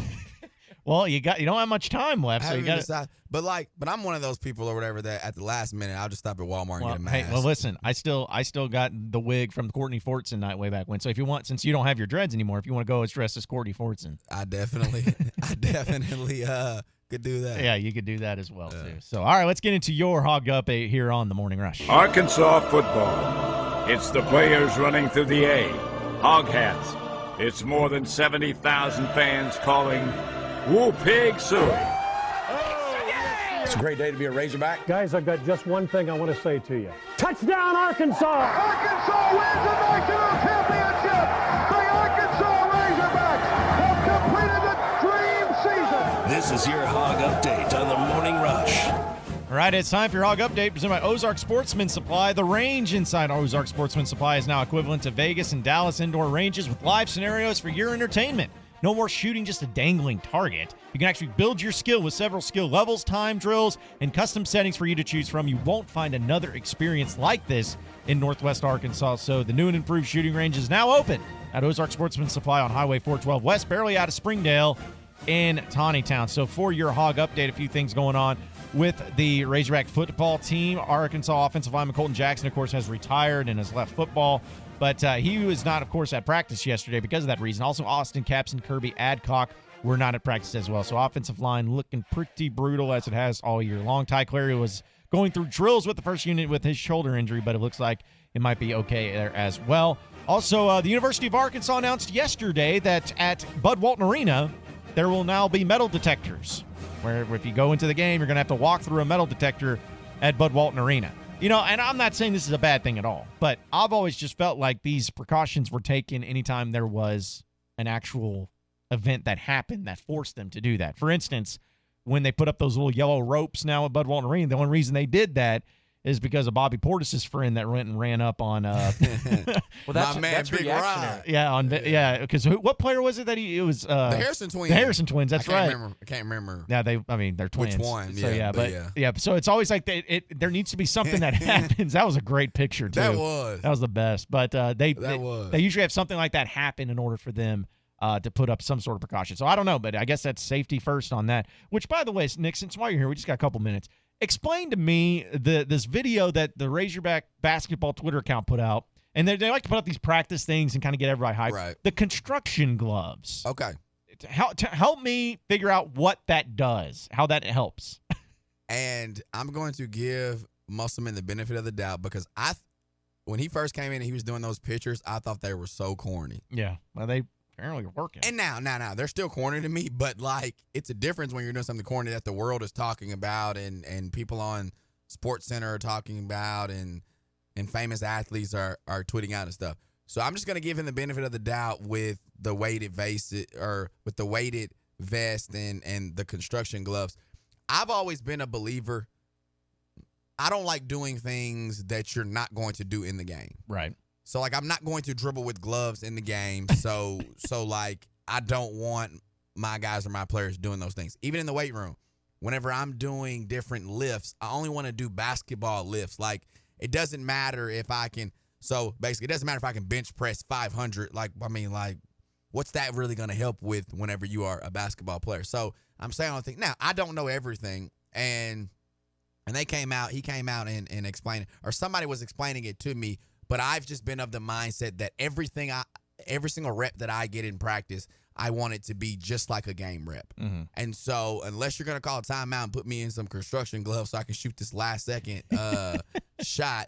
Well, you don't have much time left, so you got to. But I'm one of those people or whatever that at the last minute I'll just stop at Walmart and get a mask. Hey, well, listen, I still got the wig from the Courtney Fortson night way back when. So if you want, since you don't have your dreads anymore, if you want to go as dressed as Courtney Fortson, I definitely could do that. Yeah, you could do that as well too. So all right, let's get into your Hog update here on the Morning Rush. Arkansas football. It's the players running through the A. Hog hats. It's more than 70,000 fans calling Woo Pig Suey. It's a great day to be a Razorback. Guys, I've got just one thing I want to say to you. Touchdown, Arkansas! Arkansas wins the national championship! The Arkansas Razorbacks have completed the dream season! This is your Hog Update on the Morning Rush. All right, it's time for your Hog Update presented by Ozark Sportsman Supply. The range inside Ozark Sportsman Supply is now equivalent to Vegas and Dallas indoor ranges with live scenarios for your entertainment. No more shooting just a dangling target. You can actually build your skill with several skill levels, time drills, and custom settings for you to choose from. You won't find another experience like this in Northwest Arkansas. So the new and improved shooting range is now open at Ozark Sportsman Supply on Highway 412 West, barely out of Springdale in Tawnytown. So for your Hog Update, a few things going on with the Razorback football team. Arkansas offensive lineman Colton Jackson, of course, has retired and has left football. But he was not, of course, at practice yesterday because of that reason. Also, Austin Capps and Kirby Adcock were not at practice as well. So offensive line looking pretty brutal as it has all year long. Ty Clary was going through drills with the first unit with his shoulder injury, but it looks like it might be okay there as well. Also, the University of Arkansas announced yesterday that at Bud Walton Arena, there will now be metal detectors, where if you go into the game, you're going to have to walk through a metal detector at Bud Walton Arena. You know, and I'm not saying this is a bad thing at all, but I've always just felt like these precautions were taken anytime there was an actual event that happened that forced them to do that. For instance, when they put up those little yellow ropes now at Bud Walton Arena, the only reason they did that is because of Bobby Portis's friend that went and ran up on. Well, that's Big reactionary. Rod. Yeah, because what player was it that it was? The Harrison twins. The Harrison twins. That's right. I can't remember. Yeah, they're twins. Which one? So Yeah, but so it's always like there needs to be something that happens. That was a great picture too. That was the best. But they was. usually have something like that happen in order for them to put up some sort of precaution. So I don't know, but I guess that's safety first on that. Which, by the way, Nick, since while you're here, we just got a couple minutes. Explain to me this video that the Razorback basketball Twitter account put out, and they like to put up these practice things and kind of get everybody hyped. Right. The construction gloves. Okay. To help me figure out what that does, how that helps. And I'm going to give Musselman the benefit of the doubt because when he first came in and he was doing those pictures, I thought they were so corny. Yeah. Well, they Apparently working. And now, they're still corny to me, but, like, it's a difference when you're doing something corny that the world is talking about and people on SportsCenter are talking about and famous athletes are tweeting out and stuff. So I'm just going to give him the benefit of the doubt with the weighted vest and the construction gloves. I've always been a believer. I don't like doing things that you're not going to do in the game. Right. So, like, I'm not going to dribble with gloves in the game. So like, I don't want my guys or my players doing those things. Even in the weight room, whenever I'm doing different lifts, I only want to do basketball lifts. Like, it doesn't matter if I can. So, basically, it doesn't matter if I can bench press 500. Like, what's that really going to help with whenever you are a basketball player? So, I'm saying I don't think. Now, I don't know everything. And he came out and explained it. Or somebody was explaining it to me. But I've just been of the mindset that every single rep that I get in practice, I want it to be just like a game rep. Mm-hmm. And so unless you're going to call a timeout and put me in some construction gloves so I can shoot this last second shot,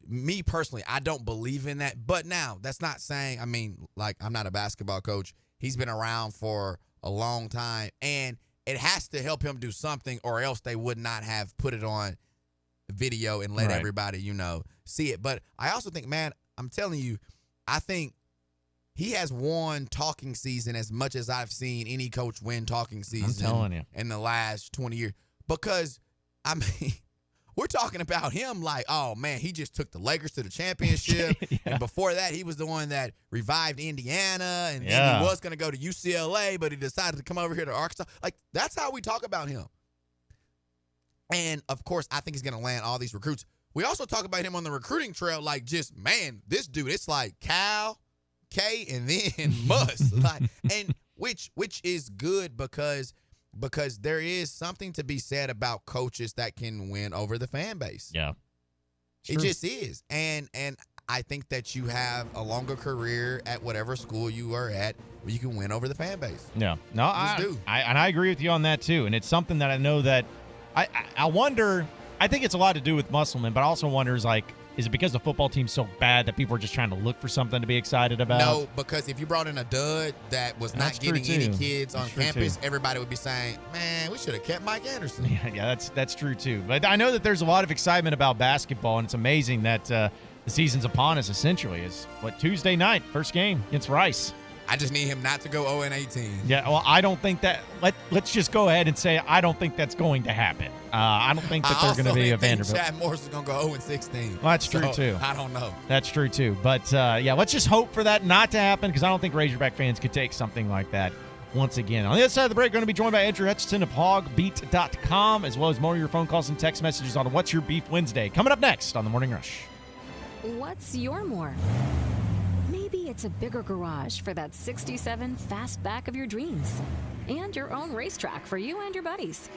me personally, I don't believe in that. But now, that's not saying, I'm not a basketball coach. He's been around for a long time. And it has to help him do something or else they would not have put it on video and let everybody, see it. But I also think, man, I'm telling you, I think he has won talking season as much as I've seen any coach win talking season I'm telling you. In the last 20 years. Because, we're talking about him like, oh, man, he just took the Lakers to the championship. Yeah. And before that, he was the one that revived Indiana. And then he was going to go to UCLA, but he decided to come over here to Arkansas. Like, that's how we talk about him. And, of course, I think he's going to land all these recruits. We also talk about him on the recruiting trail like just, man, this dude, it's like Cal, K, and then Muss. And which is good because there is something to be said about coaches that can win over the fan base. Yeah. It just is. And I think that you have a longer career at whatever school you are at where you can win over the fan base. Yeah. No, I agree with you on that, too. And it's something that I know that I wonder – I think it's a lot to do with Musselman, but I also wonder is it because the football team's so bad that people are just trying to look for something to be excited about? No, because if you brought in a dud that was not getting any kids on campus, everybody would be saying, man, we should have kept Mike Anderson. Yeah, that's true, too. But I know that there's a lot of excitement about basketball, and it's amazing that the season's upon us, essentially. It's, Tuesday night, first game against Rice. I just need him not to go 0-18. Yeah, well, I don't think that let's just go ahead and say I don't think that's going to happen. I don't think that they're going to be a Vanderbilt. Chad Morris is going to go 0-16. Well, that's true, too. I don't know. That's true, too. But, let's just hope for that not to happen because I don't think Razorback fans could take something like that once again. On the other side of the break, we're going to be joined by Andrew Hutchinson of hogbeat.com as well as more of your phone calls and text messages on What's Your Beef Wednesday. Coming up next on The Morning Rush. What's your more? Maybe it's a bigger garage for that 67 fastback of your dreams. And your own racetrack for you and your buddies.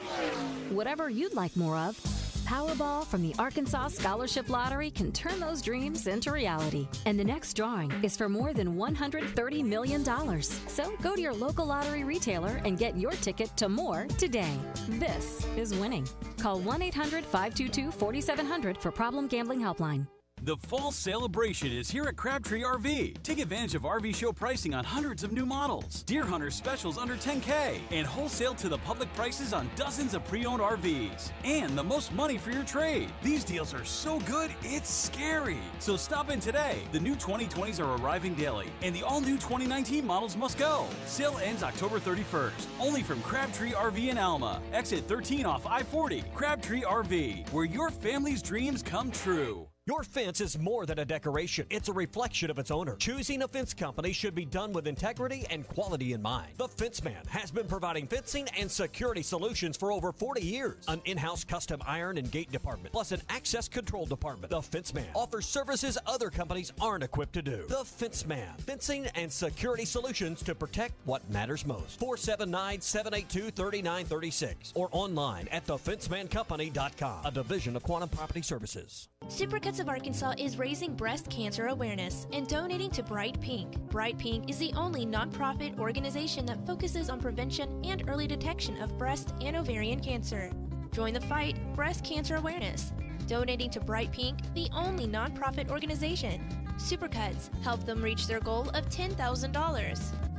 Whatever you'd like more of, Powerball from the Arkansas Scholarship Lottery can turn those dreams into reality. And the next drawing is for more than $130 million. So go to your local lottery retailer and get your ticket to more today. This is winning. Call 1-800-522-4700 for Problem Gambling Helpline. The fall celebration is here at Crabtree RV. Take advantage of RV show pricing on hundreds of new models, Deer Hunter specials under $10K, and wholesale to the public prices on dozens of pre-owned RVs. And the most money for your trade. These deals are so good, it's scary. So stop in today. The new 2020s are arriving daily, and the all-new 2019 models must go. Sale ends October 31st. Only from Crabtree RV in Alma. Exit 13 off I-40. Crabtree RV, where your family's dreams come true. Your fence is more than a decoration. It's a reflection of its owner. Choosing a fence company should be done with integrity and quality in mind. The Fence Man has been providing fencing and security solutions for over 40 years. An in-house custom iron and gate department, plus an access control department. The Fence Man offers services other companies aren't equipped to do. The Fence Man, fencing and security solutions to protect what matters most. 479-782-3936 or online at thefencemancompany.com, a division of Quantum Property Services. Supercuts of Arkansas is raising breast cancer awareness and donating to Bright Pink. Bright Pink is the only nonprofit organization that focuses on prevention and early detection of breast and ovarian cancer. Join the fight, breast cancer awareness. donating to Bright Pink, the only nonprofit organization. Supercuts help them reach their goal of $10,000.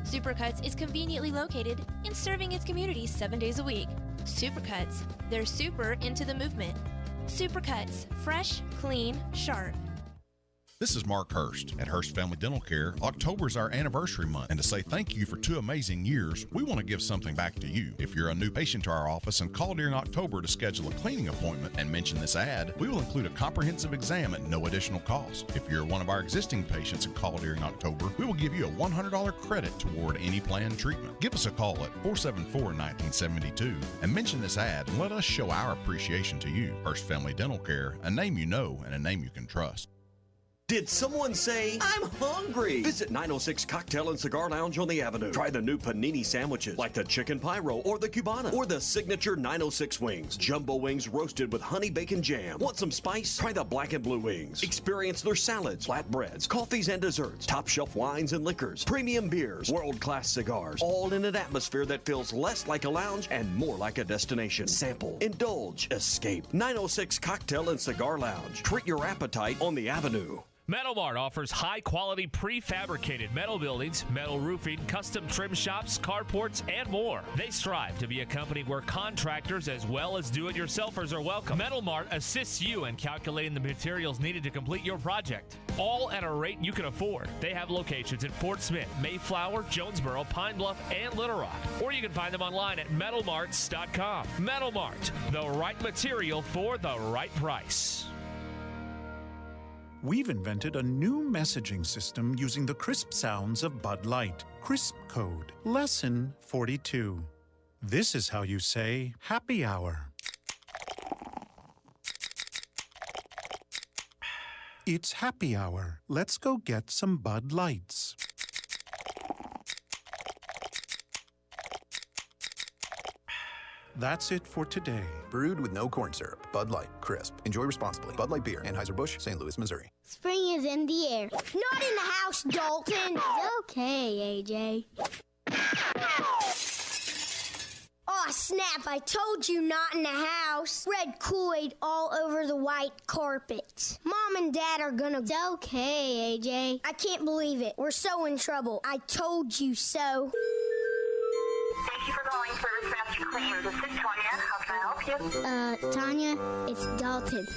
Supercuts is conveniently located and serving its community 7 days a week. Supercuts, they're super into the movement. Supercuts, fresh, clean, sharp. This is Mark Hurst. At Hurst Family Dental Care, October is our anniversary month, and to say thank you for 2 amazing years, we want to give something back to you. If you're a new patient to our office and call during October to schedule a cleaning appointment and mention this ad, we will include a comprehensive exam at no additional cost. If you're one of our existing patients and call during October, we will give you a $100 credit toward any planned treatment. Give us a call at 474-1972 and mention this ad and let us show our appreciation to you. Hurst Family Dental Care, a name you know and a name you can trust. Did someone say, I'm hungry? Visit 906 Cocktail and Cigar Lounge on the Avenue. Try the new panini sandwiches like the Chicken Pyro or the Cubana or the signature 906 wings. Jumbo wings roasted with honey bacon jam. Want some spice? Try the black and blue wings. Experience their salads, flatbreads, coffees and desserts, top shelf wines and liquors, premium beers, world-class cigars, all in an atmosphere that feels less like a lounge and more like a destination. Sample, indulge, escape. 906 Cocktail and Cigar Lounge. Treat your appetite on the Avenue. Metal Mart offers high-quality prefabricated metal buildings, metal roofing, custom trim shops, carports, and more. They strive to be a company where contractors as well as do-it-yourselfers are welcome. Metal Mart assists you in calculating the materials needed to complete your project, all at a rate you can afford. They have locations in Fort Smith, Mayflower, Jonesboro, Pine Bluff, and Little Rock. Or you can find them online at metalmarts.com. Metal Mart, the right material for the right price. We've invented a new messaging system using the crisp sounds of Bud Light. Crisp Code. Lesson 42. This is how you say happy hour. It's happy hour. Let's go get some Bud Lights. That's it for today. Brewed with no corn syrup. Bud Light. Crisp. Enjoy responsibly. Bud Light Beer. Anheuser-Busch, St. Louis, Missouri. Spring is in the air. Not in the house, Dalton. Okay, AJ. Aw, snap. I told you not in the house. Red Kool-Aid all over the white carpet. Mom and Dad are gonna... It's okay, AJ. I can't believe it. We're so in trouble. I told you so. Thank you for calling Service Master Clean. This is Tanya. How can I help you? Tanya, it's Dalton.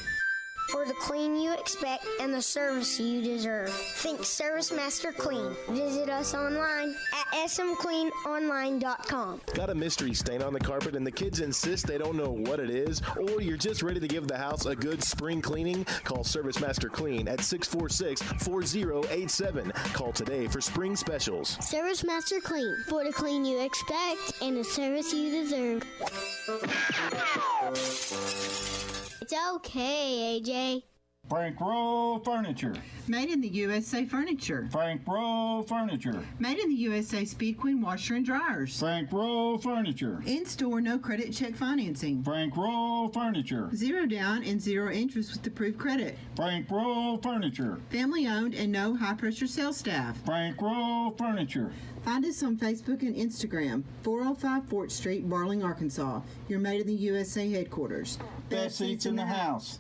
For the clean you expect and the service you deserve. Think Service Master Clean. Visit us online at smcleanonline.com. Got a mystery stain on the carpet and the kids insist they don't know what it is? Or you're just ready to give the house a good spring cleaning? Call Service Master Clean at 646-4087. Call today for spring specials. Service Master Clean. For the clean you expect and the service you deserve. It's okay, AJ. Frank Rowe Furniture. Made in the USA Furniture. Frank Rowe Furniture. Made in the USA Speed Queen Washer and Dryers. Frank Rowe Furniture. In-store, no credit check financing. Frank Rowe Furniture. 0 down and 0 interest with approved credit. Frank Rowe Furniture. Family owned and no high-pressure sales staff. Frank Rowe Furniture. Find us on Facebook and Instagram. 405 Fort Street, Barling, Arkansas. Your Made in the USA headquarters. Best seats in the house.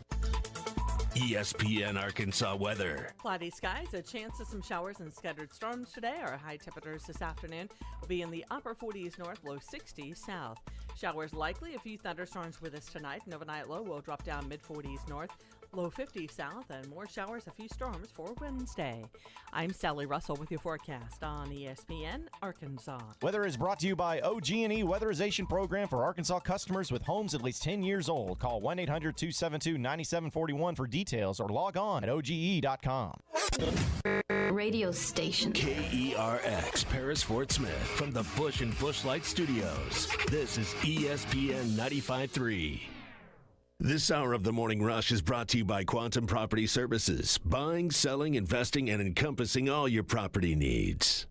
ESPN Arkansas weather. Cloudy skies, a chance of some showers and scattered storms today. Our high temperatures this afternoon will be in the upper 40s north, low 60s south. Showers likely, a few thunderstorms with us tonight. An overnight low will drop down mid-40s north, low 50s south, and more showers, a few storms for Wednesday. I'm Sally Russell with your forecast on ESPN Arkansas. Weather is brought to you by OG&E Weatherization Program for Arkansas customers with homes at least 10 years old. Call 1-800-272-9741 for details or log on at OGE.com. Radio station. KERX, Paris, Fort Smith, from the Bush and Bushlight Studios. This is ESPN 95.3. This hour of the Morning Rush is brought to you by Quantum Property Services. Buying, selling, investing, and encompassing all your property needs.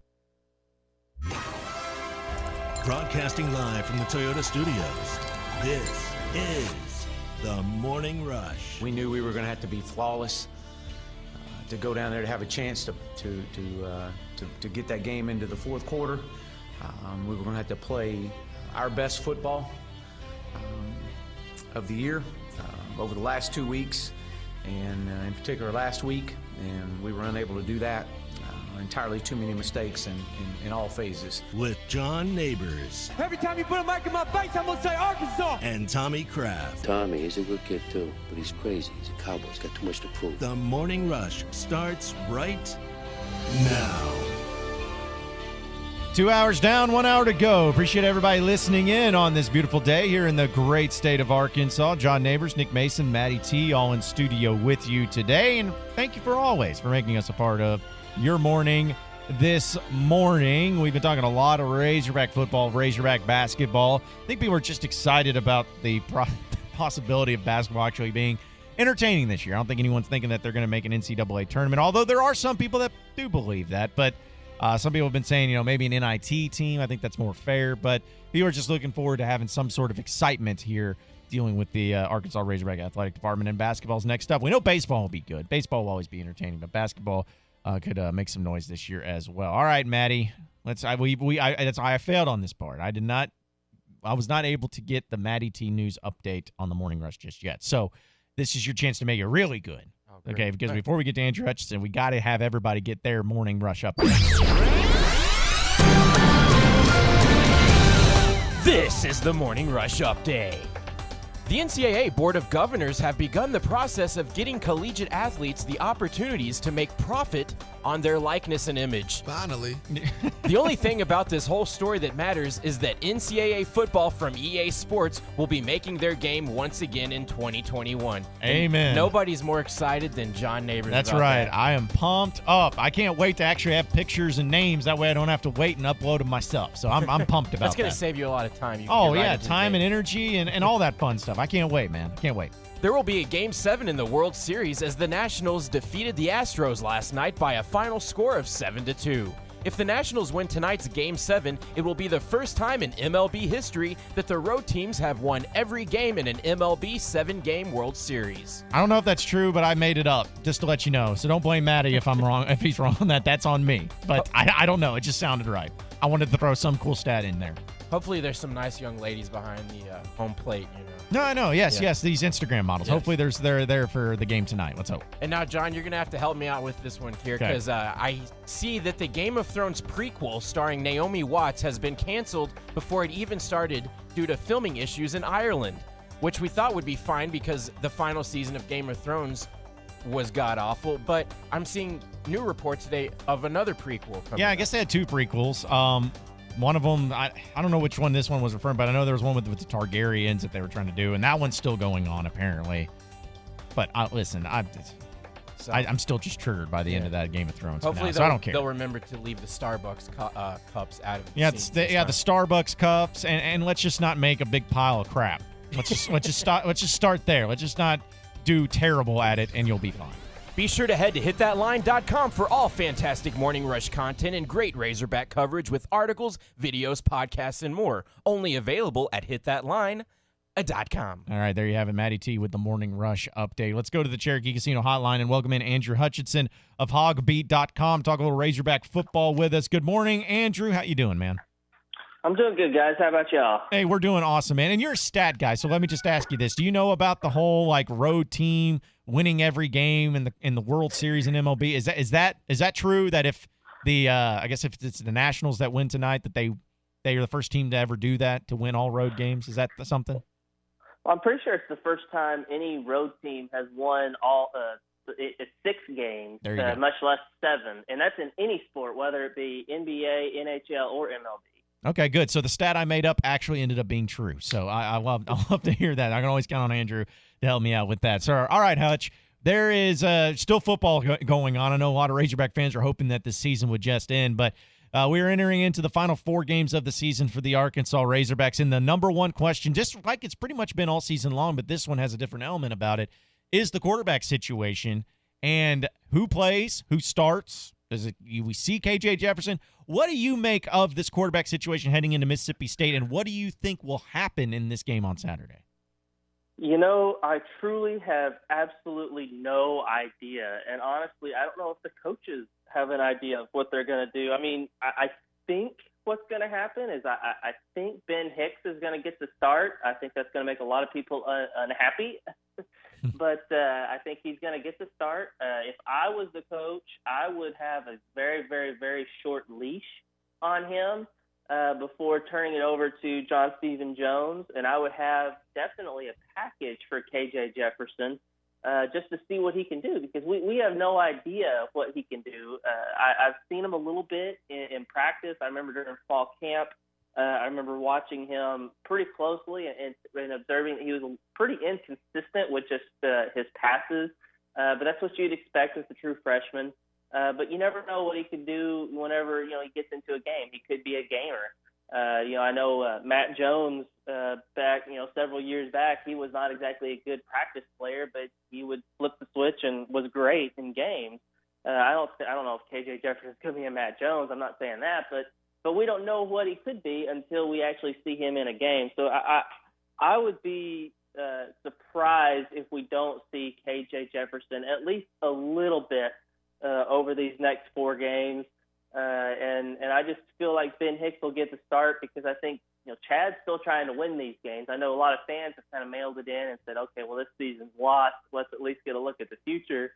Broadcasting live from the Toyota Studios, this is the Morning Rush. We knew we were going to have to be flawless to go down there to have a chance to get that game into the fourth quarter. We were going to have to play our best football of the year. over the last 2 weeks, and in particular last week, and we were unable to do that. Entirely too many mistakes in all phases. With John Neighbors. Every time you put a mic in my face, I'm going to say Arkansas. And Tommy Kraft. Tommy, he's a good kid too, but he's crazy. He's a cowboy. He's got too much to prove. The Morning Rush starts right now. 2 hours down, 1 hour to go. Appreciate everybody listening in on this beautiful day here in the great state of Arkansas. John Neighbors, Nick Mason, Maddie T, all in studio with you today. And thank you for always for making us a part of your morning this morning. We've been talking a lot of Razorback football, Razorback basketball. I think people are just excited about the possibility of basketball actually being entertaining this year. I don't think anyone's thinking that they're going to make an NCAA tournament, although there are some people that do believe that. But some people have been saying, maybe an NIT team. I think that's more fair. But people are just looking forward to having some sort of excitement here dealing with the Arkansas Razorback Athletic Department. And basketball's next up. We know baseball will be good. Baseball will always be entertaining, but basketball could make some noise this year as well. All right, Maddie. I failed on this part. I was not able to get the Maddie T News update on the Morning Rush just yet. So this is your chance to make it really good. Okay, because before we get to Andrew Hutchinson, we got to have everybody get their Morning Rush update. This is the Morning Rush update. The NCAA Board of Governors have begun the process of getting collegiate athletes the opportunities to make profit on their likeness and image. Finally. The only thing about this whole story that matters is that NCAA football from EA Sports will be making their game once again in 2021. Amen. And nobody's more excited than John Neighbors. That's about right. that. I am pumped up. I can't wait to actually have pictures and names. That way I don't have to wait and upload them myself. So I'm pumped about That's going that. to save you a lot of time. You can Oh, get right yeah. into the Time game. and energy and all that fun stuff. I can't wait, man. I can't wait. There will be a Game 7 in the World Series as the Nationals defeated the Astros last night by a final score of 7-2. If the Nationals win tonight's Game 7, it will be the first time in MLB history that the road teams have won every game in an MLB 7-game World Series. I don't know if that's true, but I made it up just to let you know. So don't blame Matty if I'm wrong. If he's wrong on that, that's on me. But I don't know. It just sounded right. I wanted to throw some cool stat in there. Hopefully there's some nice young ladies behind the home plate, No, I know. Yes, Yeah. yes. These Instagram models. Yes. Hopefully they're there for the game tonight. Let's hope. And now, John, you're going to have to help me out with this one here Okay. because I see that the Game of Thrones prequel starring Naomi Watts has been canceled before it even started due to filming issues in Ireland, which we thought would be fine because the final season of Game of Thrones was god-awful. But I'm seeing new reports today of another prequel coming Yeah, I up. guess they had two prequels. One of them, I don't know which one this one was referring, but I know there was one with the Targaryens that they were trying to do, and that one's still going on apparently. But listen, I'm still just triggered by the end of that Game of Thrones. Hopefully, so I don't care. they'll remember to leave the Starbucks cups out of the Yeah, scenes the this time. Starbucks cups, and let's just not make a big pile of crap. Let's just start there. Let's just not do terrible at it, and you'll be fine. Be sure to head to hitthatline.com for all fantastic Morning Rush content and great Razorback coverage with articles, videos, podcasts, and more. Only available at hitthatline.com. All right, there you have it, Matty T with the Morning Rush update. Let's go to the Cherokee Casino hotline and welcome in Andrew Hutchinson of hogbeat.com. Talk a little Razorback football with us. Good morning, Andrew. How you doing, man? I'm doing good, guys. How about y'all? Hey, we're doing awesome, man. And you're a stat guy, so let me just ask you this: do you know about the whole road team winning every game in the World Series in MLB? Is that true? That if the I guess if it's the Nationals that win tonight, that they are the first team to ever do that, to win all road games? Is that something? Well, I'm pretty sure it's the first time any road team has won all it's 6 games, There you go. much less 7, and that's in any sport, whether it be NBA, NHL, or MLB. Okay, good. So the stat I made up actually ended up being true. So I love to hear that. I can always count on Andrew to help me out with that. So, all right, Hutch, there is still football going on. I know a lot of Razorback fans are hoping that this season would just end, but we're entering into the final 4 games of the season for the Arkansas Razorbacks. And the number one question, just like it's pretty much been all season long, but this one has a different element about it, is the quarterback situation and who plays, who starts. We see KJ Jefferson. What do you make of this quarterback situation heading into Mississippi State, and what do you think will happen in this game on Saturday? I truly have absolutely no idea. And honestly, I don't know if the coaches have an idea of what they're going to do. I mean, I think what's going to happen is I think Ben Hicks is going to get the start. I think that's going to make a lot of people unhappy. but I think he's going to get the start. If I was the coach, I would have a very, very, very short leash on him before turning it over to John Stephen Jones, and I would have definitely a package for KJ Jefferson just to see what he can do, because we have no idea what he can do. I've seen him a little bit in practice. I remember during fall camp, I remember watching him pretty closely and observing that he was pretty inconsistent with just his passes, but that's what you'd expect with a true freshman. But you never know what he could do whenever, he gets into a game. He could be a gamer. I know Matt Jones back, several years back, he was not exactly a good practice player, but he would flip the switch and was great in games. I don't know if KJ Jefferson's going to be a Matt Jones. I'm not saying that, but we don't know what he could be until we actually see him in a game. So I would be surprised if we don't see KJ Jefferson at least a little bit over these next 4 games. And I just feel like Ben Hicks will get the start, because I think, Chad's still trying to win these games. I know a lot of fans have kind of mailed it in and said, okay, well, this season's lost. Let's at least get a look at the future.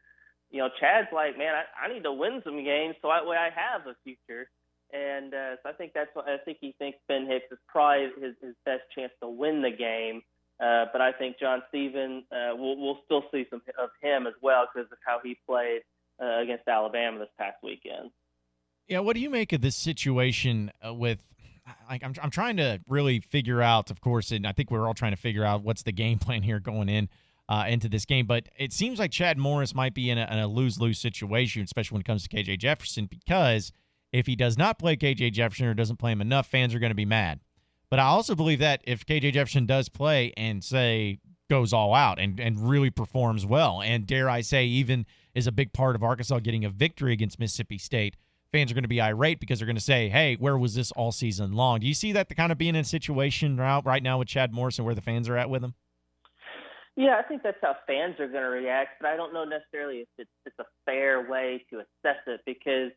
Chad's like, man, I need to win some games so that way I have a future. And so I think he thinks Ben Hicks is probably his best chance to win the game. But I think John Stephen, we'll still see some of him as well because of how he played against Alabama this past weekend. Yeah, what do you make of this situation with I'm trying to really figure out, of course, and I think we're all trying to figure out what's the game plan here going into this game. But it seems like Chad Morris might be in a lose-lose situation, especially when it comes to KJ Jefferson, because if he does not play KJ Jefferson or doesn't play him enough, fans are going to be mad. But I also believe that if KJ Jefferson does play and, say, goes all out and really performs well, and dare I say even is a big part of Arkansas getting a victory against Mississippi State, fans are going to be irate because they're going to say, hey, where was this all season long? Do you see that kind of being in a situation right now with Chad Morris and where the fans are at with him? Yeah, I think that's how fans are going to react, but I don't know necessarily if it's a fair way to assess it, because,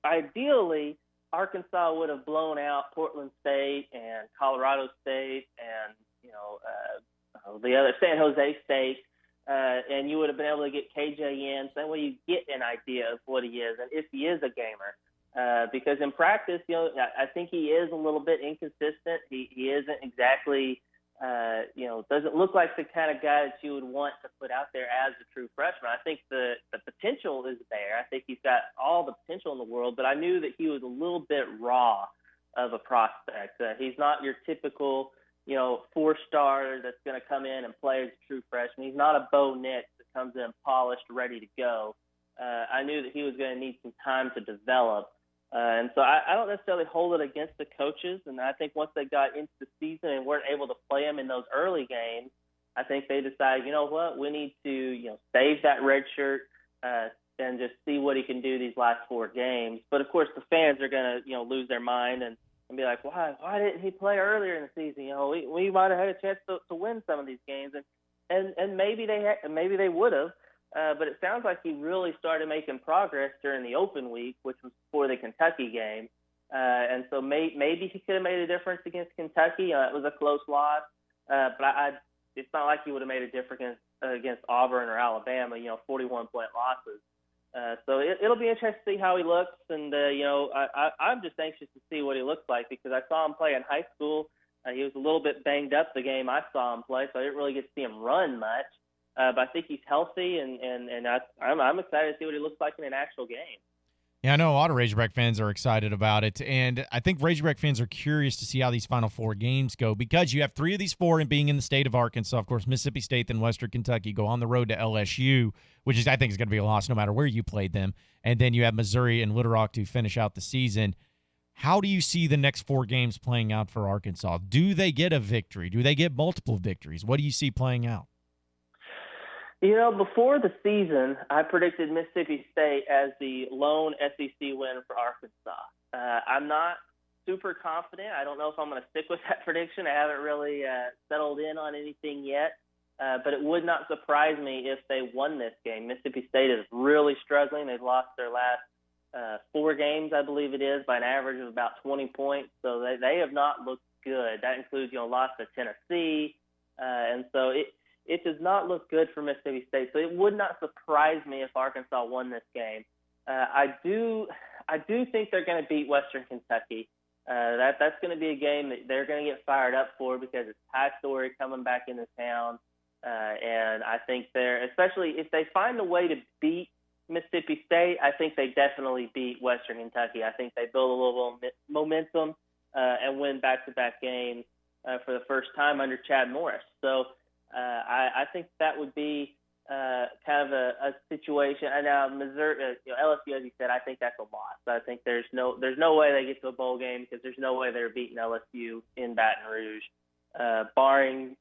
ideally Arkansas would have blown out Portland State and Colorado State and, the other San Jose State, and you would have been able to get KJ in. So that way you get an idea of what he is and if he is a gamer. Because in practice, I think he is a little bit inconsistent. He isn't exactly, doesn't look like the kind of guy that you would want to put out there as a true freshman. I think the potential is there. I think he's got all the potential in the world, but I knew that he was a little bit raw of a prospect. He's not your typical, 4-star that's going to come in and play as a true freshman. He's not a Bo Nix that comes in polished, ready to go. I knew that he was going to need some time to develop. And so I don't necessarily hold it against the coaches. And I think once they got into the season and weren't able to play him in those early games, I think they decided, you know what, we need to, save that red shirt and just see what he can do these last 4 games. But, of course, the fans are going to, lose their mind and be like, why didn't he play earlier in the season? We might have had a chance to win some of these games. And maybe they would have. But it sounds like he really started making progress during the open week, which was before the Kentucky game. And so maybe he could have made a difference against Kentucky. It was a close loss. But it's not like he would have made a difference against Auburn or Alabama, 41-point losses. So it'll be interesting to see how he looks. And, I'm just anxious to see what he looks like, because I saw him play in high school. He was a little bit banged up the game I saw him play, so I didn't really get to see him run much. But I think he's healthy, and I'm excited to see what he looks like in an actual game. Yeah, I know a lot of Razorback fans are excited about it, and I think Razorback fans are curious to see how these Final Four games go, because you have 3 of these 4 being in the state of Arkansas. Of course, Mississippi State, then Western Kentucky go on the road to LSU, which I think is going to be a loss no matter where you played them, and then you have Missouri and Little Rock to finish out the season. How do you see the next 4 games playing out for Arkansas? Do they get a victory? Do they get multiple victories? What do you see playing out? Before the season, I predicted Mississippi State as the lone SEC win for Arkansas. I'm not super confident. I don't know if I'm going to stick with that prediction. I haven't really settled in on anything yet. But it would not surprise me if they won this game. Mississippi State is really struggling. They've lost their last 4 games, I believe it is, by an average of about 20 points. So they have not looked good. That includes, loss to Tennessee. And so it does not look good for Mississippi State. So it would not surprise me if Arkansas won this game. I do think they're going to beat Western Kentucky. That's going to be a game that they're going to get fired up for because it's Ty Story coming back into town. And I think especially if they find a way to beat Mississippi State, I think they definitely beat Western Kentucky. I think they build a little momentum and win back-to-back games for the first time under Chad Morris. So I think that would be kind of a situation. And now Missouri, LSU, as you said, I think that's a loss. I think there's no way they get to a bowl game because there's no way they're beating LSU in Baton Rouge, barring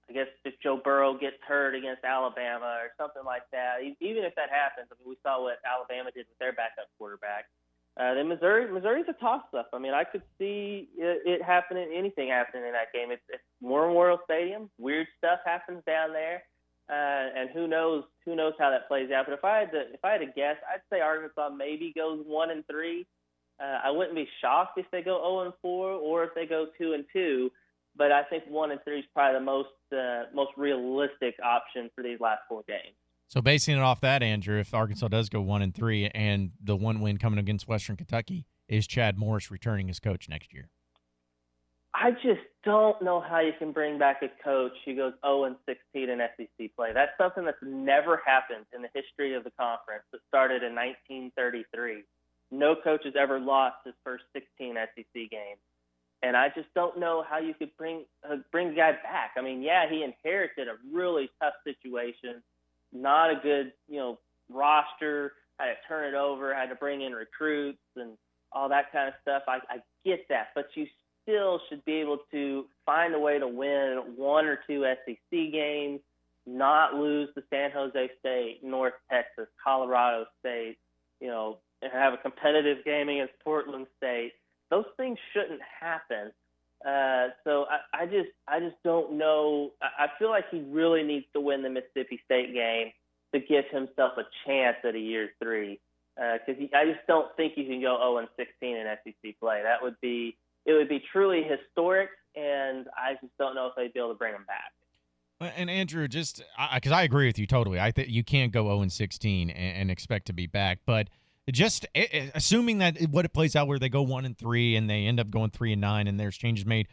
I guess if Joe Burrow gets hurt against Alabama or something like that. Even if that happens, I mean, we saw what Alabama did with their backup quarterback. Then Missouri's a toss-up. I mean, I could see anything happening in that game. It's War Memorial Stadium. Weird stuff happens down there, and who knows how that plays out. But if I had to guess, I'd say Arkansas maybe goes 1-3. I wouldn't be shocked if they go 0-4 or if they go 2-2. But I think 1-3 is probably the most realistic option for these last 4 games. So basing it off that, Andrew, if Arkansas does go 1-3 and the one win coming against Western Kentucky, is Chad Morris returning as coach next year? I just don't know how you can bring back a coach who goes 0-16 in SEC play. That's something that's never happened in the history of the conference. It started in 1933. No coach has ever lost his first 16 SEC games. And I just don't know how you could bring the guy back. I mean, yeah, he inherited a really tough situation, not a good, roster, had to turn it over, had to bring in recruits and all that kind of stuff. I get that, but you still should be able to find a way to win 1 or 2 SEC games, not lose to San Jose State, North Texas, Colorado State, and have a competitive game against Portland State. Those things shouldn't happen. So I just don't know. I feel like he really needs to win the Mississippi State game to give himself a chance at a year 3. Because I just don't think you can go 0-16 in SEC play. It would be truly historic, and I just don't know if they'd be able to bring him back. And Andrew, just because I agree with you totally, I think you can't go 0-16 and expect to be back, but. Just assuming that what it plays out where they go 1-3 and they end up going 3-9 and there's changes made.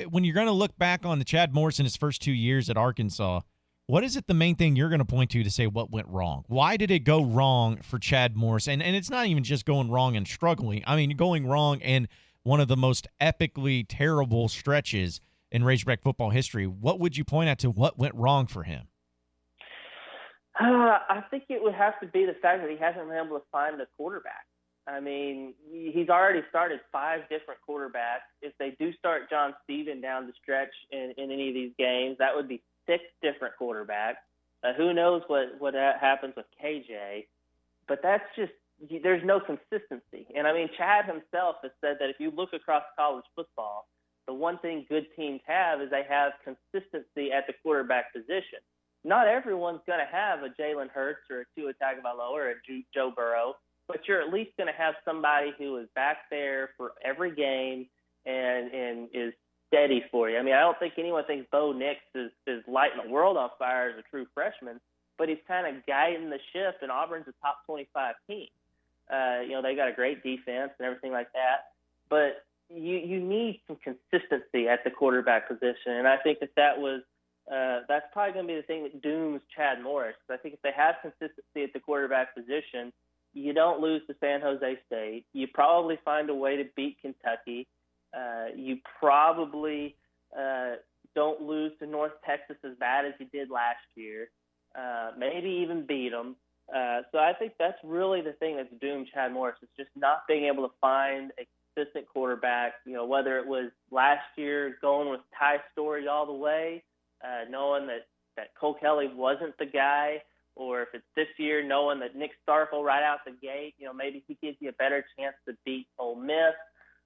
When you're going to look back on the Chad Morris in his first 2 years at Arkansas, what is it the main thing you're going to point to say what went wrong? Why did it go wrong for Chad Morris? And it's not even just going wrong and struggling. I mean, going wrong in one of the most epically terrible stretches in Razorback football history. What would you point at to what went wrong for him? I think it would have to be the fact that he hasn't been able to find a quarterback. I mean, he's already started 5 different quarterbacks. If they do start John Stephen down the stretch in any of these games, that would be 6 different quarterbacks. Who knows what happens with KJ? But that's just – there's no consistency. And, I mean, Chad himself has said that if you look across college football, the one thing good teams have is they have consistency at the quarterback position. Not everyone's going to have a Jalen Hurts or a Tua Tagovailoa or a Joe Burrow, but you're at least going to have somebody who is back there for every game and is steady for you. I mean, I don't think anyone thinks Bo Nix is lighting the world on fire as a true freshman, but he's kind of guiding the ship, and Auburn's a top 25 team. They got a great defense and everything like that, but you need some consistency at the quarterback position, and I think that was that's probably going to be the thing that dooms Chad Morris. I think if they have consistency at the quarterback position, you don't lose to San Jose State. You probably find a way to beat Kentucky. You probably don't lose to North Texas as bad as you did last year. Maybe even beat them. So I think that's really the thing that's doomed Chad Morris, is just not being able to find a consistent quarterback. Whether it was last year going with Ty Story all the way, knowing that Cole Kelly wasn't the guy, or if it's this year, knowing that Nick Starkel right out the gate, maybe he gives you a better chance to beat Ole Miss,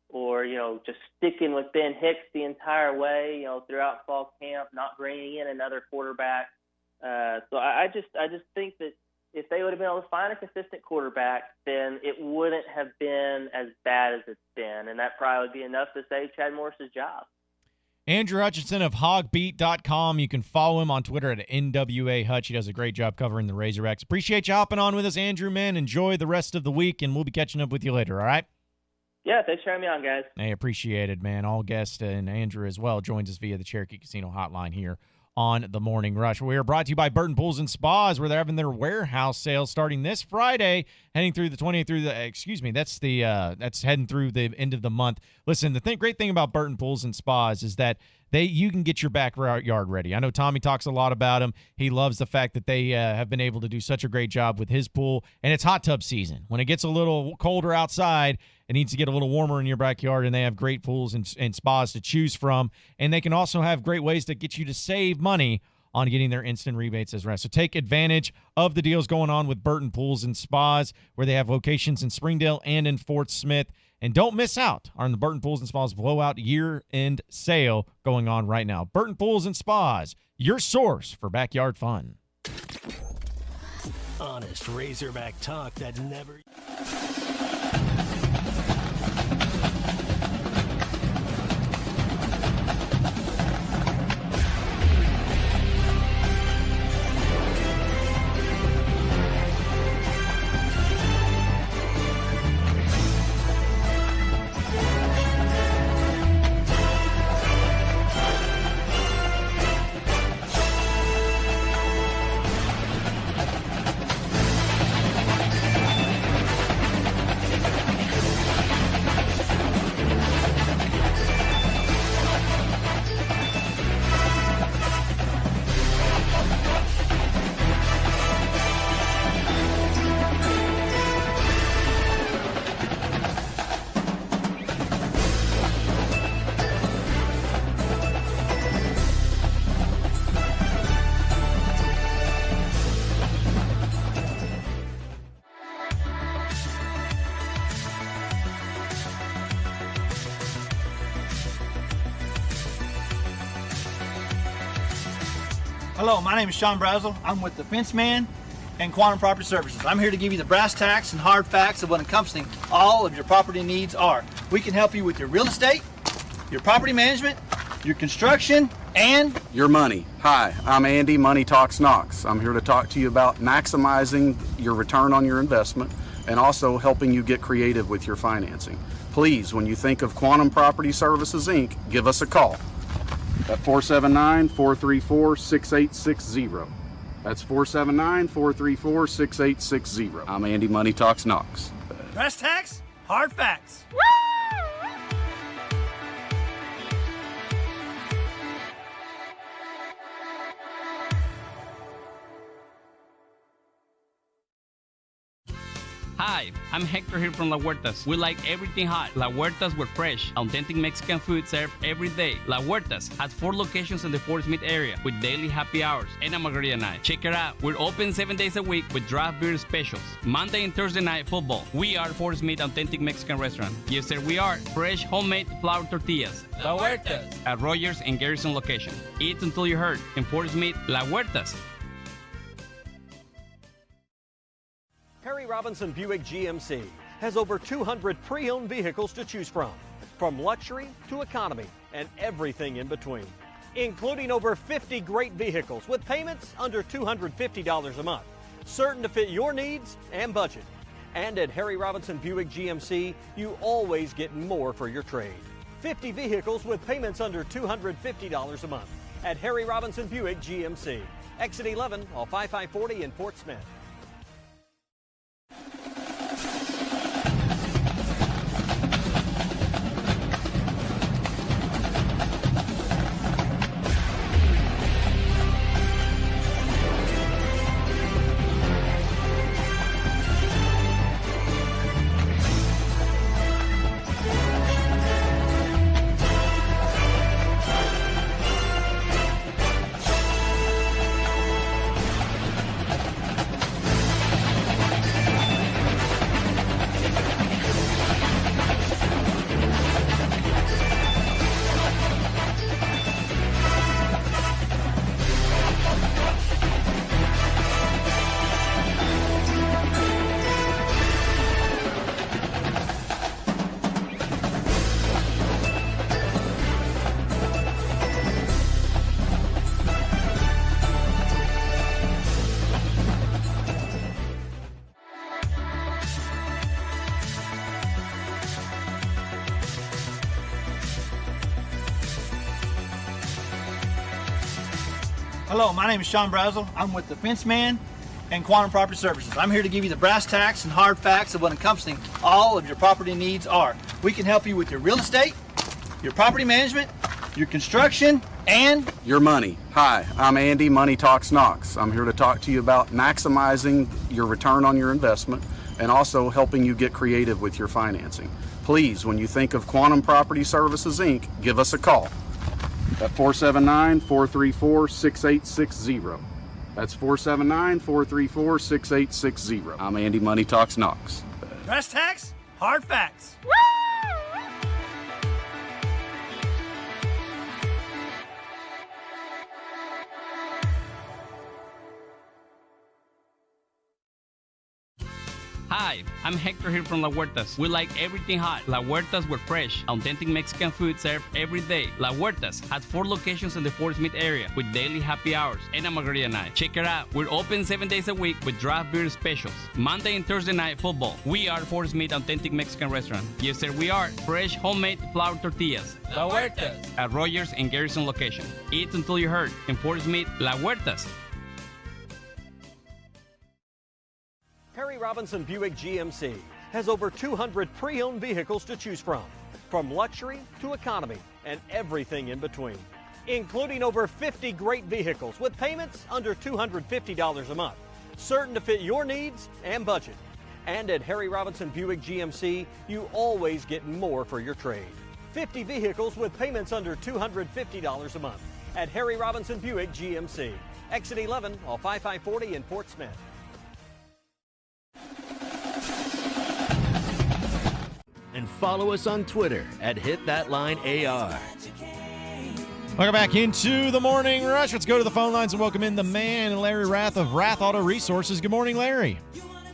or, just sticking with Ben Hicks the entire way, throughout fall camp, not bringing in another quarterback. So I just think that if they would have been able to find a consistent quarterback, then it wouldn't have been as bad as it's been, and that probably would be enough to save Chad Morris's job. Andrew Hutchinson of hogbeat.com. You can follow him on Twitter at NWA Hutch. He does a great job covering the Razorbacks. Appreciate you hopping on with us, Andrew, man. Enjoy the rest of the week, and we'll be catching up with you later, all right? Yeah, thanks for having me on, guys. Hey, appreciated, man. All guests and Andrew as well joins us via the Cherokee Casino hotline here on the Morning Rush. We are brought to you by Burton Pools and Spas, where they're having their warehouse sale starting this Friday, heading through the 20th through the that's heading through the end of the month. Listen, the great thing about Burton Pools and Spas is that you can get your backyard ready. I know Tommy talks a lot about them. He loves the fact that they have been able to do such a great job with his pool, and it's hot tub season. When it gets a little colder outside, it needs to get a little warmer in your backyard, and they have great pools and spas to choose from, and they can also have great ways to get you to save money on getting their instant rebates as well. So take advantage of the deals going on with Burton Pools and Spas, where they have locations in Springdale and in Fort Smith. And don't miss out on the Burton Pools and Spas blowout year-end sale going on right now. Burton Pools and Spas, your source for backyard fun. Honest Razorback talk that never... Hello, my name is Sean Brazel. I'm with the Fence Man and Quantum Property Services. I'm here to give you the brass tacks and hard facts of what encompassing all of your property needs are. We can help you with your real estate, your property management, your construction, and your money. Hi, I'm Andy, Money Talks Knox. I'm here to talk to you about maximizing your return on your investment and also helping you get creative with your financing. Please, when you think of Quantum Property Services, Inc., give us a call at 479-434-6860. That's 479-434-6860. I'm Andy, Money Talks Knox. brass tacks, hard facts. Hi, I'm Hector here from La Huertas. We like everything hot. La Huertas, we're fresh, authentic Mexican food served every day. La Huertas has 4 locations in the Fort Smith area with daily happy hours and a margarita night. Check it out. We're open 7 days a week with draft beer specials. Monday and Thursday night football. We are Fort Smith Authentic Mexican Restaurant. Yes, sir, we are. Fresh, homemade flour tortillas. La Huertas. At Rogers and Garrison location. Eat until you hurt. In Fort Smith, La Huertas. Harry Robinson Buick GMC has over 200 pre-owned vehicles to choose from luxury to economy and everything in between, including over 50 great vehicles with payments under $250 a month, certain to fit your needs and budget. And at Harry Robinson Buick GMC, you always get more for your trade. 50 vehicles with payments under $250 a month at Harry Robinson Buick GMC. Exit 11 off 5540 in Fort Smith. Hello, my name is Sean Brazel. I'm with the Fence Man and Quantum Property Services. I'm here to give you the brass tacks and hard facts of what encompassing all of your property needs are. We can help you with your real estate, your property management, your construction, and your money. Hi, I'm Andy, Money Talks Knox. I'm here to talk to you about maximizing your return on your investment and also helping you get creative with your financing. Please, when you think of Quantum Property Services, Inc., give us a call at 479-434-6860. That's 479-434-6860. I'm Andy, Money Talks Knox. brass tacks, hard facts. Hi, I'm Hector here from La Huertas. We like everything hot. La Huertas, we're fresh, authentic Mexican food served every day. La Huertas has 4 locations in the Fort Smith area with daily happy hours and a margarita night. Check it out. We're open 7 days a week with draft beer specials. Monday and Thursday night football. We are Fort Smith Authentic Mexican Restaurant. Yes, sir, we are. Fresh, homemade flour tortillas. La Huertas. At Rogers and Garrison location. Eat until you hurt. In Fort Smith, La Huertas. Harry Robinson Buick GMC has over 200 pre-owned vehicles to choose from luxury to economy and everything in between, including over 50 great vehicles with payments under $250 a month, certain to fit your needs and budget. And at Harry Robinson Buick GMC, you always get more for your trade. 50 vehicles with payments under $250 a month at Harry Robinson Buick GMC. Exit 11 off I-540 in Fort Smith. And follow us on Twitter at HitThatLineAR. Welcome back into the Morning Rush. Let's go to the phone lines and welcome in the man, Larry Rath of Rath Auto Resources. Good morning, Larry.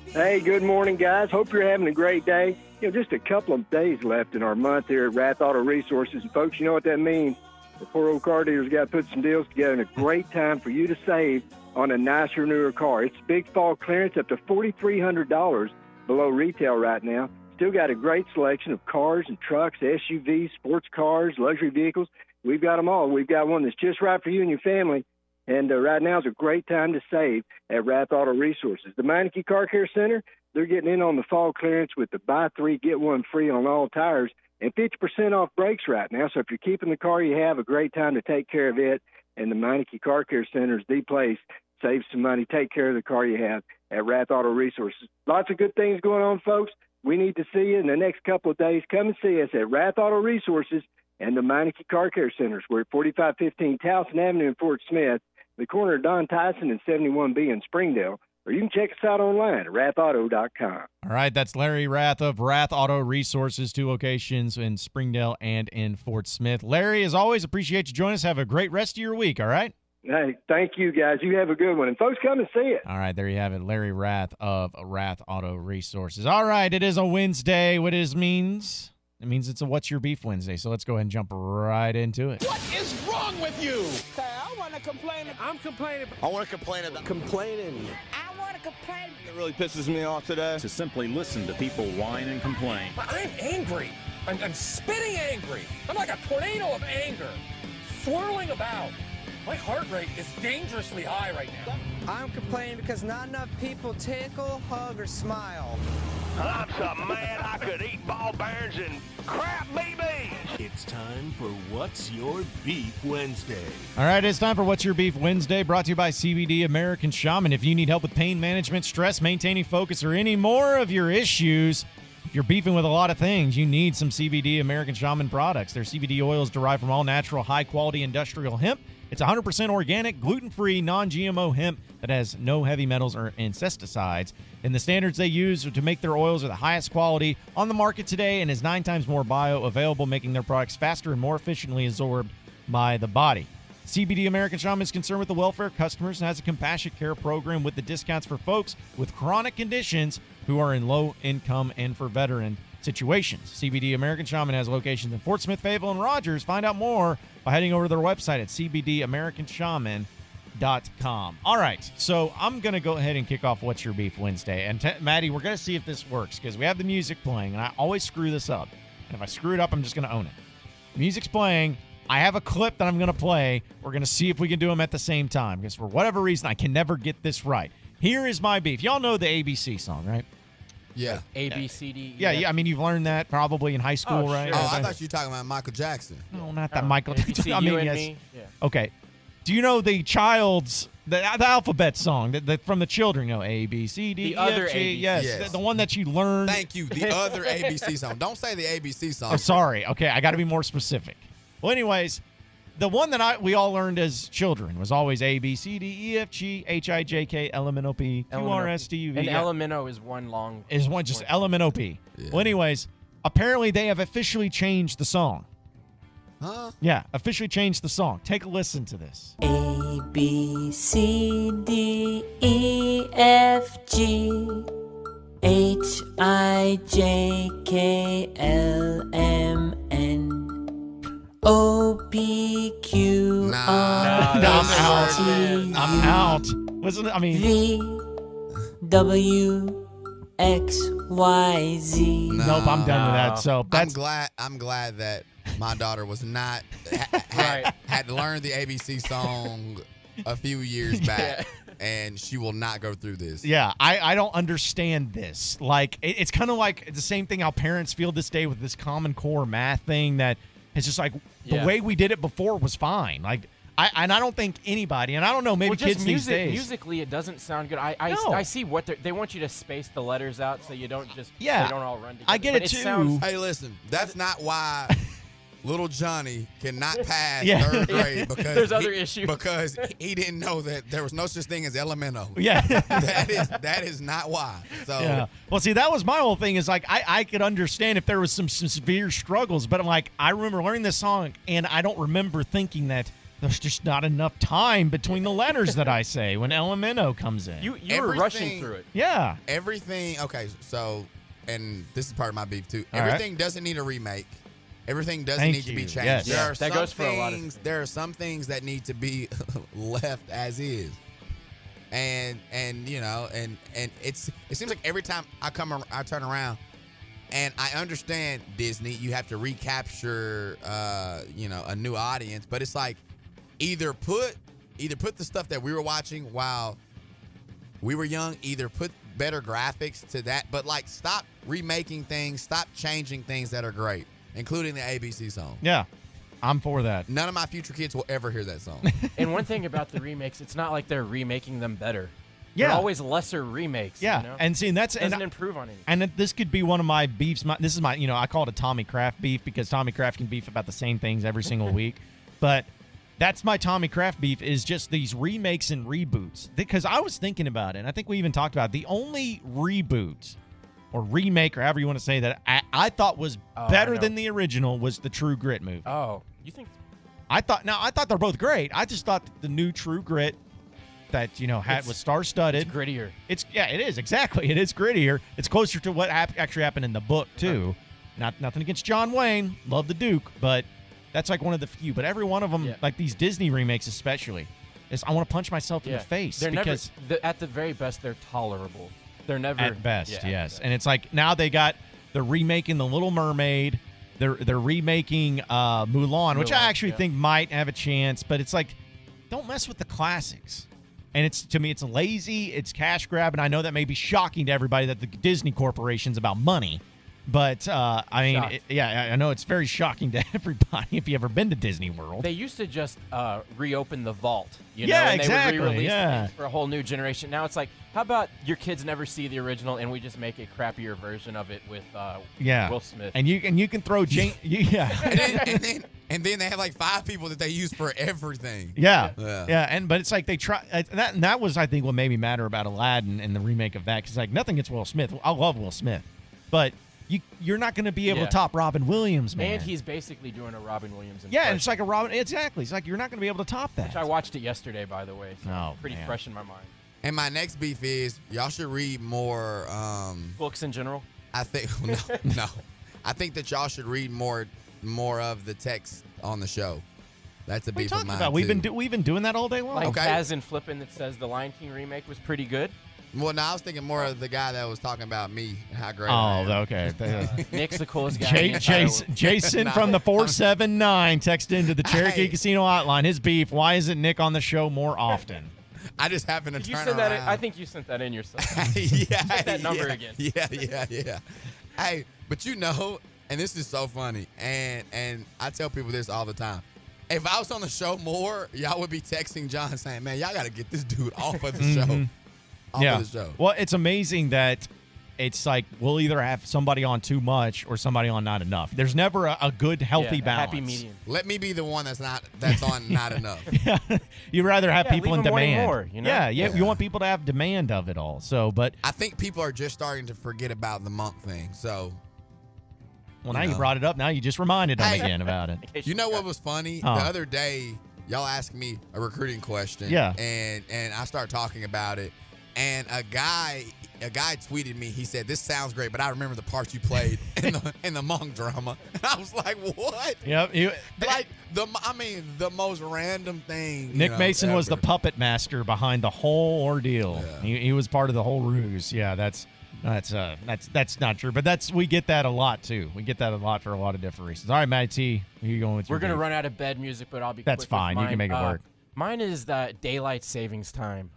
Hey, good morning, guys. Hope you're having a great day. Just a couple of days left in our month here at Rath Auto Resources. And folks, you know what that means. The poor old car dealers got to put some deals together, and a great time for you to save on a nicer, newer car. It's big fall clearance, up to $4,300 below retail right now. Still got a great selection of cars and trucks, SUVs, sports cars, luxury vehicles. We've got them all. We've got one that's just right for you and your family. And right now is a great time to save at Rath Auto Resources. The Meineke Car Care Center, they're getting in on the fall clearance with the buy 3, get 1 free on all tires and 50% off brakes right now. So if you're keeping the car you have, a great time to take care of it. And the Meineke Car Care Center is the place. Save some money, take care of the car you have at Rath Auto Resources. Lots of good things going on, folks. We need to see you in the next couple of days. Come and see us at Rath Auto Resources and the Meineke Car Care Centers. We're at 4515 Towson Avenue in Fort Smith, the corner of Don Tyson and 71B in Springdale. Or you can check us out online at rathauto.com. All right, that's Larry Rath of Rath Auto Resources, 2 locations in Springdale and in Fort Smith. Larry, as always, appreciate you joining us. Have a great rest of your week, all right? Hey, thank you, guys. You have a good one. And folks, come and see it. All right, there you have it. Larry Rath of Rath Auto Resources. All right, it is a Wednesday. What it means? It means it's a What's Your Beef Wednesday. So let's go ahead and jump right into it. What is wrong with you? I want to complain. I'm complaining. I want to complain about complaining. I want to complain. It really pisses me off today to simply listen to people whine and complain. I'm angry. I'm spitting angry. I'm like a tornado of anger, swirling about. My heart rate is dangerously high right now. I'm complaining because not enough people tickle, hug, or smile. I'm so mad I could eat ball bearings and crap BBs. It's time for What's Your Beef Wednesday. All right, it's time for What's Your Beef Wednesday, brought to you by CBD American Shaman. If you need help with pain management, stress, maintaining focus, or any more of your issues, if you're beefing with a lot of things, you need some CBD American Shaman products. Their CBD oil is derived from all natural, high-quality industrial hemp. It's 100% organic, gluten-free, non-GMO hemp that has no heavy metals or insecticides. And the standards they use to make their oils are the highest quality on the market today and is 9 times more bioavailable, making their products faster and more efficiently absorbed by the body. CBD American Shaman is concerned with the welfare of customers and has a compassionate care program with the discounts for folks with chronic conditions who are in low income and for veteran situations. CBD American Shaman has locations in Fort Smith, Fayetteville, and Rogers. Find out more by heading over to their website at cbdamericanshaman.com. All right, so I'm going to go ahead and kick off What's Your Beef Wednesday. And Maddie, we're going to see if this works because we have the music playing, and I always screw this up. And if I screw it up, I'm just going to own it. Music's playing, I have a clip that I'm going to play. We're going to see if we can do them at the same time because for whatever reason, I can never get this right. Here is my beef. Y'all know the ABC song, right? Yeah. A, B, C, D, E, Yeah, F. yeah. I mean, you've learned that probably in high school, Oh, right? sure. Oh, I thought you were talking about Michael Jackson. No, not that Michael. A, B, C, I mean, you and yes. me. Yeah. Okay. Do you know the alphabet song from the children? You know, A, B, C, D, The E, other F, G. ABC. Yes, Yes. the one that you learned. Thank you. The other ABC song. Don't say the ABC song. Oh, sorry. Okay, I got to be more specific. Well, anyways, the one that we all learned as children was always A, B, C, D, E, F, G, H, I, J, K, L, M, N, O, P, Q, R, S, T, U, V. And Yeah. LMNO is one long. Is one just L, M, N, O, P. Yeah. Well, anyways, apparently they have officially changed the song. Huh? Yeah, officially changed the song. Take a listen to this. A, B, C, D, E, F, G, H, I, J, K, L, M, N, O, P, Q, R, S, T, I'm out. Listen, I mean, V, W, X, Y, Z. Nope, I'm done with that. So that's I'm glad that my daughter was not had to learn the ABC song a few years back, and she will not go through this. Yeah, I don't understand this. Like, it's kind of like the same thing how parents feel this day with this Common Core math thing that it's just like the way we did it before was fine. Like, I don't think anybody, and I don't know, maybe kids these days. Musically, it doesn't sound good. I see what they want you to space the letters out so you don't just they don't all run together. I get But it too. sounds, Hey, listen, that's not why little Johnny cannot pass Yeah. third grade because There's other issues. Because he didn't know that there was no such thing as LMNO. Yeah. that is not why. So Yeah. Well, see, that was my whole thing is like I could understand if there was some severe struggles, but I'm like, I remember learning this song and I don't remember thinking that there's just not enough time between the letters that I say when LMNO comes in. You were rushing through it. Yeah. Everything, okay, so, and this is part of my beef too. All right. Everything doesn't need a remake. Everything doesn't Thank need to be you. changed. Yes. There Yeah, are that some goes for a lot of things. There are some things that need to be left as is, and you know, and it seems like every time I turn around, and I understand Disney, you have to recapture, you know, a new audience, but it's like either put the stuff that we were watching while we were young, either put better graphics to that, but like stop remaking things, stop changing things that are great, including the ABC song. Yeah. I'm for that. None of my future kids will ever hear that song. And one thing about the remakes, it's not like they're remaking them better. Yeah. They're always lesser remakes. Yeah. You know? And see, that's doesn't improve on anything. And this could be one of my beefs. This is my, you know, I call it a Tommy Kraft beef because Tommy Kraft can beef about the same things every single week. But that's my Tommy Kraft beef is just these remakes and reboots. Because I was thinking about it, and I think we even talked about it. The only reboot or remake or however you want to say that I thought was better than the original was the True Grit movie. Oh, you think? I thought they're both great. I just thought the new True Grit that, you know, was star-studded. It's grittier. It is, exactly. It is grittier. It's closer to what actually happened in the book, too. Nothing against John Wayne. Love the Duke, but that's like one of the few. But every one of them, like these Disney remakes especially, is I want to punch myself in the face. They're because never, at the very best, they're tolerable. They're never. At best, yes. And it's like now they're remaking The Little Mermaid. They're remaking Mulan, which I actually think might have a chance. But it's like, don't mess with the classics. And to me, it's lazy. It's cash grab. And I know that may be shocking to everybody that the Disney Corporation's about money. But, I mean, I know it's very shocking to everybody if you've ever been to Disney World. They used to just reopen the vault, you Yeah, know, and exactly, they would re-release yeah. things for a whole new generation. Now it's like, how about your kids never see the original and we just make a crappier version of it with Will Smith? And you can throw and then they have like 5 people that they use for everything. Yeah. But it's like they try and that was, I think, what made me matter about Aladdin and the remake of that, because like nothing against Will Smith. I love Will Smith, but you're not going to be able to top Robin Williams, man. And he's basically doing a Robin Williams impression. Yeah, and it's like a Robin. Exactly. It's like you're not going to be able to top that. Which I watched it yesterday, by the way. So pretty man. fresh in my mind. And my next beef is y'all should read more books in general. I think no. I think that y'all should read more of the text on the show. That's a beef of mine. We've been doing that all day long. Like Kaz and Flippin' that says the Lion King remake was pretty good. Well, no, I was thinking more of the guy that was talking about me and how great. Okay. Nick's the coolest guy. Jason from the 479 texted into the Cherokee Casino hotline. His beef. Why isn't Nick on the show more often? I just happen to Did you turn send around. that in? I think you sent that in yourself. Yeah, Get that number yeah, again. Yeah. Hey, but and this is so funny, and I tell people this all the time. If I was on the show more, y'all would be texting John saying, "Man, y'all got to get this dude off of the show." Off of the show. Well, it's amazing that it's like we'll either have somebody on too much or somebody on not enough. There's never a good, healthy balance. Happy medium. Let me be the one that's on not enough. You'd rather have people in leave 'em wanting demand. more, you know? Yeah, Yeah. you want people to have demand of it all. So, but I think people are just starting to forget about the monk thing. So, now you brought it up. Now you just reminded them again about it. You know what was funny? Oh. The other day, y'all asked me a recruiting question. Yeah. And I started talking about it. And a guy tweeted me. He said, "This sounds great, but I remember the part you played in the monk drama." And I was like, "What?" Yep. The most random thing. Nick Mason was the ever. puppet master behind the whole ordeal. Yeah. He was part of the whole ruse. Yeah, that's not true, but we get that a lot too. We get that a lot for a lot of different reasons. All right, Matty T, who are you going with? We're going to run out of bed music, but I'll be That's quick with fine. You can mine. make it work. Mine is the daylight savings time.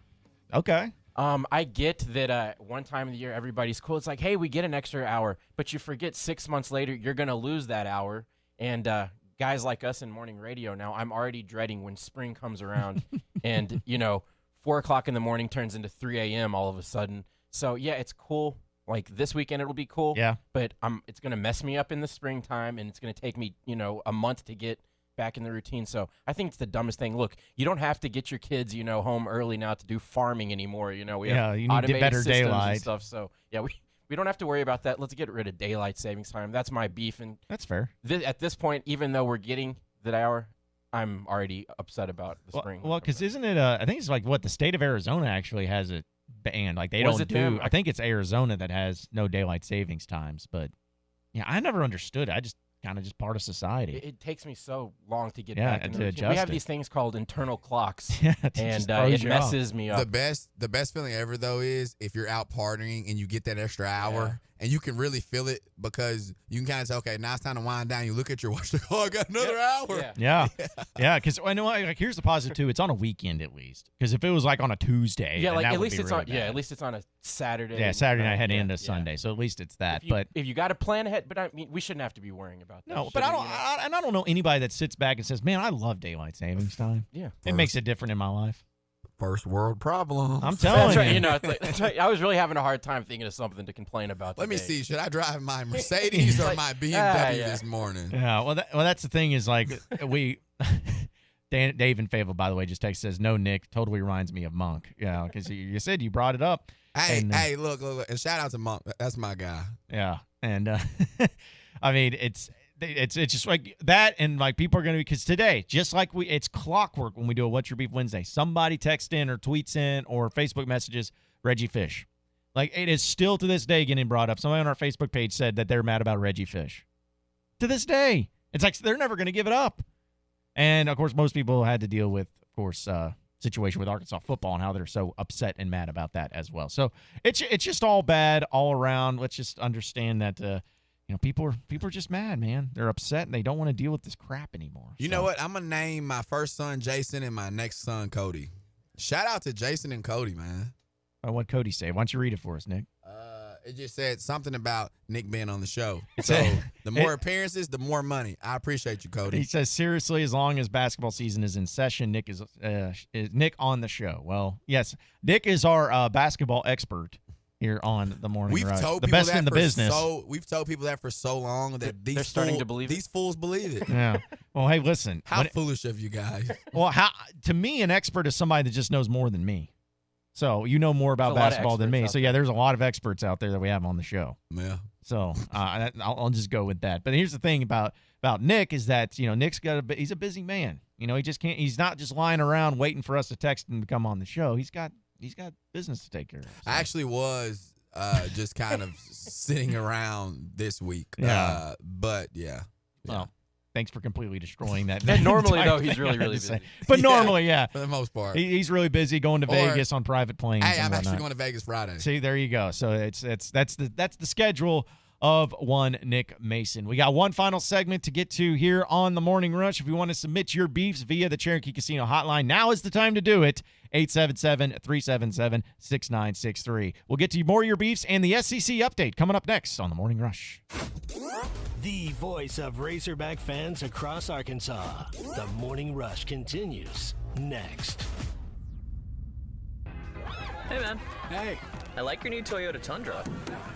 Okay. I get that one time of the year everybody's cool. It's like, hey, we get an extra hour, but you forget 6 months later you're going to lose that hour. And guys like us in morning radio now, I'm already dreading when spring comes around and, 4 o'clock in the morning turns into 3 a.m. all of a sudden. So, yeah, it's cool. Like this weekend it'll be cool. Yeah. But it's going to mess me up in the springtime, and it's going to take me, a month to get back in the routine. So I think it's the dumbest thing. Look, you don't have to get your kids, home early now to do farming anymore. We have you need automated better systems daylight and stuff. So yeah, we don't have to worry about that. Let's get rid of daylight savings time. That's my beef. And that's fair. At this point, even though we're getting that hour, I'm already upset about the spring. Well, because isn't it? I think it's like the state of Arizona actually has it banned. Like they Was don't it do. them? I think it's Arizona that has no daylight savings times. But yeah, I never understood it. I just kind of just part of society. It takes me so long to get Yeah, back in to the routine. adjust We have it. these things called internal clocks, Yeah, and just throws it you off. messes me up. The best feeling ever though is if you're out partying and you get that extra hour and you can really feel it because you can kind of say, okay, now it's time to wind down. You look at your watch, like, oh, I got another hour. Yeah. Because here's the positive too. It's on a weekend at least. Because if it was like on a Tuesday, Yeah, then like that at would least be it's really on. bad. Yeah, at least it's on a Saturday. Yeah, Saturday night heading into yeah. Sunday. So at least it's that. If you got to plan ahead, but I mean, we shouldn't have to be worrying about that. No, but I don't know anybody that sits back and says, "Man, I love daylight savings time." Yeah, it makes it different in my life. First world problem. I'm telling That's you. right. That's right. I was really having a hard time thinking of something to complain about. Let me today. see. Should I drive my Mercedes or my BMW this morning? Yeah. Well, that's the thing is like Dave and Favel, by the way, just says, "No, Nick, totally reminds me of Monk." Yeah, because you said you brought it up. Hey, look, and shout out to Monk. That's my guy. Yeah, and I mean it's just like that, and like people are gonna be, because today, just like it's clockwork when we do a What's Your Beef Wednesday. Somebody texts in or tweets in or Facebook messages Reggie Fish. Like it is still to this day getting brought up. Somebody on our Facebook page said that they're mad about Reggie Fish. To this day, it's like they're never gonna give it up. And of course, most people had to deal with, of course, situation with Arkansas football and how they're so upset and mad about that as well. So it's just all bad all around. Let's just understand that people are just mad, man. They're upset and they don't want to deal with this crap anymore. You know what? I'm gonna name my first son Jason and my next son Cody. Shout out to Jason and Cody, man. What'd Cody say? Why don't you read it for us, Nick? It just said something about Nick being on the show. So the more appearances, the more money. I appreciate you, Cody. He says, seriously, as long as basketball season is in session, Nick is Nick on the show. Well, yes, Nick is our basketball expert here on the Morning We've Rush. told the people best that in the for business. we've told people that for so long that they're starting to believe it. These fools believe it. Yeah. Well, hey, listen. How foolish of you guys. Well, to me, an expert is somebody that just knows more than me. So you know more about basketball than me. So yeah, there's a lot of experts out there that we have on the show. Yeah. So I'll just go with that. But here's the thing about Nick is that Nick's he's a busy man. He just can't. He's not just lying around waiting for us to text him to come on the show. He's got business to take care of. So. I actually was just kind of sitting around this week. Yeah. But yeah. Well, Thanks for completely destroying that. And normally, entire though, he's thing really, I had really to say. busy. But Yeah, normally, yeah. for the most part. He's really busy going to Vegas on private planes. Hey, and I'm actually whatnot. going to Vegas Friday. See, there you go. So that's the schedule of one Nick Mason. We got one final segment to get to here on the Morning Rush. If you want to submit your beefs via the Cherokee Casino hotline, now is the time to do it. 877-377-6963. We'll get to more of your beefs and the SEC update coming up next on the Morning Rush. The voice of Razorback fans across Arkansas. The Morning Rush continues next. Hey, man. Hey. I like your new Toyota Tundra.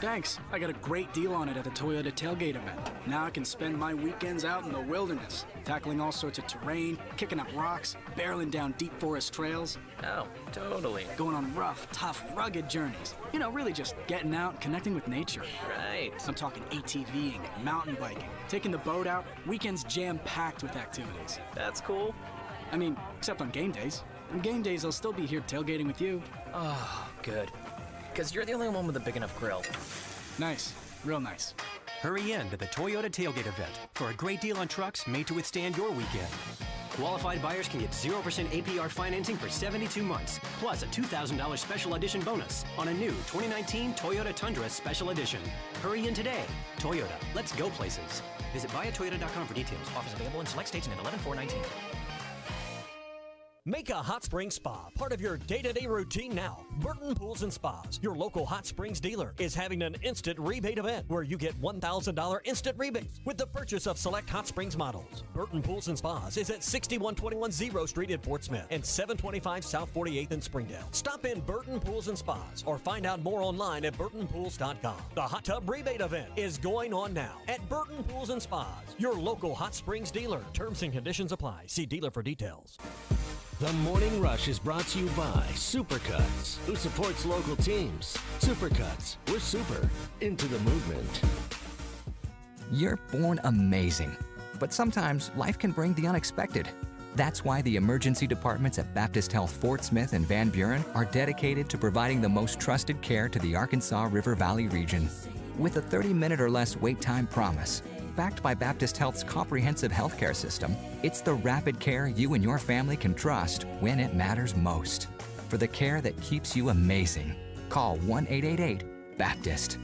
Thanks. I got a great deal on it at the Toyota tailgate event. Now I can spend my weekends out in the wilderness, tackling all sorts of terrain, kicking up rocks, barreling down deep forest trails. Oh, totally. Going on rough, tough, rugged journeys. You know, really just getting out and connecting with nature. Right. I'm talking ATVing, mountain biking, taking the boat out, weekends jam-packed with activities. That's cool. I mean, except on game days. On game days, I'll still be here tailgating with you. Oh, good. Because you're the only one with a big enough grill. Nice. Real nice. Hurry in to the Toyota Tailgate event for a great deal on trucks made to withstand your weekend. Qualified buyers can get 0% APR financing for 72 months, plus a $2,000 special edition bonus on a new 2019 Toyota Tundra Special Edition. Hurry in today. Toyota, let's go places. Visit buyatoyota.com for details. Offers available in select states and in 11/4/19. Make a hot spring spa part of your day-to-day routine now. Burton Pools and Spas, your local hot springs dealer, is having an instant rebate event where you get $1,000 instant rebates with the purchase of select hot springs models. Burton Pools and Spas is at 6121 Zero Street in Fort Smith and 725 South 48th in Springdale. Stop in Burton Pools and Spas or find out more online at burtonpools.com. The hot tub rebate event is going on now at Burton Pools and Spas, your local hot springs dealer. Terms and conditions apply. See dealer for details. The Morning Rush is brought to you by Supercuts, who supports local teams. Supercuts, we're super into the movement. You're born amazing, but sometimes life can bring the unexpected. That's why the emergency departments at Baptist Health Fort Smith and Van Buren are dedicated to providing the most trusted care to the Arkansas River Valley region. With a 30-minute or less wait time promise, backed by Baptist Health's comprehensive healthcare system, it's the rapid care you and your family can trust when it matters most. For the care that keeps you amazing, call 1-888-BAPTIST.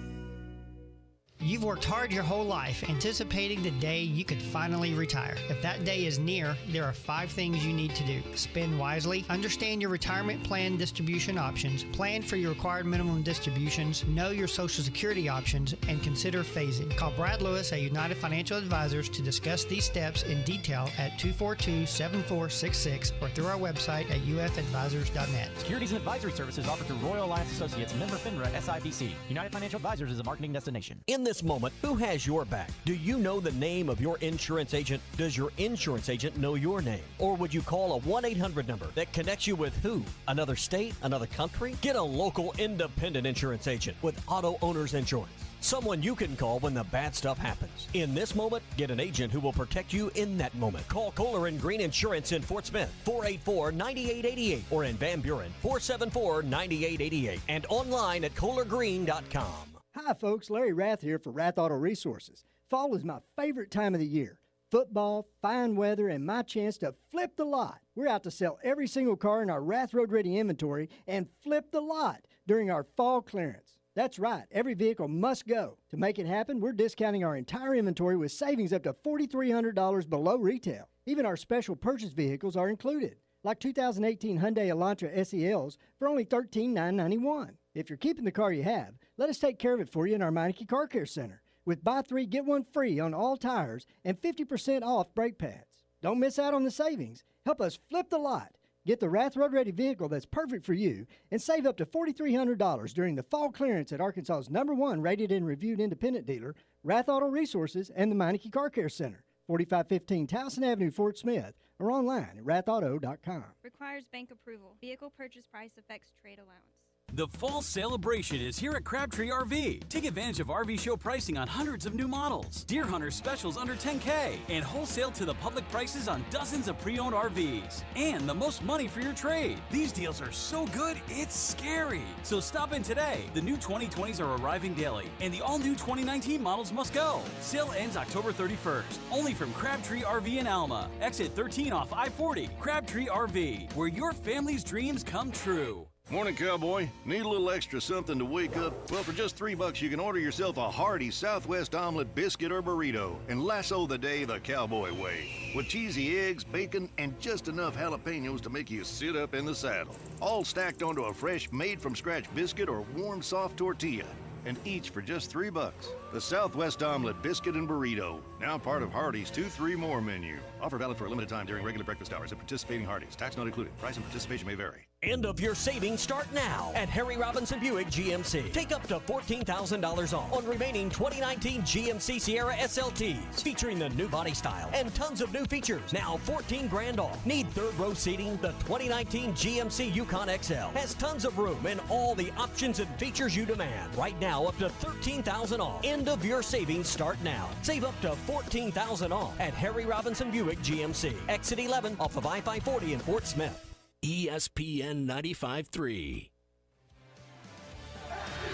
You've worked hard your whole life anticipating the day you could finally retire. If that day is near, there are 5 things you need to do. Spend wisely, understand your retirement plan distribution options, plan for your required minimum distributions, know your Social Security options, and consider phasing. Call Brad Lewis at United Financial Advisors to discuss these steps in detail at 242-7466 or through our website at ufadvisors.net. Securities and advisory services offered through Royal Alliance Associates, member FINRA SIPC. United Financial Advisors is a marketing destination. In this moment, who has your back? Do you know the name of your insurance agent? Does your insurance agent know your name? Or would you call a 1-800 number that connects you with who? Another state? Another country? Get a local independent insurance agent with Auto Owners Insurance. Someone you can call when the bad stuff happens. In this moment, get an agent who will protect you in that moment. Call Kohler and Green Insurance in Fort Smith, 484-9888, or in Van Buren, 474-9888, and online at kohlergreen.com. Hi, folks. Larry Rath here for Rath Auto Resources. Fall is my favorite time of the year. Football, fine weather, and my chance to flip the lot. We're out to sell every single car in our Rath Road Ready inventory and flip the lot during our fall clearance. That's right. Every vehicle must go. To make it happen, we're discounting our entire inventory with savings up to $4,300 below retail. Even our special purchase vehicles are included, like 2018 Hyundai Elantra SELs for only $13,991. If you're keeping the car you have, let us take care of it for you in our Meineke Car Care Center with buy 3, get 1 free on all tires and 50% off brake pads. Don't miss out on the savings. Help us flip the lot. Get the Rath Road Ready vehicle that's perfect for you and save up to $4,300 during the fall clearance at Arkansas's #1 rated and reviewed independent dealer, Rath Auto Resources, and the Meineke Car Care Center, 4515 Towson Avenue, Fort Smith, or online at rathauto.com. Requires bank approval. Vehicle purchase price affects trade allowance. The fall celebration is here at Crabtree RV. Take advantage of RV show pricing on hundreds of new models, Deer Hunter specials under $10K, and wholesale to the public prices on dozens of pre-owned RVs. And the most money for your trade. These deals are so good, it's scary. So stop in today. The new 2020s are arriving daily, and the all-new 2019 models must go. Sale ends October 31st. Only from Crabtree RV in Alma. Exit 13 off I-40. Crabtree RV, where your family's dreams come true. Morning, cowboy. Need a little extra something to wake up? Well, for just $3, you can order yourself a hearty Southwest omelet, biscuit, or burrito and lasso the day the cowboy way. With cheesy eggs, bacon, and just enough jalapenos to make you sit up in the saddle. All stacked onto a fresh, made-from-scratch biscuit or warm, soft tortilla. And each for just $3. The Southwest Omelet, Biscuit, and Burrito. Now part of Hardee's 2-3 More menu. Offer valid for a limited time during regular breakfast hours at participating Hardee's. Tax not included. Price and participation may vary. End of your savings start now at Harry Robinson Buick GMC. Take up to $14,000 off on remaining 2019 GMC Sierra SLTs, featuring the new body style and tons of new features. Now $14,000 off. Need third row seating? The 2019 GMC Yukon XL has tons of room and all the options and features you demand. Right now, up to $13,000 off. End of your savings start now. Save up to $14,000 off at Harry Robinson Buick GMC. Exit 11 off of I-540 in Fort Smith. ESPN 95.3.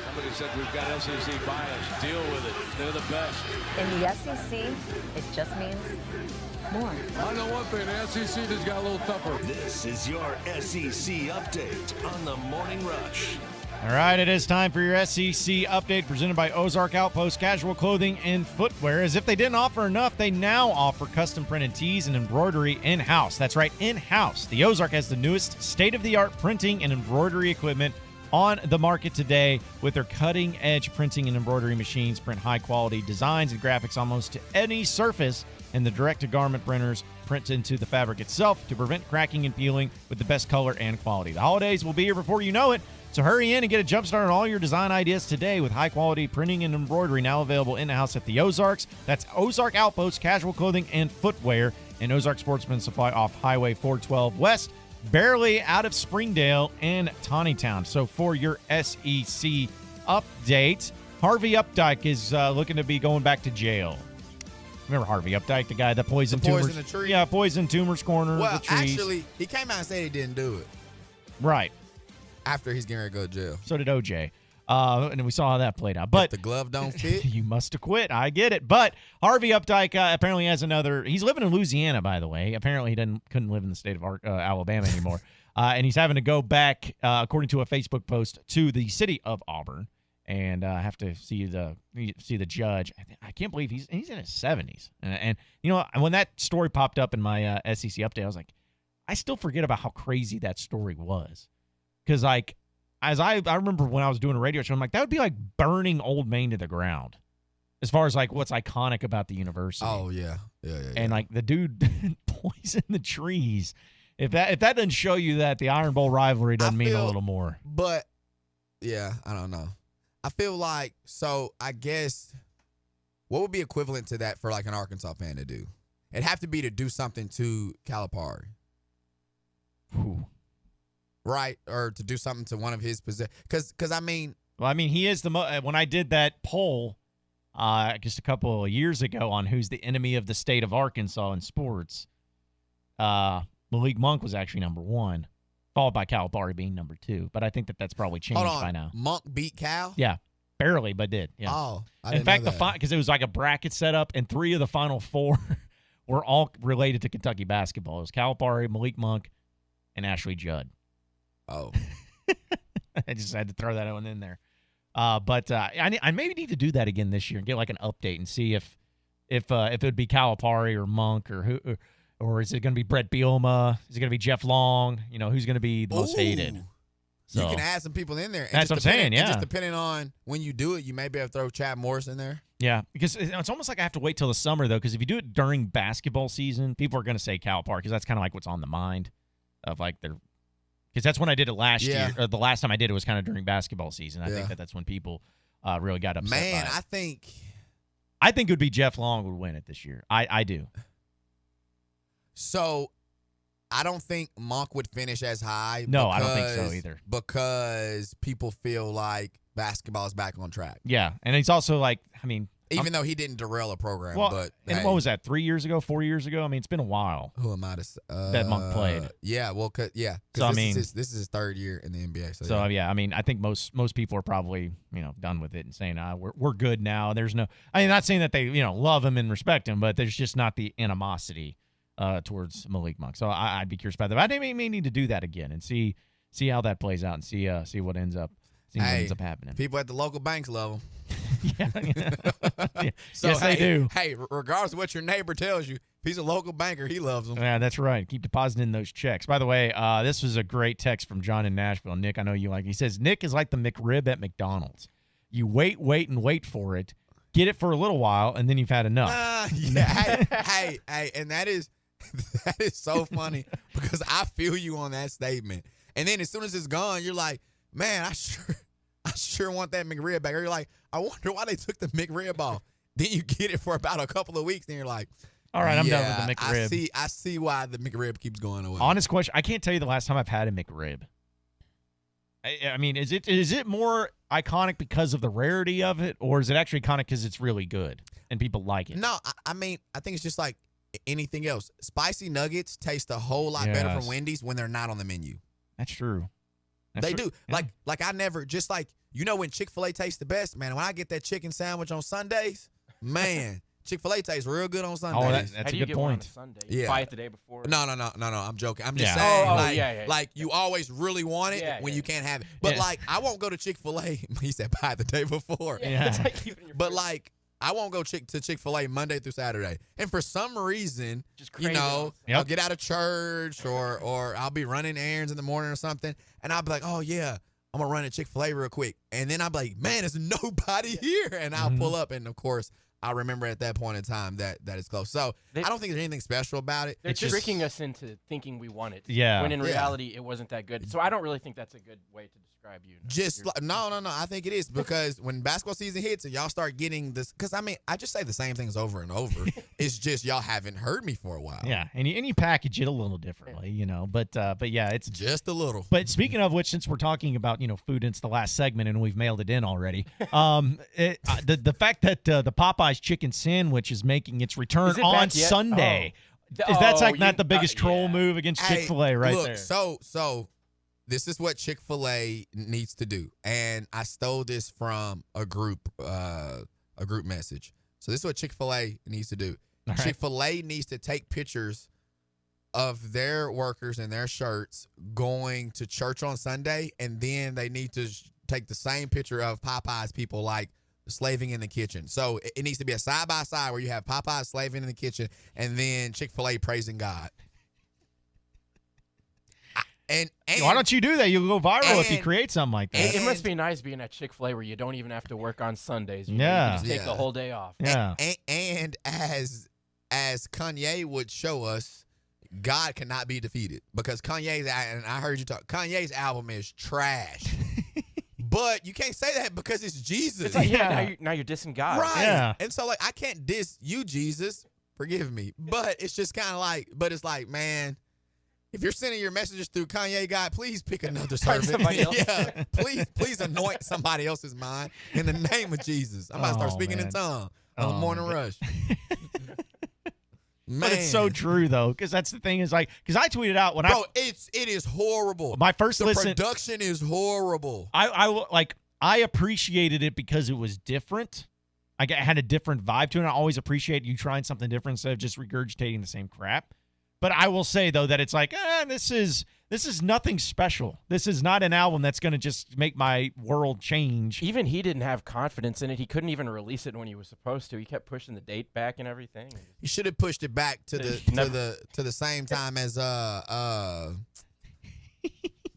Somebody said we've got SEC bias. Deal with it. They're the best. In the SEC, it just means more. I know one thing, the SEC just got a little tougher. This is your SEC update on the Morning Rush. All right, it is time for your SEC update presented by Ozark Outpost Casual Clothing and Footwear. As if they didn't offer enough, they now offer custom printed tees and embroidery in-house. That's right, in-house. The Ozark has the newest state-of-the-art printing and embroidery equipment on the market today with their cutting-edge printing and embroidery machines. Print high-quality designs and graphics almost to any surface, and the direct-to-garment printers print into the fabric itself to prevent cracking and peeling with the best color and quality. The holidays will be here before you know it. So hurry in and get a jump start on all your design ideas today with high-quality printing and embroidery now available in-house at the Ozarks. That's Ozark Outpost Casual Clothing and Footwear and Ozark Sportsman Supply off Highway 412 West, barely out of Springdale and Tawnytown. So for your SEC update, Harvey Updike is looking to be going back to jail. Remember Harvey Updike, the guy that poisoned tumors? The tree? Yeah, poisoned tumors corner well, the trees. Actually, he came out and said he didn't do it. Right. After he's getting ready to go to jail. So did OJ. And we saw how that played out. But if the glove don't fit, you must have quit. I get it. But Harvey Updike apparently has another. He's living in Louisiana, by the way. Apparently, he couldn't live in the state of Alabama anymore. And he's having to go back, according to a Facebook post, to the city of Auburn and have to see the judge. I can't believe he's in his 70s. And you know, when that story popped up in my SEC update, I was like, I still forget about how crazy that story was. Because, like, as I remember when I was doing a radio show, I'm like, that would be like burning Old Main to the ground as far as, like, what's iconic about the university. Oh, yeah. And, like, the dude poisoned the trees. If that doesn't show you that the Iron Bowl rivalry doesn't mean a little more. But, yeah, I don't know. I feel like, so I guess, what would be equivalent to that for, like, an Arkansas fan to do? It'd have to be to do something to Calipari. Ooh. Right, or to do something to one of his possessions. Because I mean... Well, I mean, he is the when I did that poll just a couple of years ago on who's the enemy of the state of Arkansas in sports, Malik Monk was actually number 1, followed by Calipari being number 2. But I think that's probably changed by now. Monk beat Cal? Yeah, barely, but did. Yeah. Oh, in fact, because it was like a bracket setup, and 3 of the final 4 were all related to Kentucky basketball. It was Calipari, Malik Monk, and Ashley Judd. Oh, I just had to throw that one in there. But I maybe need to do that again this year and get like an update and see if it would be Calipari or Monk or who, or is it going to be Brett Bielema? Is it going to be Jeff Long? You know, who's going to be the most hated? So, you can add some people in there. And that's what I'm saying, yeah. And just depending on when you do it, you may be able to throw Chad Morris in there. Yeah, because it's almost like I have to wait till the summer, though, because if you do it during basketball season, people are going to say Calipari because that's kind of like what's on the mind of like their. Because that's when I did it last year. Or the last time I did it was kind of during basketball season. I think that's when people really got upset. Man, by it. I think it would be Jeff Long would win it this year. I do. So I don't think Monk would finish as high. No, I don't think so either. Because people feel like basketball is back on track. Yeah, and he's also like, even though he didn't derail a program, but and what was that? 3 years ago, 4 years ago? I mean, it's been a while. Who am I to say? That Monk played? Yeah, well, so this is his third year in the NBA. So yeah, I mean, I think most people are probably done with it and saying, we're good now. There's no, I mean, not saying that they love him and respect him, but there's just not the animosity towards Malik Monk. So I'd be curious about that. I think we may need to do that again and see how that plays out and see what ends up happening. People at the local banks love him. Yeah. So, yes, they do. Hey, regardless of what your neighbor tells you, if he's a local banker, he loves them. Yeah, that's right. Keep depositing those checks. By the way, this was a great text from John in Nashville. Nick, I know you like. He says, Nick is like the McRib at McDonald's. You wait and wait for it, get it for a little while, and then you've had enough. Hey, and that is so funny because I feel you on that statement. And then as soon as it's gone, you're like, man, I sure want that McRib back. Or you're like, I wonder why they took the McRib off. Then you get it for about a couple of weeks, and you're like, all right, I'm done with the McRib. I see why the McRib keeps going away. Honest question, I can't tell you the last time I've had a McRib. I mean, is it more iconic because of the rarity of it, or is it actually iconic because it's really good and people like it? No, I mean, I think it's just like anything else. Spicy nuggets taste a whole lot better from Wendy's when they're not on the menu. That's true. They do. Yeah. Like I never, just like, when Chick-fil-A tastes the best, man, when I get that chicken sandwich on Sundays, man, Chick-fil-A tastes real good on Sundays. Oh, that's How a do you good get one on point. a Sunday? Yeah. You buy it the day before? No, I'm joking. I'm just saying, like you always really want it when you can't have it. But like, I won't go to Chick-fil-A. He said buy it the day before. Yeah. It's like keeping your But like, I won't go to Chick-fil-A Monday through Saturday. And for some reason, I'll get out of church or I'll be running errands in the morning or something. And I'll be like, oh, yeah, I'm going to run to Chick-fil-A real quick. And then I'll be like, man, there's nobody here. And I'll pull up. And, of course, I remember at that point in time that it's close. So I don't think there's anything special about it. They're just tricking us into thinking we want it. Yeah. When in reality, it wasn't that good. So I don't really think that's a good way to describe you. No. I think it is because when basketball season hits and y'all start getting this, because I mean, I just say the same things over and over. It's just y'all haven't heard me for a while. Yeah, and you package it a little differently, But yeah, it's just a little. But speaking of which, since we're talking about food, it's the last segment and we've mailed it in already. The fact that the Popeyes chicken sandwich is making its return on Sunday. That's like not the biggest troll move against Chick-fil-A there. So this is what Chick-fil-A needs to do. And I stole this from a group message. So this is what Chick-fil-A needs to do. Right. Chick-fil-A needs to take pictures of their workers in their shirts going to church on Sunday, and then they need to take the same picture of Popeyes people like slaving in the kitchen. So it needs to be a side-by-side where you have Popeyes slaving in the kitchen and then Chick-fil-A praising God. And why don't you do that? You'll go viral if you create something like that. It must be nice being at Chick-fil-A where you don't even have to work on Sundays. You can just take the whole day off. Yeah. And as Kanye would show us, God cannot be defeated because and I heard you talk, Kanye's album is trash. But you can't say that because it's Jesus. It's like, now you're dissing God. Right. Yeah. And so, like, I can't diss you, Jesus. Forgive me. But it's just kind of like, man, if you're sending your messages through Kanye, God, please pick another servant. Somebody else. Yeah. Please anoint somebody else's mind in the name of Jesus. I'm about to start speaking in tongues on the morning rush. Man. But it's so true though, because that's the thing is like, because I tweeted out when it is horrible. My first listen, production is horrible. I appreciated it because it was different. I had a different vibe to it. And I always appreciate you trying something different instead of just regurgitating the same crap. But I will say though that it's like, this is nothing special. This is not an album that's going to just make my world change. Even he didn't have confidence in it. He couldn't even release it when he was supposed to. He kept pushing the date back and everything. He should have pushed it back to the same time as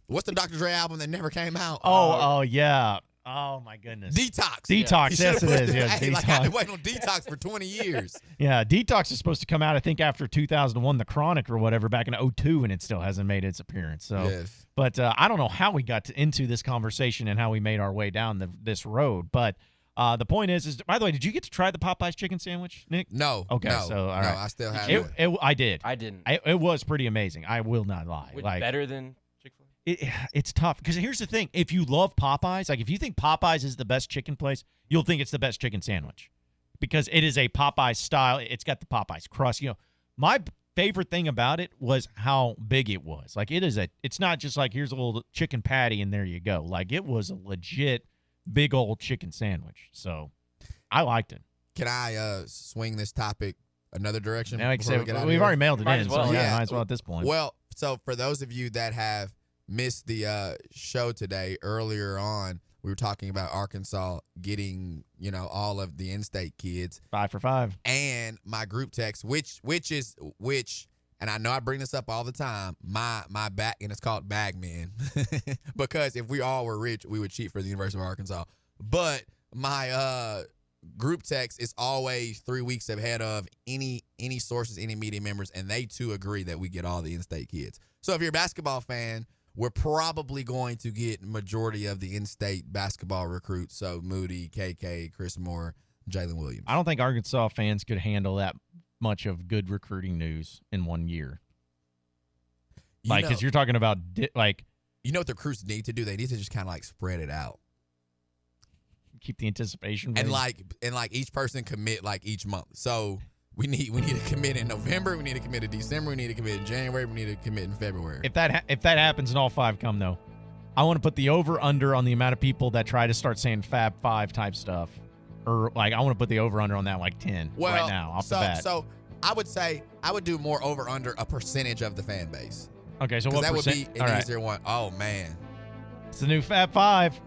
what's the Dr. Dre album that never came out? Oh yeah. Oh my goodness. Detox. Yes it is. Yeah, Detox. Like I've been waiting on Detox for 20 years. Yeah, Detox is supposed to come out I think after 2001 The Chronic or whatever back in 2002 and it still hasn't made its appearance. So yes. But I don't know how we got into this conversation and how we made our way down this road, but The point is, by the way, did you get to try the Popeyes chicken sandwich, Nick? No. Okay, no, so all right. I still haven't. I did. I didn't. It was pretty amazing. I will not lie. Better than Chick-fil-A? It's tough because here's the thing: if you love Popeyes, like if you think Popeyes is the best chicken place, you'll think it's the best chicken sandwich because it is a Popeyes style. It's got the Popeyes crust. My favorite thing about it was how big it was. Like it's not just like here's a little chicken patty and there you go. Like it was a legit big old chicken sandwich. So I liked it. Can I swing this topic another direction? Now, we've already mailed it in, so might as well at this point. Well, so for those of you that have missed the show today, earlier on, we were talking about Arkansas getting, all of the in-state kids. 5 for 5. And my group text, which, and I know I bring this up all the time, my back, and it's called Bagman, because if we all were rich, we would cheat for the University of Arkansas. But my group text is always 3 weeks ahead of any sources, any media members, and they too agree that we get all the in-state kids. So if you're a basketball fan, we're probably going to get majority of the in-state basketball recruits. So Moody, KK, Chris Moore, Jalen Williams. I don't think Arkansas fans could handle that much of good recruiting news in 1 year. Because you're talking about you know what the recruits need to do? They need to just kind of spread it out. Keep the anticipation. And each person commit each month. So we need to commit in November. We need to commit in December. We need to commit in January. We need to commit in February. If that happens and all 5 come, though, I want to put the over-under on the amount of people that try to start saying Fab 5 type stuff. Or, I want to put the over-under on that 10 right now off the bat. So I would say I would do more over-under a percentage of the fan base. Okay, so what that percent? Would be an easier one. Oh, man. It's the new Fab 5.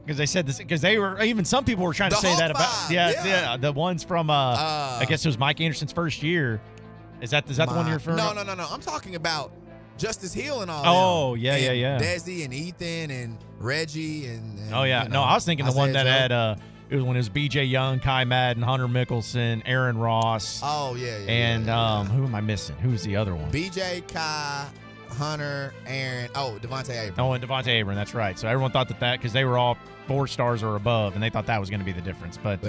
Because they said this, because they were, even some people were trying to say that about, the ones from, I guess it was Mike Anderson's first year. Is that the one you're referring to? No. I'm talking about Justice Hill and all Oh, them. yeah. Desi and Ethan and Reggie and oh, yeah. No, I was thinking the one that had, it was when it was B.J. Young, Kai Madden, Hunter Mickelson, Aaron Ross. Oh, yeah. And who am I missing? Who's the other one? B.J., Kai, Hunter, Aaron. Oh, Devontae Abram. Oh, and Devontae Abram. That's right. So everyone thought that because they were all 4 stars or above, and they thought that was going to be the difference. But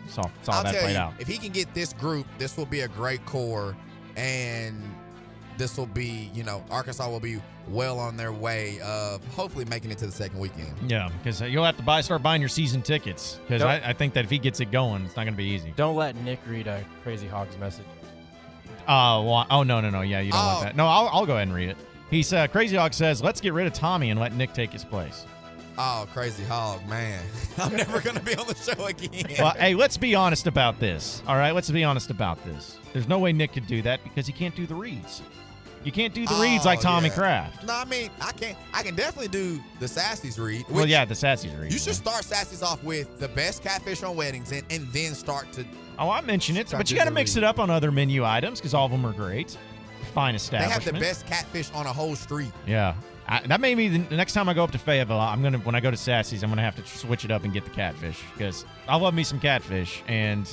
saw that played out. If he can get this group, this will be a great core, and this will be, Arkansas will be well on their way of hopefully making it to the second weekend. Yeah, because you'll have to start buying your season tickets, because I think that if he gets it going, it's not going to be easy. Don't let Nick read a Crazy Hogs message. No. Yeah, you don't want that. No, I'll go ahead and read it. He's Crazy Hog says, let's get rid of Tommy and let Nick take his place. Oh, Crazy Hog, man. I'm never going to be on the show again. Well, hey, let's be honest about this. All right, let's be honest about this. There's no way Nick could do that because he can't do the reads. You can't do the reads like Tommy Kraft. No, I mean, I can definitely do the Sassy's read. Well, yeah, the Sassy's read. You should start Sassy's off with the best catfish on Weddington and then start to... Oh, I mentioned it, but you got to mix it up on other menu items because all of them are great. Fine establishment. They have the best catfish on a whole street. Yeah. That may be the next time I go up to Fayetteville, when I go to Sassy's, I'm going to have to switch it up and get the catfish because I love me some catfish. And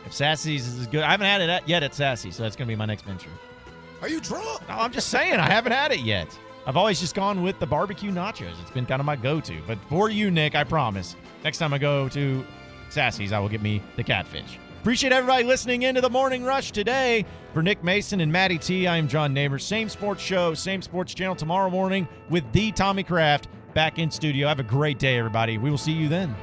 if Sassy's is good, I haven't had it yet at Sassy's, so that's going to be my next venture. Are you drunk? No, I'm just saying, I haven't had it yet. I've always just gone with the barbecue nachos. It's been kind of my go-to. But for you, Nick, I promise, next time I go to Sassy's, I will get me the catfish. Appreciate everybody listening into the Morning Rush today. For Nick Mason and Maddie T, I am John Neighbors. Same sports show, same sports channel tomorrow morning with the Tommy Kraft back in studio. Have a great day, everybody. We will see you then.